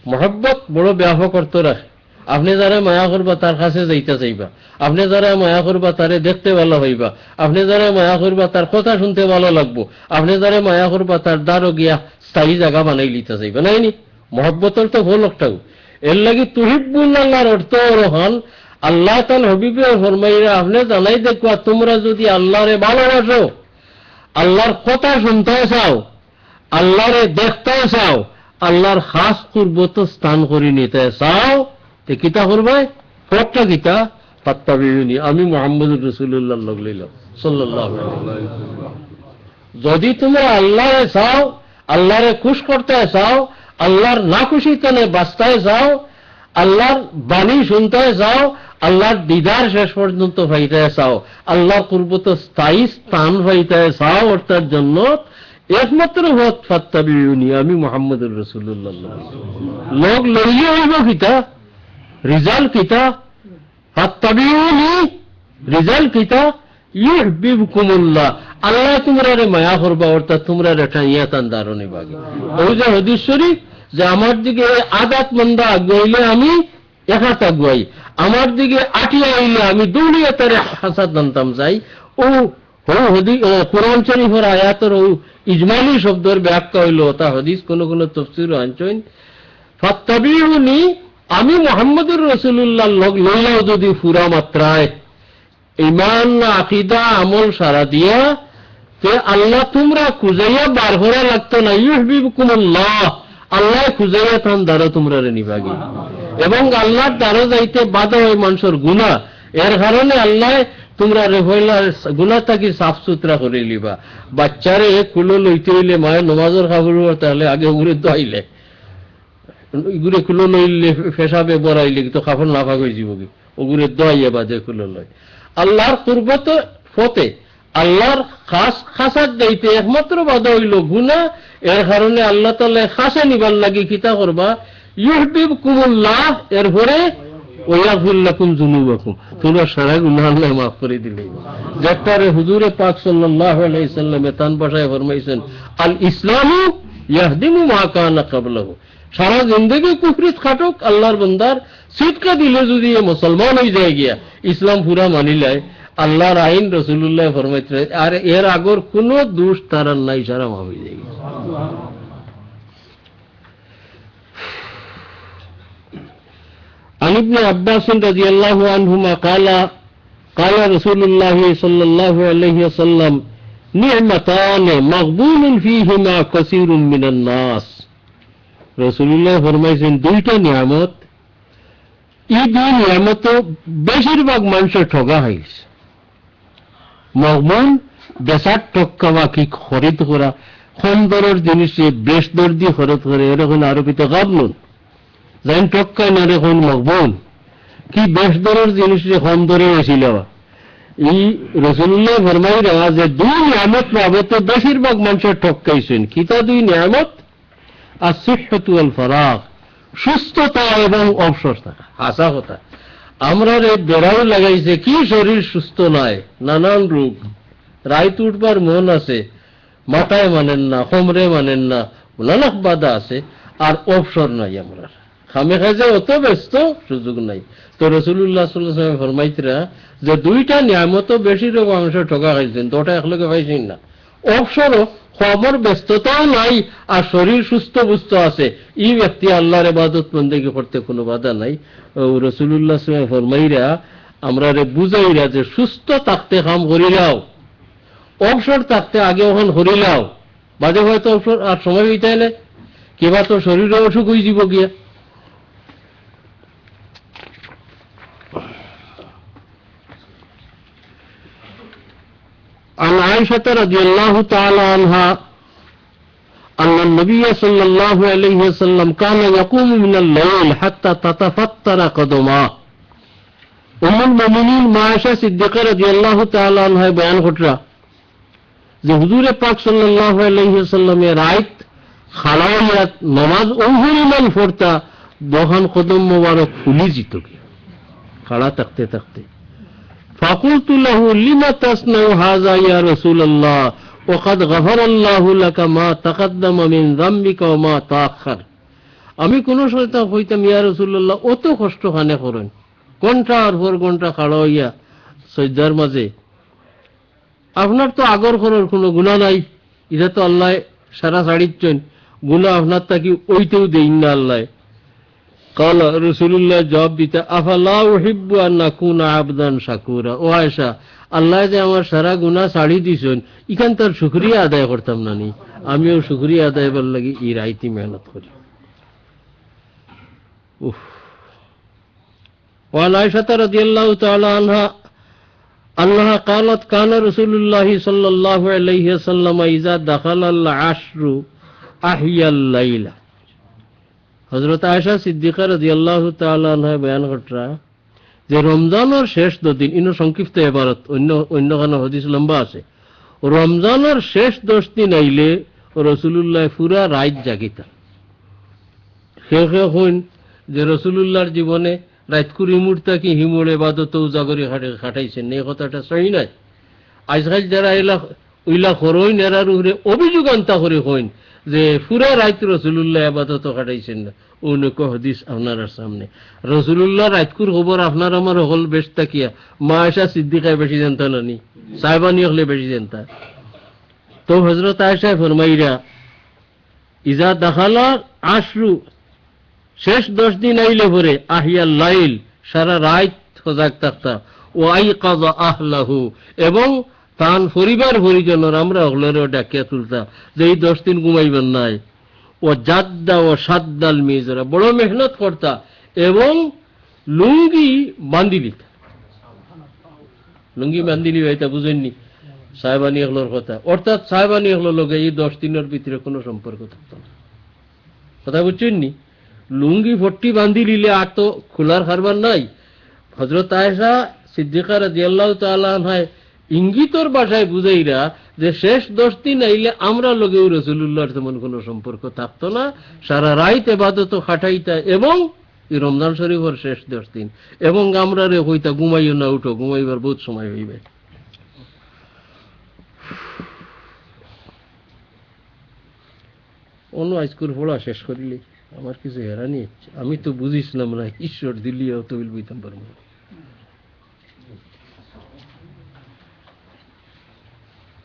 মহব্বত বড় ব্যাপক অর্থ রাখে। আপনি যারা মায়া করবা তার কাছে যাইতে চাইবা, আপনি যারা মায়া করবা তারে দেখতে ভালো হইবা, আপনি যারা মায়া করবা তার কথা শুনতে ভালো লাগবো, আপনি যারা মায়া করবা তার দ্বারও গিয়া স্থায়ী জায়গা বানাই লিতে চাইবা, নাইনি? মহব্বতের তো ভুল একটাও। এর লাগি তুহিব্বুনাল্লাহর অর্থ রহন আল্লাহ তাআলা হাবিবে ফরমাইরা আপনি জানাই দেখবা তোমরা যদি আল্লাহরে ভালোবাসো, আল্লাহর কথা শুনতে চাও, আল্লাহরে দেখতে চাও, আল্লাহর খাস কুরবত স্থান করে নিতে চাও, তে কিতা করবে? পথটা কিতা? ফাত্তাবিউনি, আমি মুহাম্মদুর রাসূলুল্লাহ সাল্লাল্লাহু আলাইহি ওয়াসাল্লাম। যদি তোমরা আল্লাহরে চাও, আল্লাহরে খুশ করতে চাও, আল্লাহর নাখুশিতে বাঁচতে চাও, আল্লাহর বাণী শুনতে চাও, আল্লাহর দিদার শেষ পর্যন্ত পাইতে চাও, আল্লাহর কুরবত স্থায়ী স্থান পাইতে চাও, অর্থাৎ জন্য একমাত্র পথ ফাত্তাবিউনি, আমি মুহাম্মদুর রাসূলুল্লাহ। লোক লইলে হইব কিতা? রিজাল্ট কিতা? ফাত্তাবিউনি, রিজাল্ট কিতা? ইউহিব্বুকুমুল্লাহ, আল্লাহ তোমরারে মায়া করবা, অর্থাৎ তোমরা রেঠাইয়া তান দারণে বাগে। ওই যে হাদিস শরীফ যে আমার দিকে আঘাত মন্দা আগুয়াইলে আমি একাত আগুয়াই, আমার দিকে আটিয়া আইলে আমি দৌড়িয়া তারে হাসাত আনতাম চাই। ও কোরআন শরীফের আয়াতের ও ইজমালি শব্দের ব্যাখ্যা হইল তা হাদিস কোন কোন তাফসীর আনছেন ফাত্তাবিউনি, আমি মুহাম্মদুর রাসূলুল্লাহ লইলাও যদি পুরা মাত্রায় ঈমান আকীদা আমল সারা দিয়া, তে আল্লাহ তোমরা খুঁজাইয়া বার করা লাগতো না। ইউহিব্বুকুমুল্লাহ, আল্লাহ খুঁজাইয়া তান দ্বারা তোমরা রে নিবাগি। এবং আল্লাহর দ্বারা যাইতে বাধা হয় মানুষের গুনাহ, এর কারণে আল্লাহ তোমরা রে হইলা গুনাহ থাকি সাফ সুতরা করে লিবা। বাচ্চারে কুলো লইতে হইলে মায়ের নমাজের খাবার তাহলে আগে উড়ে দোয়াইলে, ইগুরে কুলো লইলে পেশাবে বড়াইলে তো কাপড় নাফাক হয়ে যাব কি, ওগুরে দোয়াইয়া বাজে কুলো লয়। আল্লাহর কুরবত ফতে আল্লাহর খাসাত যাইতে একমাত্র বাধা হইল গুনাহ, এর কারণে আল্লাহ তাআলা খাসা নিবার লাগি কিতা করবা? ইউহিব্বুকুমুল্লাহ, এরপরে ওয়াগফির লাকুম যুনুবাকুম, তোমরা সারা গুনাহ আল্লাহ মাফ করে দিলেন। যেটারে হুজুরে পাক সাল্লাল্লাহু আলাইহি সাল্লাম তান ভাষায় ফরমাইছেন আল ইসলামু ইয়াহদিমু মা কানা ক্বাবলাহু, সারা জিন্দেগি কুফরিত খাটুক আল্লাহর বান্দার সিদকা দিলে যদি মুসলমান হয়ে যায় গিয়া, ইসলাম পুরা মানিলায়, আল্লাহর আইন রাসূলুল্লাহ ফরমাইছে আর এর আগর কোন দোষ তার নাই, সারা মাফ হয়ে যায়। عن ابن عباس رضي الله عنهما قال رسول الله صلى الله عليه وسلم نعمتان مغبون فيهما كثير من الناس। রাসূলুল্লাহ ফরমাইছেন দুইটা নিয়ামত, এই দুই নিয়ামত বেশিরভাগ মানুষের ঠগা হয়েছে। মগবুন বেচার টক্কা কি খরিদ করা, কম দরের জিনিসে বেশ দর দিয়ে খরচ করে, এরকম আরবিতে গাবনুন যাইন টক্কায় না রেখন মকবুল কি বেশ দরের জিনিসে কম দরে হয়েছিল। এই রাসূলুল্লাহ ফরমাইরা যে দুই নিয়ামত বাবতে বেশিরভাগ মানুষের ঠকাইছেন। কিতা দুই নিয়ামত? আসিহ্হাতু ওয়াল ফারাগ, সুস্থতা এবং অবসর থাকা। হাসা কথা, আমরা রে বেড়াও লাগাইছে কি শরীর সুস্থ নয়, নানান রোগ, রাইত উঠবার মন আছে, মাথায় মানেন না, কোমরে মানেন না, নানা বাধা আছে, আর অবসর নাই। আমরা খামে খাজে অত ব্যস্ত, সুযোগ নাই। তো রাসূলুল্লাহ সাল্লাল্লাহু আলাইহি ওয়াসাল্লাম ফরমাইতরা যে দুইটা নিয়ামত বেশিরভাগ মানুষ ঠকা খাইছেন, দুটা একলগে পাইছেন না। অবসরও খবর ব্যস্ততাও নাই, আর শরীর সুস্থ বুস্থ আছে, এই ব্যক্তি আল্লাহর ইবাদত বন্দেগী করতে কোনো বাধা নাই। রাসূলুল্লাহ সাল্লাল্লাহু আলাইহি ওয়াসাল্লাম ফরমাইরা আমরা রে বুঝাইরা যে সুস্থ থাকতে কাম করিলাও, অবসর থাকতে আগে ওখান করিলাও, বাদে হয়তো অবসর আর সময় হইতাইলে কিবা তো শরীরে অসুখ হয়ে যাব গিয়া। عن عائشة رضي الله تعالى عنها النبي صلى الله عليه وسلم كان يقوم من الليل حتى تتفطر قدماه উম্মুল মুমিনিন মায়েশা সিদ্দিকা রাদিয়াল্লাহু তাআলা আনহা বয়ান ঘটরা যে হুজুরে পাক সাল্লাল্লাহু আলাইহি ওয়াসাল্লামের রাত খালাওয়াত নামাজ ওহুরিমান পড়তা দহন কদম মোবারক ফুলি যেত খাড়া থাকতে থাকতে فقلت له لما تصنع هذا يا رسول الله وقد غفر الله لك ما تقدم من ذنبك وما تأخر আমি কোন সময় কইতাম ইয়া রাসূলুল্লাহ অত কষ্ট খানে করেন ঘন্টার পর ঘন্টা খাড়া হইয়া সজ্জার মাঝে আপনার তো আগর করার কোনো গুনাহ নাই এটা তো আল্লাহ সারা ছাড়িচ্ছেন গুনাহ আপনার তাকি ওইতেও দেন না আল্লাহ قال رسول الله জবাব দিতে আফালা উহিব্বু আন নাকুনা আবদান শাকুরা ও আয়েশা আল্লাহ যে আমার সারা গুনাহ ছাড়ি দিছেন ইখান তার শুকরিয়া আদায় করতাম না নি আমিও শুকরিয়া আদায় করার লাগি এই রাইতি মেহনত করি উফ وعن عائشة رضي الله تعالى عنها أنها قالت كان رسول الله صلى الله عليه وسلم إذا دخل العشر أحيا الليل হযরত আয়েশা সিদ্দিকা রাদিয়াল্লাহু তাআলা আনহা বয়ান করা যে রমজানের শেষ দিন ইনো সংক্ষিপ্ত ইবারত অন্য কোন হাদিস লম্বা আছে রমজানের শেষ 10 দিন আইলে রাসূলুল্লাহ পুরা রাত জাগিতা হইন যে রাসূলুল্লাহর জীবনে রাত কুরি মুহূর্তে কি হিমুল ইবাদত উজাগরি খাটাইছেন এই কথাটা সহি নয় আজকাল যারা ওইলা করইন এরার উপরে অভিযোগ আনতা করে হইন যে পুরা রাত রাসূলুল্লাহ ইবাদত খাটাইছেন না অনেক হাদিস আপনার সামনে রাসূলুল্লাহ রাতকুর খবর আপনার আমার হল বেশ তাকিয়া মা আয়েশা সিদ্দিকা বেশি জানতা না নি সাহেবানি হলে বেশি জানতা তো হযরত আয়েশা ফরমাইরা ইজা দাখালা আশরু শেষ 10 দিন আইলে পরে আহিয়া লাইল সারা রাত সজাগ থাকতা ও আইকাযা আহলাহু এবং তান পরিবার পরিজনের আমরা হলেরও ডাকিয়া তুলতা যে এই 10 দিন ঘুমাইবেন নাই ও জাদ্দা ও সাদ্দাল মিজরা বড় মেহনত করতা এবং লুঙ্গি বাঁধি দিতা লুঙ্গি বাঁধি দিলি এটা বুঝেননি সাহেবানি হলোর কথা অর্থাৎ সাহেবানি হলোর লগে এই 10 দিনের ভিতরে কোনো সম্পর্ক থাকতো না কথা বুঝছেন নি লুঙ্গি ফট্টি বাঁধি নিলে আর তো খোলার খারবার নাই হযরত আয়েশা সিদ্দিকা রাদিয়াল্লাহু তাআলা আনহা ইঙ্গিতর ভাষায় বুঝাইরা যে শেষ 10 দিন আইলে আমরা লগেও রাসূলুল্লাহর তেমন কোনো সম্পর্ক থাকতো না সারা রাত ইবাদত খাটাইতা এবং এই রমজান শরীফের শেষ 10 দিন এবং আমরা রে কইতা ঘুমাইও না উঠো ঘুমাইবার বহুত সময় হইবে অন্য আজকুর পড়া শেষ করিলে আমার কিছু হেরানি হচ্ছে আমি তো বুঝিছিলাম না ঈশ্বর দিল্লিও তো বলতাম পারবো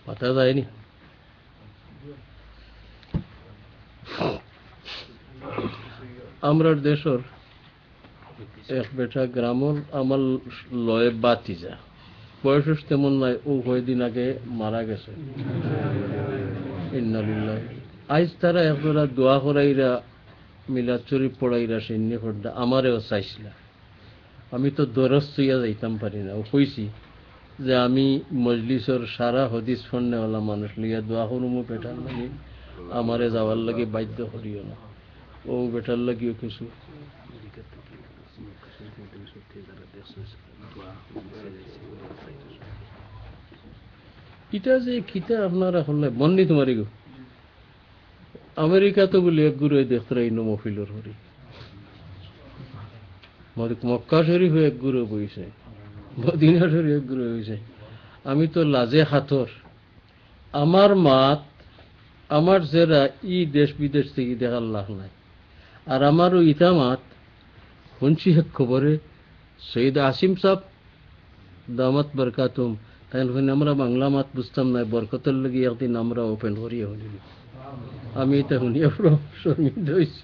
পাতা যায়নি আমরা দেশের এক বেটা গ্রামর আমার লয়ে বাতিজা বয়স তেমন নাই ও কয়েকদিন আগে মারা গেছে ইন্নালিল্লাহ আজ তারা একজোড়া দোয়া করাইরা মিলাদ শরীফ পড়াইরা সৈন্য করদা আমারেও চাইছিলা আমি তো দরজ চুইয়া যাইতাম পারি না ও কইছি যে আমি মজলিসের সারা হদিস ফন্নেওয়ালা মানুষ লিয়া দোয়া করুমো বেটার লাগি আমারে যাওয়ার লাগে বাধ্য করিও না ও বেটার লাগিও কিছু এটা যে খিতা আপনারা হলে বন্নি তোমারি গো আমেরিকা তো বলি এক গুরু দেখতে মফিলর হরি মক্কা শরীফ এক গুরু বইছে মদিনা শরীফ এক গুরু হয়েছে আমি তো লাজে হাতর আমার মাত আমার যারা ই দেশ বিদেশ থেকে দেখার লাভ নাই আর আমারও ইটা মাত শুনছি এক খবরে সৈয়দ আসিম সাহেব দামাত বরকাতুম তাই আমরা বাংলা মাত বুঝতাম না বরকতের লাগি একদিন আমরা ওপেন করিয়া হলিল আমি এটা শুনিয়া শর্মিন্দা হয়েছি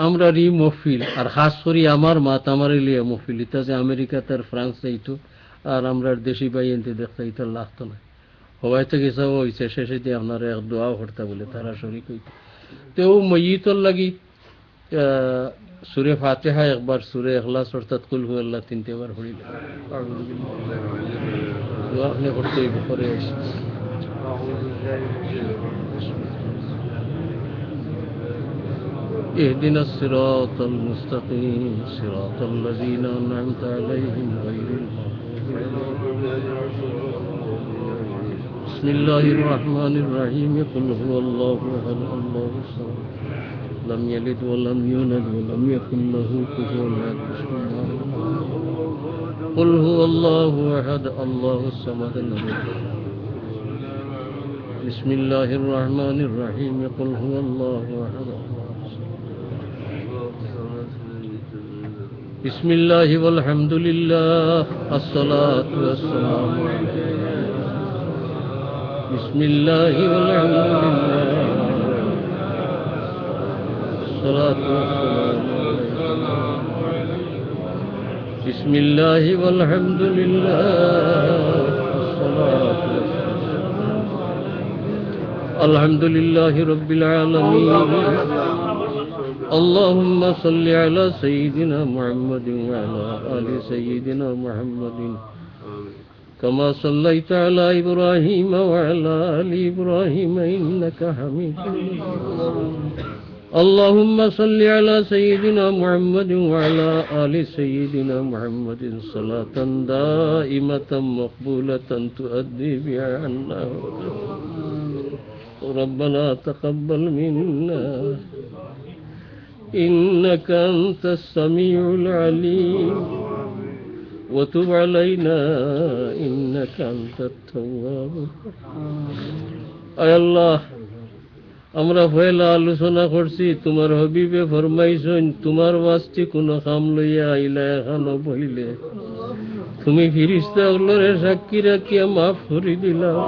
আমরা রি মফিল আর খাস করি আমার মাত আমার লিয়া মফিল এটা যে আমেরিকা তার ফ্রান্স যাইতো আর আমরা দেশি ভাই এনতে দেখতে এটা লাগতো না হওয়াই তো গেছে হয়েছে শেষে দিয়ে আপনারা এক দোয়াও করতে বলে তারা শরীক হইত তো মইতর লাগি সুরে ফাতিহা একবার সুরে ইখলাস অর্থাৎ কুল হু আল্লাহ 3 বার পড়িল দোয়া আপনি করতে পরে اهدنا الصراط المستقيم صراط الذين أنعمت عليهم غير المغضوب عليهم. بسم الله الرحمن الرحيم قل هو الله أحد الله الصمد لم يلد ولم يولد ولم يكن له كفوا أحد. قل هو الله أحد الله الصمد لم يلد. بسم الله الرحمن الرحيم قل هو الله أحد الله الصمد. بسم الله والحمد لله الصلاة والسلام عليه. بسم الله والحمد لله الصلاة والسلام عليه. بسم الله والحمد لله الصلاة والسلام. الحمد لله رب العالمين. اللهم صل على سيدنا محمد وعلى آل سيدنا محمد كما صليت على إبراهيم وعلى آل إبراهيم إنك حميد مجيد. اللهم صل على سيدنا محمد وعلى آل سيدنا محمد صلاة دائمة مقبولة تؤدي بها عنا. ربنا تقبل منا إنك أنت السميع العليم وتب علينا إنك أنت التواب. আয় আল্লাহ, আমরা পয়লা আলোচনা করছি, তোমার হবিবে ফরমাইছেন তোমার ওয়াস্তি কোনো কাম লইয়া আইলা এখানো বইলে তুমি ফিরিস্তা গুলোরে সাক্ষী রাখিয়া মাফ করে দিলাম।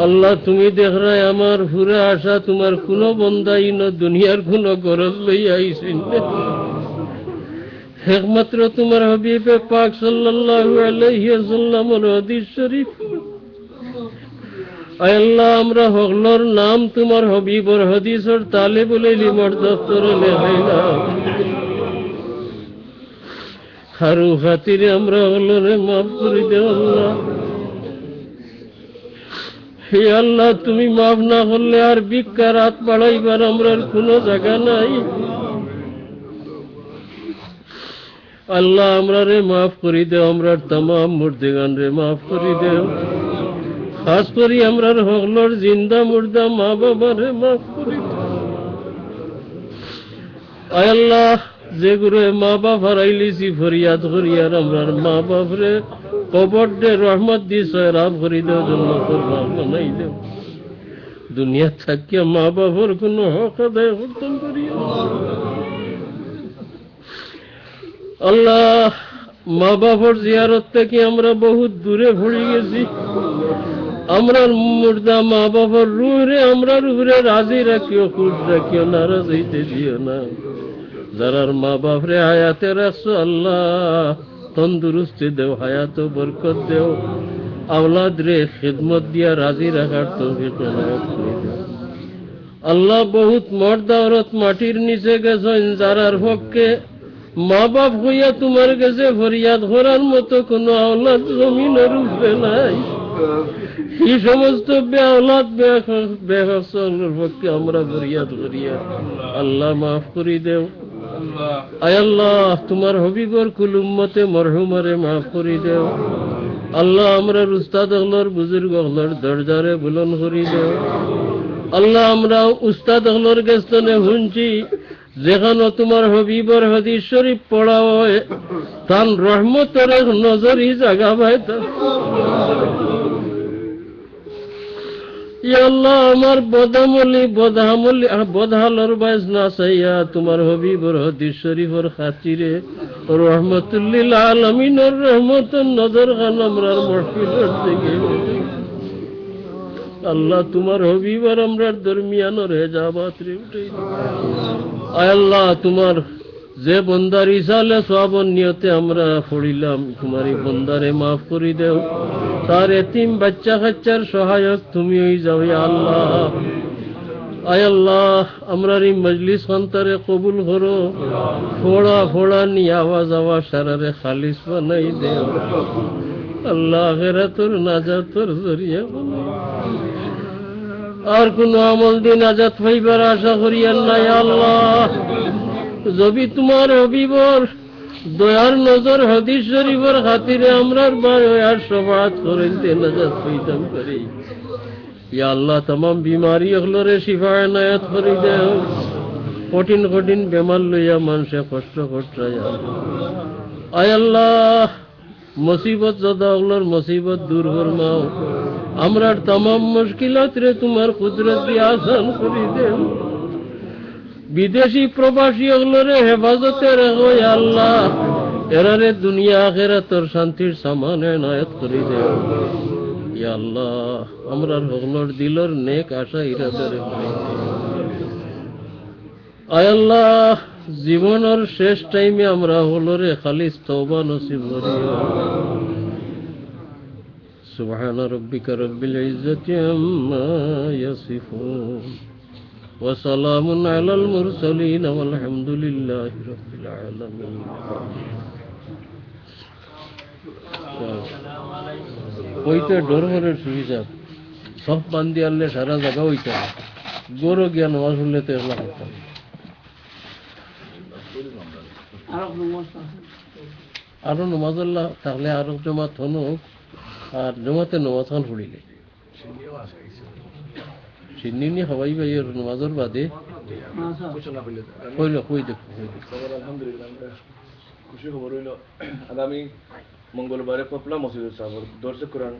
আল্লাহ, তুমি দেখরাই আমার পুরা আশা তোমার কোনো বন্দাই না দুনিয়ার কোনো গরজ লইয়া আইছেন, একমাত্র তোমার হাবিবে পাক সাল্লাল্লাহু আলাইহি ওয়াসাল্লামের হাদিস শরীফ। আয় আল্লাহ, আমরা হকলর নাম তোমার হাবিবর হাদিসের তালেবুল ইলমের দফতরে লেখাইলাম। খারু খাতিরে আমরা হকলরে মাফ করে দাও আল্লাহ। হে আল্লাহ, তুমি মাফ না করলে আর ভিক্ষার হাত বাড়াইবার আমরার কোনো জায়গা নাই। আল্লাহ, আমরা রে মাফ করি দেও, আমরার তামাম মুর্দেগান রে মাফ করি দেও। খাস করি আমরার হকলর জিন্দা মুর্দা মা বাবা রে মাফ করি দেও। আয় আল্লাহ, যে গুরু মা বাপ হারাইলিছি ফরিয়াদ করি আর আমরার মা বাপ রে কবর দে রহমত দি সয়রাব করি দেও, জান্নাতুল বাগ বানাই দেও। দুনিয়া থাকিয়া মা বাবার কোনো হক আদায় করতাম করিও আল্লাহ। মা বাবার জিয়ারত থেকে আমরা বহুত দূরে ভরে গেছি। আমরা মুর্দা মা বাবার রূহ রে আমরা রূহরে রাজি রাখিও, খুশ রাখিও, নারাজ হইতে দিও না। যারার মা বাপ রে হায়াতে রাখছো আল্লাহ, তন্দুরুস্তি দেও, হায়াত বরকত দেও। আওলাদ রে খিদমত দিয়া রাজি রাখার তৌফিক এনায়েত করে দাও আল্লাহ। বহুত মর্দ औरत মাটির নিচে গেছেন, যারার পক্ষে মা বাপ হইয়া তোমার কাছে ফরিয়াদ করার মতো কোনো আওলাদ জমিনের উপরে নাই। এই সমস্ত বেআওলাদ বেহসনের পক্ষে আমরা ফরিয়াদ করিয়া আল্লাহ মাফ করে দেও। আয় আল্লাহ, তোমার হবিবর কুল উম্মতে মরহুমারে মাফ করে দেও আল্লাহ। আমরা উস্তাদ হলর বুজুর্গ হলর দরজারে বুলন্দ করে দেও আল্লাহ। আমরা উস্তাদ হলর গেস্তনে শুনছি, যেখানে তোমার হবিবর হাদিস শরীফ পড়া হয় তান রহমতের নজরই জাগা ভাই। আল্লাহ, আমার বদহালর বয়স না চাইয়া তোমার হবিবর হাদিস শরীফের খাতিরে রহমতুল্লিল আলামিনের রহমতের নজর খান আমরার মহফিলের দিকে আল্লাহ। তোমার হবিবর আমরার দরমিয়ানের হেজাবাত রে উঠে আয় আল্লাহ। তোমার যে বন্দার ইসালে সওয়াবের নিয়তে আমরা পড়িলাম, তোমার এই বন্দারে মাফ করে দেও। তার এতিম বাচ্চা কাচ্চার সহায়ক তুমি হয়ে যাও আল্লাহ। আয় আল্লাহ, আমরার এই মজলিস খানতারে কবুল করো। ফোড়া ফোড়া নিয়ে আওয়াজ আওয়াজ সারারে খালিস বানাই দেও আল্লাহ। আখিরাতের নাজাতের জরিয়া বানাই আর কোন আমল দিন আজাদ পাইবার আশা করিয়ার নাই আল্লাহ। যদি তোমার হবিবর দয়ার নজর হাদিস শরীফের খাতিরে আমরার বায়ার সবাত করিতে নাজাত পাইতাম করি। ইয়া আল্লাহ तमाम বিমারি হলরে শিফা এনায়েত করি দেও। কঠিন কঠিন বেমার লইয়া মানুষে কষ্ট করছায় আয় আল্লাহ, মুসিবত যদা হলর মুসিবত দূর ফরমাও। আমরার तमाम মুশকিলাত রে তোমার কুদরত দিয়ে আসান করি দেও। বিদেশি প্রবাসী হলরে হেফাজতে রাখো ইয়া আল্লাহ। এরারে দুনিয়া আখিরাতের শান্তির সামান এনায়েত করি দেও। ইয়া আল্লাহ, আমরার হলর দিলর নেক আশা ইরাদারে আয় আল্লাহ, জীবনের শেষ টাইমে আমরা হলরে খালিস তওবা নসিব করিও। সুবহান রাব্বিকা রব্বিল ইজ্জাতি আম্মা ইয়াসিফুন ওয়া সালামুন আলাল মুরসালিন ওয়াল হামদুলিল্লাহি রাব্বিল আলামিন। ওইটা ডরমরের সুবিধা সব বান্দি আনলে সারা জায়গা ওইটা গরো জ্ঞান নামাজ হলে তো এগুলা করতাম। আরো নমাজ আল্লাহ তাহলে আরো জমাত হন আর জমাতে নমাজ খান পড়িলে সিন্নি হবাই ভাই নমাজের বাদে কইল কই দেখো আলহামদুলিল্লাহ আমরা খুশি খবর হইল আগামী মঙ্গলবারে কপলা মসজিদ সাহেব দর্শক কোরআন